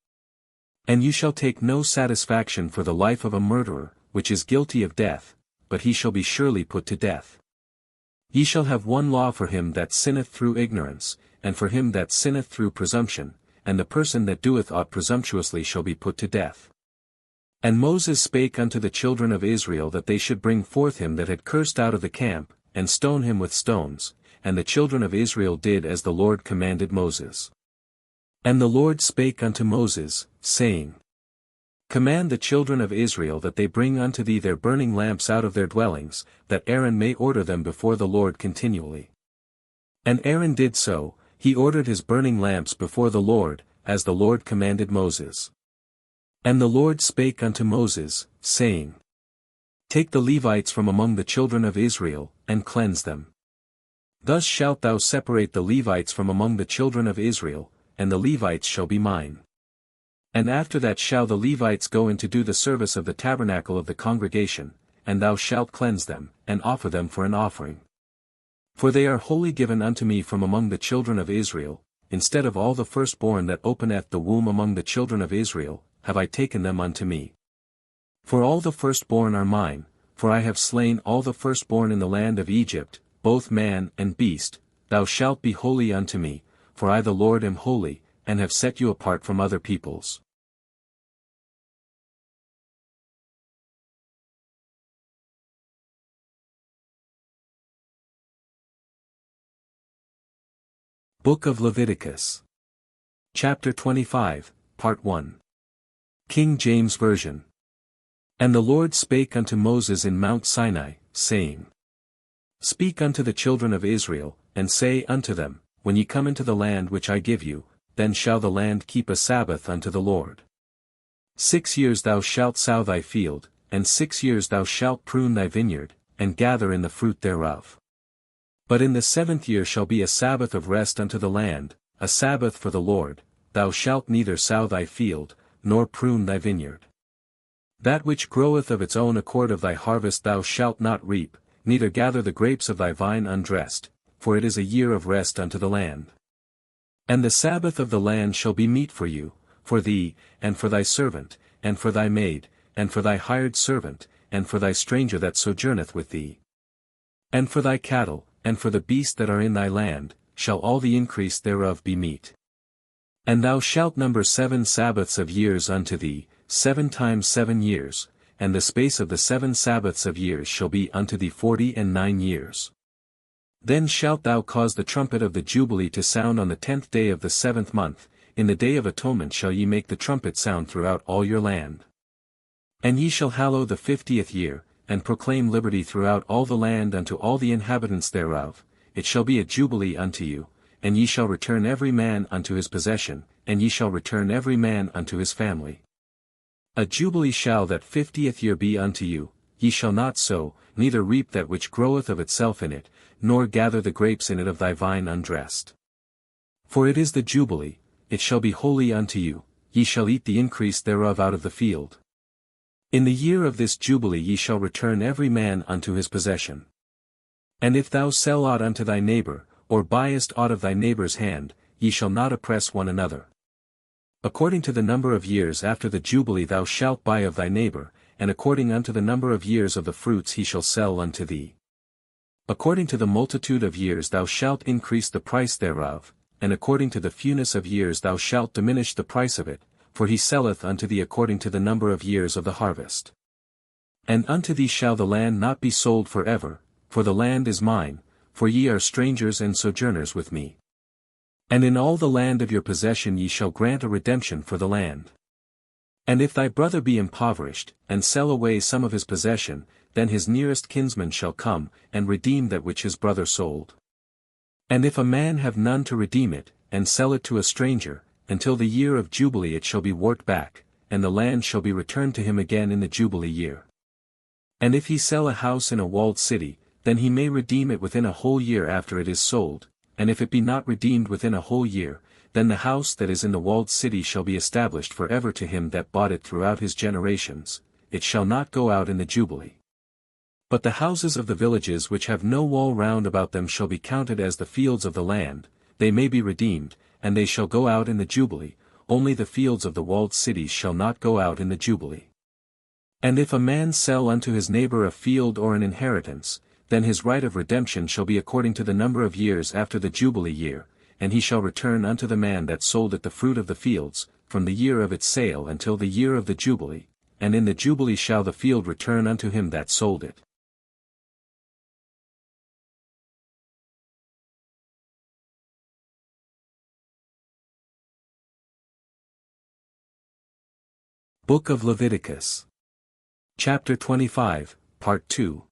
And you shall take no satisfaction for the life of a murderer, which is guilty of death, but he shall be surely put to death. Ye shall have one law for him that sinneth through ignorance, and for him that sinneth through presumption, and the person that doeth aught presumptuously shall be put to death. And Moses spake unto the children of Israel that they should bring forth him that had cursed out of the camp, and stone him with stones, and the children of Israel did as the Lord commanded Moses. And the Lord spake unto Moses, saying, Command the children of Israel that they bring unto thee their burning lamps out of their dwellings, that Aaron may order them before the Lord continually. And Aaron did so, he ordered his burning lamps before the Lord, as the Lord commanded Moses. And the Lord spake unto Moses, saying, Take the Levites from among the children of Israel, and cleanse them. Thus shalt thou separate the Levites from among the children of Israel, and the Levites shall be mine. And after that shall the Levites go in to do the service of the tabernacle of the congregation, and thou shalt cleanse them, and offer them for an offering. For they are wholly given unto me from among the children of Israel, instead of all the firstborn that openeth the womb among the children of Israel, have I taken them unto me. For all the firstborn are mine, for I have slain all the firstborn in the land of Egypt, both man and beast. Thou shalt be holy unto me, for I the Lord am holy, and have set you apart from other peoples. Book of Leviticus. Chapter 25, Part 1. King James Version. And the Lord spake unto Moses in Mount Sinai, saying, Speak unto the children of Israel, and say unto them, When ye come into the land which I give you, then shall the land keep a Sabbath unto the Lord. 6 years thou shalt sow thy field, and 6 years thou shalt prune thy vineyard, and gather in the fruit thereof. But in the 7th year shall be a Sabbath of rest unto the land, a Sabbath for the Lord. Thou shalt neither sow thy field, nor prune thy vineyard. That which groweth of its own accord of thy harvest thou shalt not reap, neither gather the grapes of thy vine undressed, for it is a year of rest unto the land. And the Sabbath of the land shall be meat for you, for thee, and for thy servant, and for thy maid, and for thy hired servant, and for thy stranger that sojourneth with thee. And for thy cattle, and for the beasts that are in thy land, shall all the increase thereof be meat. And thou shalt number 7 Sabbaths of years unto thee, 7 times 7 years, and the space of the 7 Sabbaths of years shall be unto thee 49 years. Then shalt thou cause the trumpet of the Jubilee to sound on the 10th day of the 7th month, in the day of atonement shall ye make the trumpet sound throughout all your land. And ye shall hallow the 50th year, and proclaim liberty throughout all the land unto all the inhabitants thereof. It shall be a jubilee unto you, and ye shall return every man unto his possession, and ye shall return every man unto his family. A jubilee shall that 50th year be unto you. Ye shall not sow, neither reap that which groweth of itself in it, nor gather the grapes in it of thy vine undressed. For it is the jubilee, it shall be holy unto you, ye shall eat the increase thereof out of the field. In the year of this jubilee ye shall return every man unto his possession. And if thou sell aught unto thy neighbor, or buyest aught of thy neighbor's hand, ye shall not oppress one another. According to the number of years after the jubilee thou shalt buy of thy neighbor, and according unto the number of years of the fruits he shall sell unto thee. According to the multitude of years thou shalt increase the price thereof, and according to the fewness of years thou shalt diminish the price of it, for he selleth unto thee according to the number of years of the harvest. And unto thee shall the land not be sold for ever, for the land is mine, for ye are strangers and sojourners with me. And in all the land of your possession ye shall grant a redemption for the land. And if thy brother be impoverished, and sell away some of his possession, then his nearest kinsman shall come, and redeem that which his brother sold. And if a man have none to redeem it, and sell it to a stranger, until the year of Jubilee it shall be worked back, and the land shall be returned to him again in the Jubilee year. And if he sell a house in a walled city, then he may redeem it within a whole year after it is sold, and if it be not redeemed within a whole year, then the house that is in the walled city shall be established for ever to him that bought it throughout his generations, it shall not go out in the Jubilee. But the houses of the villages which have no wall round about them shall be counted as the fields of the land, they may be redeemed, and they shall go out in the Jubilee, only the fields of the walled cities shall not go out in the Jubilee. And if a man sell unto his neighbor a field or an inheritance, then his right of redemption shall be according to the number of years after the Jubilee year, and he shall return unto the man that sold it the fruit of the fields, from the year of its sale until the year of the Jubilee, and in the Jubilee shall the field return unto him that sold it. Book of Leviticus. Chapter 25, Part 2.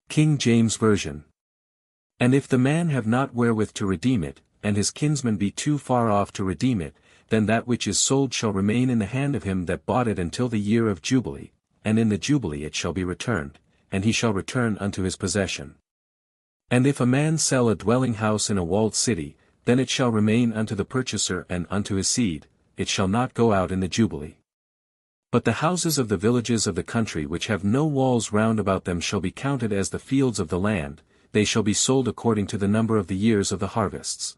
King James Version. And if the man have not wherewith to redeem it, and his kinsman be too far off to redeem it, then that which is sold shall remain in the hand of him that bought it until the year of Jubilee, and in the Jubilee it shall be returned, and he shall return unto his possession. And if a man sell a dwelling house in a walled city, then it shall remain unto the purchaser and unto his seed, it shall not go out in the Jubilee. But the houses of the villages of the country which have no walls round about them shall be counted as the fields of the land, they shall be sold according to the number of the years of the harvests.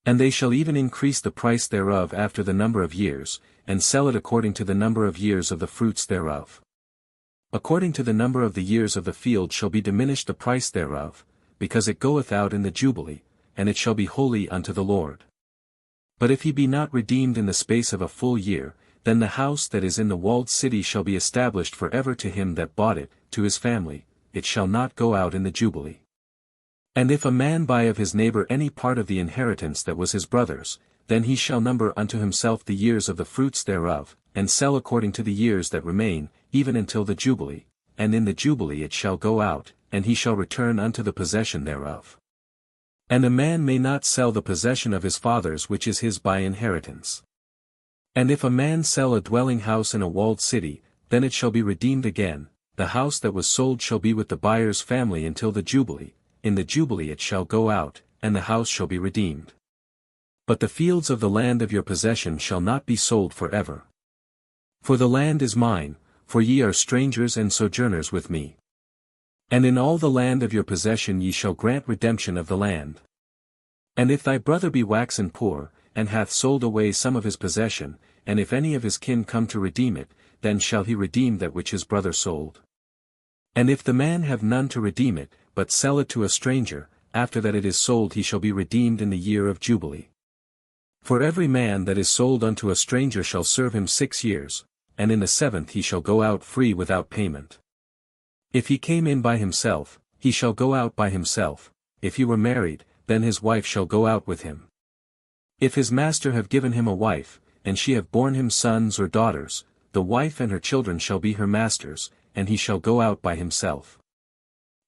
And they shall even increase the price thereof after the number of years, and sell it according to the number of years of the fruits thereof. According to the number of the years of the field shall be diminished the price thereof, because it goeth out in the Jubilee, and it shall be holy unto the Lord. But if he be not redeemed in the space of a full year, then the house that is in the walled city shall be established for ever to him that bought it, to his family, it shall not go out in the Jubilee. And if a man buy of his neighbor any part of the inheritance that was his brother's, then he shall number unto himself the years of the fruits thereof, and sell according to the years that remain, even until the Jubilee, and in the Jubilee it shall go out, and he shall return unto the possession thereof. And a man may not sell the possession of his father's which is his by inheritance. And if a man sell a dwelling house in a walled city, then it shall be redeemed again, the house that was sold shall be with the buyer's family until the Jubilee, in the Jubilee it shall go out, and the house shall be redeemed. But the fields of the land of your possession shall not be sold for ever. For the land is mine, for ye are strangers and sojourners with me. And in all the land of your possession ye shall grant redemption of the land. And if thy brother be waxen poor, and hath sold away some of his possession, and if any of his kin come to redeem it, then shall he redeem that which his brother sold. And if the man have none to redeem it, but sell it to a stranger, after that it is sold he shall be redeemed in the year of Jubilee. For every man that is sold unto a stranger shall serve him 6 years, and in the 7th he shall go out free without payment. If he came in by himself, he shall go out by himself, if he were married, then his wife shall go out with him. If his master have given him a wife, and she have borne him sons or daughters, the wife and her children shall be her master's, and he shall go out by himself.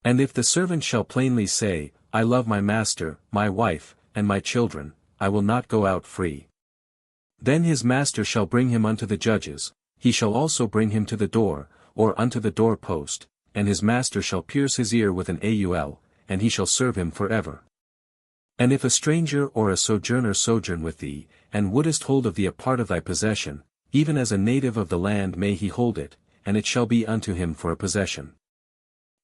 And if the servant shall plainly say, I love my master, my wife, and my children, I will not go out free. Then his master shall bring him unto the judges, he shall also bring him to the door, or unto the door post, and his master shall pierce his ear with an awl, and he shall serve him for ever. And if a stranger or a sojourner sojourn with thee, and wouldest hold of thee a part of thy possession, even as a native of the land may he hold it, and it shall be unto him for a possession.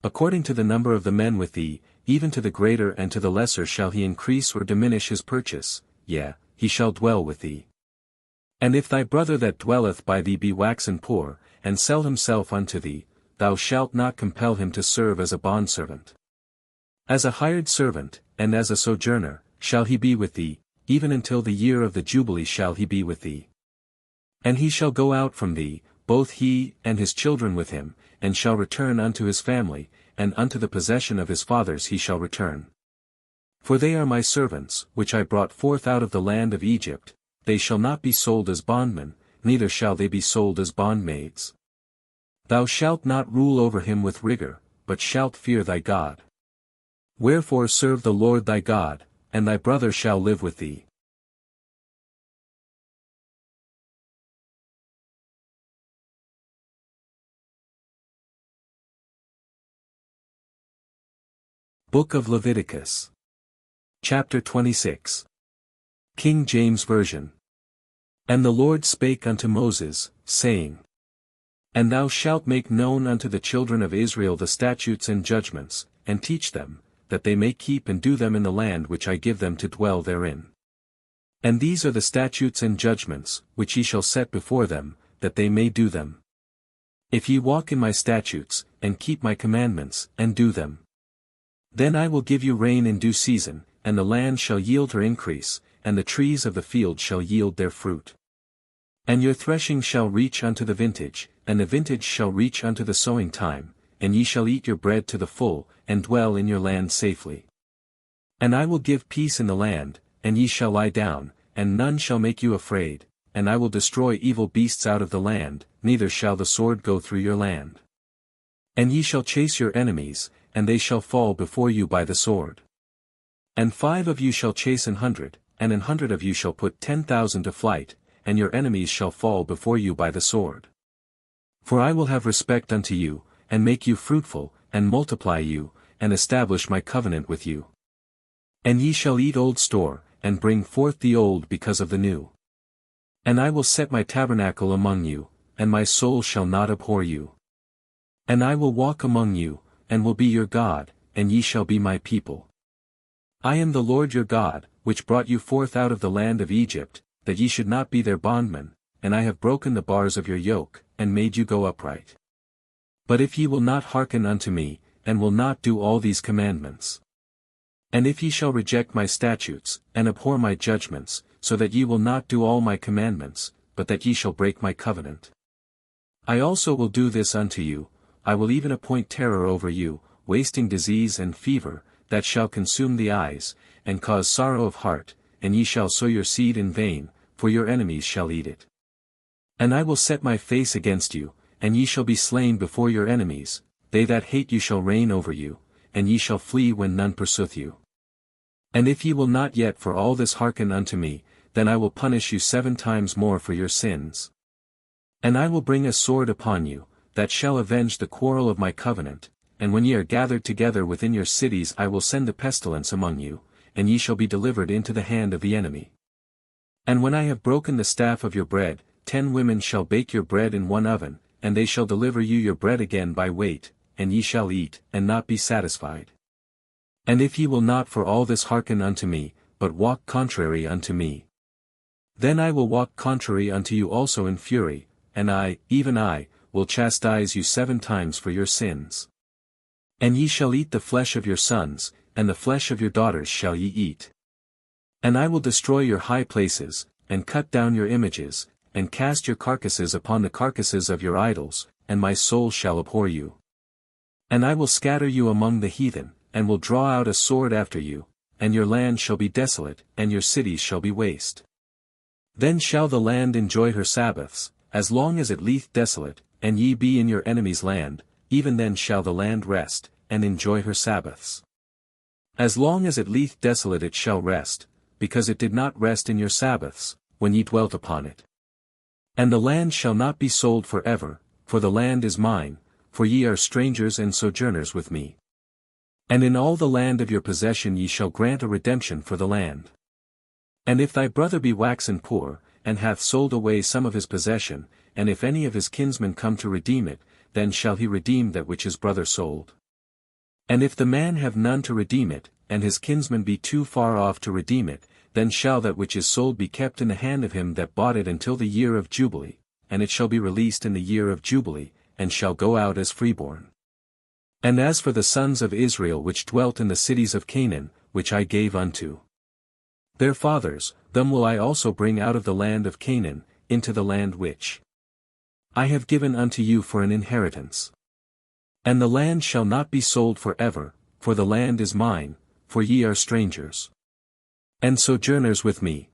According to the number of the men with thee, even to the greater and to the lesser shall he increase or diminish his purchase, yea, he shall dwell with thee. And if thy brother that dwelleth by thee be waxen poor, and sell himself unto thee, thou shalt not compel him to serve as a bondservant. As a hired servant, and as a sojourner, shall he be with thee, even until the year of the Jubilee shall he be with thee. And he shall go out from thee, both he and his children with him, and shall return unto his family, and unto the possession of his fathers he shall return. For they are my servants, which I brought forth out of the land of Egypt, they shall not be sold as bondmen, neither shall they be sold as bondmaids. Thou shalt not rule over him with rigor, but shalt fear thy God. Wherefore serve the Lord thy God, and thy brother shall live with thee. Book of Leviticus. Chapter 26. King James Version. And the Lord spake unto Moses, saying, And thou shalt make known unto the children of Israel the statutes and judgments, and teach them, that they may keep and do them in the land which I give them to dwell therein. And these are the statutes and judgments, which ye shall set before them, that they may do them. If ye walk in my statutes, and keep my commandments, and do them, then I will give you rain in due season, and the land shall yield her increase, and the trees of the field shall yield their fruit. And your threshing shall reach unto the vintage, and the vintage shall reach unto the sowing time, and ye shall eat your bread to the full, and dwell in your land safely. And I will give peace in the land, and ye shall lie down, and none shall make you afraid, and I will destroy evil beasts out of the land, neither shall the sword go through your land. And ye shall chase your enemies, and they shall fall before you by the sword. And 5 of you shall chase 100, and 100 of you shall put 10,000 to flight, and your enemies shall fall before you by the sword. For I will have respect unto you, and make you fruitful, and multiply you, and establish my covenant with you. And ye shall eat old store, and bring forth the old because of the new. And I will set my tabernacle among you, and my soul shall not abhor you. And I will walk among you, and will be your God, and ye shall be my people. I am the Lord your God, which brought you forth out of the land of Egypt, that ye should not be their bondmen, and I have broken the bars of your yoke, and made you go upright. But if ye will not hearken unto me, and will not do all these commandments, and if ye shall reject my statutes, and abhor my judgments, so that ye will not do all my commandments, but that ye shall break my covenant, I also will do this unto you, I will even appoint terror over you, wasting disease and fever, that shall consume the eyes, and cause sorrow of heart, and ye shall sow your seed in vain, for your enemies shall eat it. And I will set my face against you, and ye shall be slain before your enemies, they that hate you shall reign over you, and ye shall flee when none pursueth you. And if ye will not yet for all this hearken unto me, then I will punish you 7 times more for your sins. And I will bring a sword upon you, that shall avenge the quarrel of my covenant, and when ye are gathered together within your cities I will send a pestilence among you, and ye shall be delivered into the hand of the enemy. And when I have broken the staff of your bread, 10 women shall bake your bread in one oven, and they shall deliver you your bread again by weight, and ye shall eat, and not be satisfied. And if ye will not for all this hearken unto me, but walk contrary unto me, then I will walk contrary unto you also in fury, and I, even I, will chastise you 7 times for your sins. And ye shall eat the flesh of your sons, and the flesh of your daughters shall ye eat. And I will destroy your high places, and cut down your images, and cast your carcasses upon the carcasses of your idols, and my soul shall abhor you. And I will scatter you among the heathen, and will draw out a sword after you, and your land shall be desolate, and your cities shall be waste. Then shall the land enjoy her Sabbaths, as long as it lieth desolate, and ye be in your enemy's land, even then shall the land rest, and enjoy her Sabbaths. As long as it lieth desolate it shall rest, because it did not rest in your Sabbaths, when ye dwelt upon it. And the land shall not be sold for ever, for the land is mine, for ye are strangers and sojourners with me. And in all the land of your possession ye shall grant a redemption for the land. And if thy brother be waxen poor, and hath sold away some of his possession, and if any of his kinsmen come to redeem it, then shall he redeem that which his brother sold. And if the man have none to redeem it, and his kinsman be too far off to redeem it, then shall that which is sold be kept in the hand of him that bought it until the year of Jubilee, and it shall be released in the year of Jubilee, and shall go out as freeborn. And as for the sons of Israel which dwelt in the cities of Canaan, which I gave unto their fathers, them will I also bring out of the land of Canaan, into the land which I have given unto you for an inheritance. And the land shall not be sold for ever, for the land is mine, for ye are strangers and sojourners with me.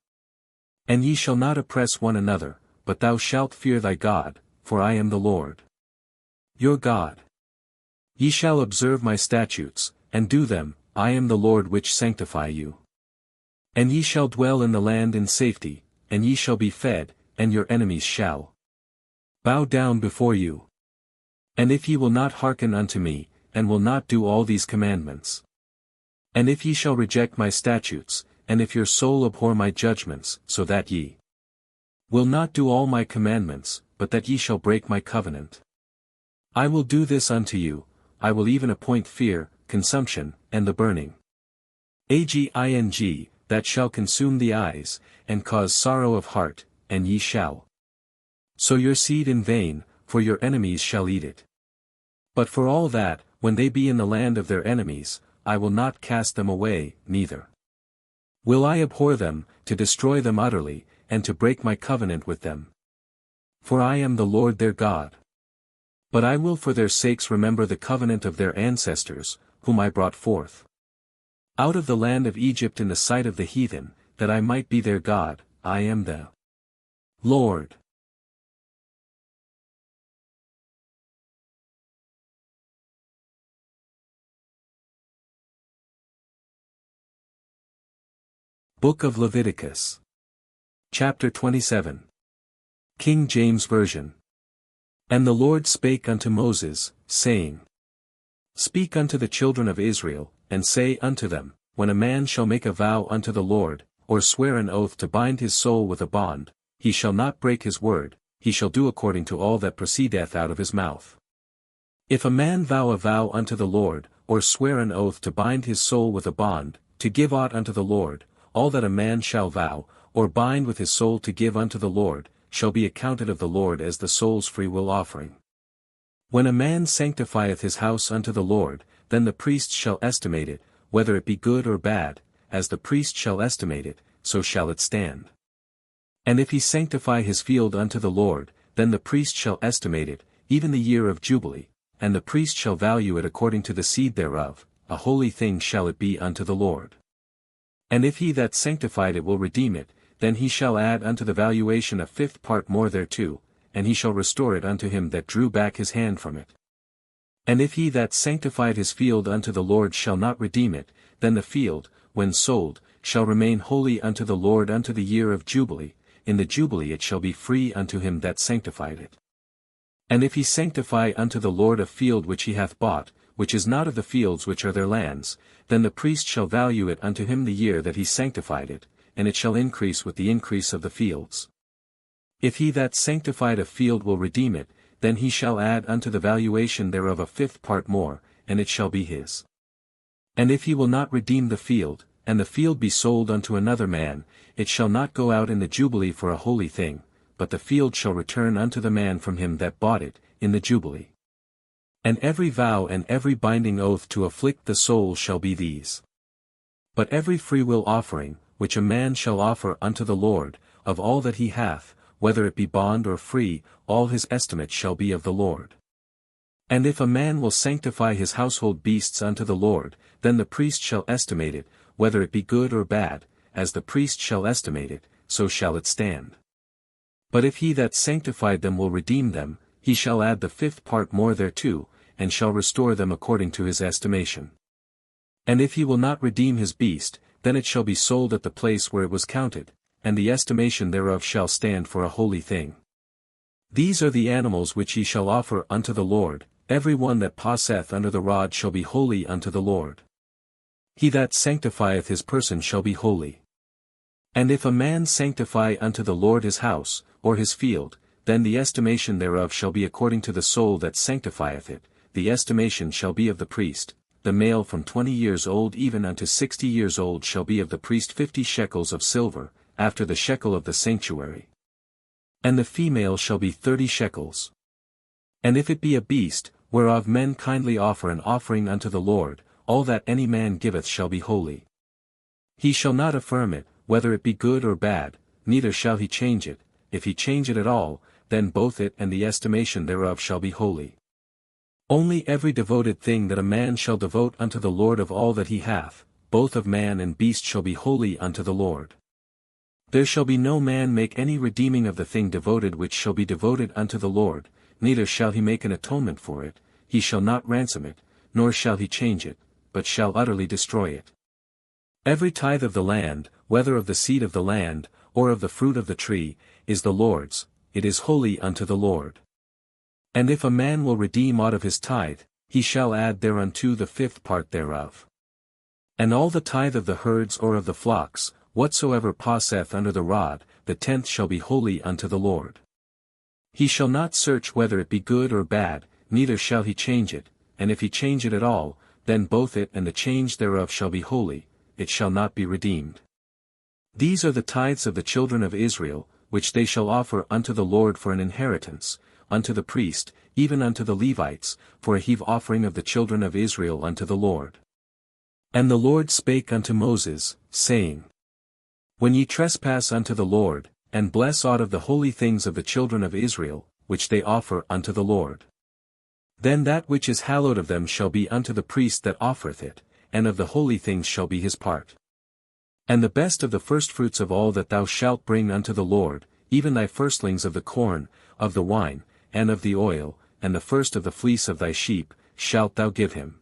And ye shall not oppress one another, but thou shalt fear thy God, for I am the Lord your God. Ye shall observe my statutes, and do them, I am the Lord which sanctify you. And ye shall dwell in the land in safety, and ye shall be fed, and your enemies shall bow down before you. And if ye will not hearken unto me, and will not do all these commandments, and if ye shall reject my statutes, and if your soul abhor my judgments, so that ye will not do all my commandments, but that ye shall break my covenant, I will do this unto you, I will even appoint fear, consumption, and the burning aging, that shall consume the eyes, and cause sorrow of heart, and ye shall sow your seed in vain, for your enemies shall eat it. But for all that, when they be in the land of their enemies, I will not cast them away, neither will I abhor them, to destroy them utterly, and to break my covenant with them. For I am the Lord their God. But I will for their sakes remember the covenant of their ancestors, whom I brought forth out of the land of Egypt in the sight of the heathen, that I might be their God. I am the Lord. Book of Leviticus. Chapter 27. King James Version. And the Lord spake unto Moses, saying, Speak unto the children of Israel, and say unto them, When a man shall make a vow unto the Lord, or swear an oath to bind his soul with a bond, he shall not break his word, he shall do according to all that proceedeth out of his mouth. If a man vow a vow unto the Lord, or swear an oath to bind his soul with a bond, to give aught unto the Lord, all that a man shall vow, or bind with his soul to give unto the Lord, shall be accounted of the Lord as the soul's freewill offering. When a man sanctifieth his house unto the Lord, then the priest shall estimate it, whether it be good or bad, as the priest shall estimate it, so shall it stand. And if he sanctify his field unto the Lord, then the priest shall estimate it, even the year of Jubilee, and the priest shall value it according to the seed thereof, a holy thing shall it be unto the Lord. And if he that sanctified it will redeem it, then he shall add unto the valuation a fifth part more thereto, and he shall restore it unto him that drew back his hand from it. And if he that sanctified his field unto the Lord shall not redeem it, then the field, when sold, shall remain holy unto the Lord unto the year of Jubilee, in the Jubilee it shall be free unto him that sanctified it. And if he sanctify unto the Lord a field which he hath bought, which is not of the fields which are their lands, then the priest shall value it unto him the year that he sanctified it, and it shall increase with the increase of the fields. If he that sanctified a field will redeem it, then he shall add unto the valuation thereof a fifth part more, and it shall be his. And if he will not redeem the field, and the field be sold unto another man, it shall not go out in the Jubilee for a holy thing, but the field shall return unto the man from him that bought it, in the Jubilee. And every vow and every binding oath to afflict the soul shall be these. But every freewill offering, which a man shall offer unto the Lord, of all that he hath, whether it be bond or free, all his estimate shall be of the Lord. And if a man will sanctify his household beasts unto the Lord, then the priest shall estimate it, whether it be good or bad, as the priest shall estimate it, so shall it stand. But if he that sanctified them will redeem them, he shall add the fifth part more thereto, and shall restore them according to his estimation. And if he will not redeem his beast, then it shall be sold at the place where it was counted, and the estimation thereof shall stand for a holy thing. These are the animals which ye shall offer unto the Lord, every one that passeth under the rod shall be holy unto the Lord. He that sanctifieth his person shall be holy. And if a man sanctify unto the Lord his house, or his field, then the estimation thereof shall be according to the soul that sanctifieth it, the estimation shall be of the priest, the male from 20 years old even unto 60 years old shall be of the priest 50 shekels of silver, after the shekel of the sanctuary. And the female shall be 30 shekels. And if it be a beast, whereof men kindly offer an offering unto the Lord, all that any man giveth shall be holy. He shall not affirm it, whether it be good or bad, neither shall he change it, if he change it at all, then both it and the estimation thereof shall be holy. Only every devoted thing that a man shall devote unto the Lord of all that he hath, both of man and beast shall be holy unto the Lord. There shall be no man make any redeeming of the thing devoted which shall be devoted unto the Lord, neither shall he make an atonement for it, he shall not ransom it, nor shall he change it, but shall utterly destroy it. Every tithe of the land, whether of the seed of the land, or of the fruit of the tree, is the Lord's, it is holy unto the Lord. And if a man will redeem aught of his tithe, he shall add thereunto the fifth part thereof. And all the tithe of the herds or of the flocks, whatsoever passeth under the rod, the tenth shall be holy unto the Lord. He shall not search whether it be good or bad, neither shall he change it, and if he change it at all, then both it and the change thereof shall be holy, it shall not be redeemed. These are the tithes of the children of Israel, which they shall offer unto the Lord for an inheritance, unto the priest, even unto the Levites, for a heave offering of the children of Israel unto the Lord. And the Lord spake unto Moses, saying, When ye trespass unto the Lord, and bless aught of the holy things of the children of Israel, which they offer unto the Lord, then that which is hallowed of them shall be unto the priest that offereth it, and of the holy things shall be his part. And the best of the firstfruits of all that thou shalt bring unto the Lord, even thy firstlings of the corn, of the wine, and of the oil, and the first of the fleece of thy sheep, shalt thou give him.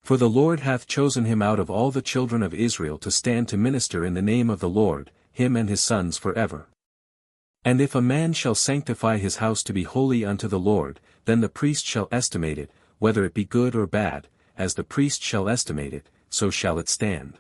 For the Lord hath chosen him out of all the children of Israel to stand to minister in the name of the Lord, him and his sons forever. And if a man shall sanctify his house to be holy unto the Lord, then the priest shall estimate it, whether it be good or bad, as the priest shall estimate it, so shall it stand.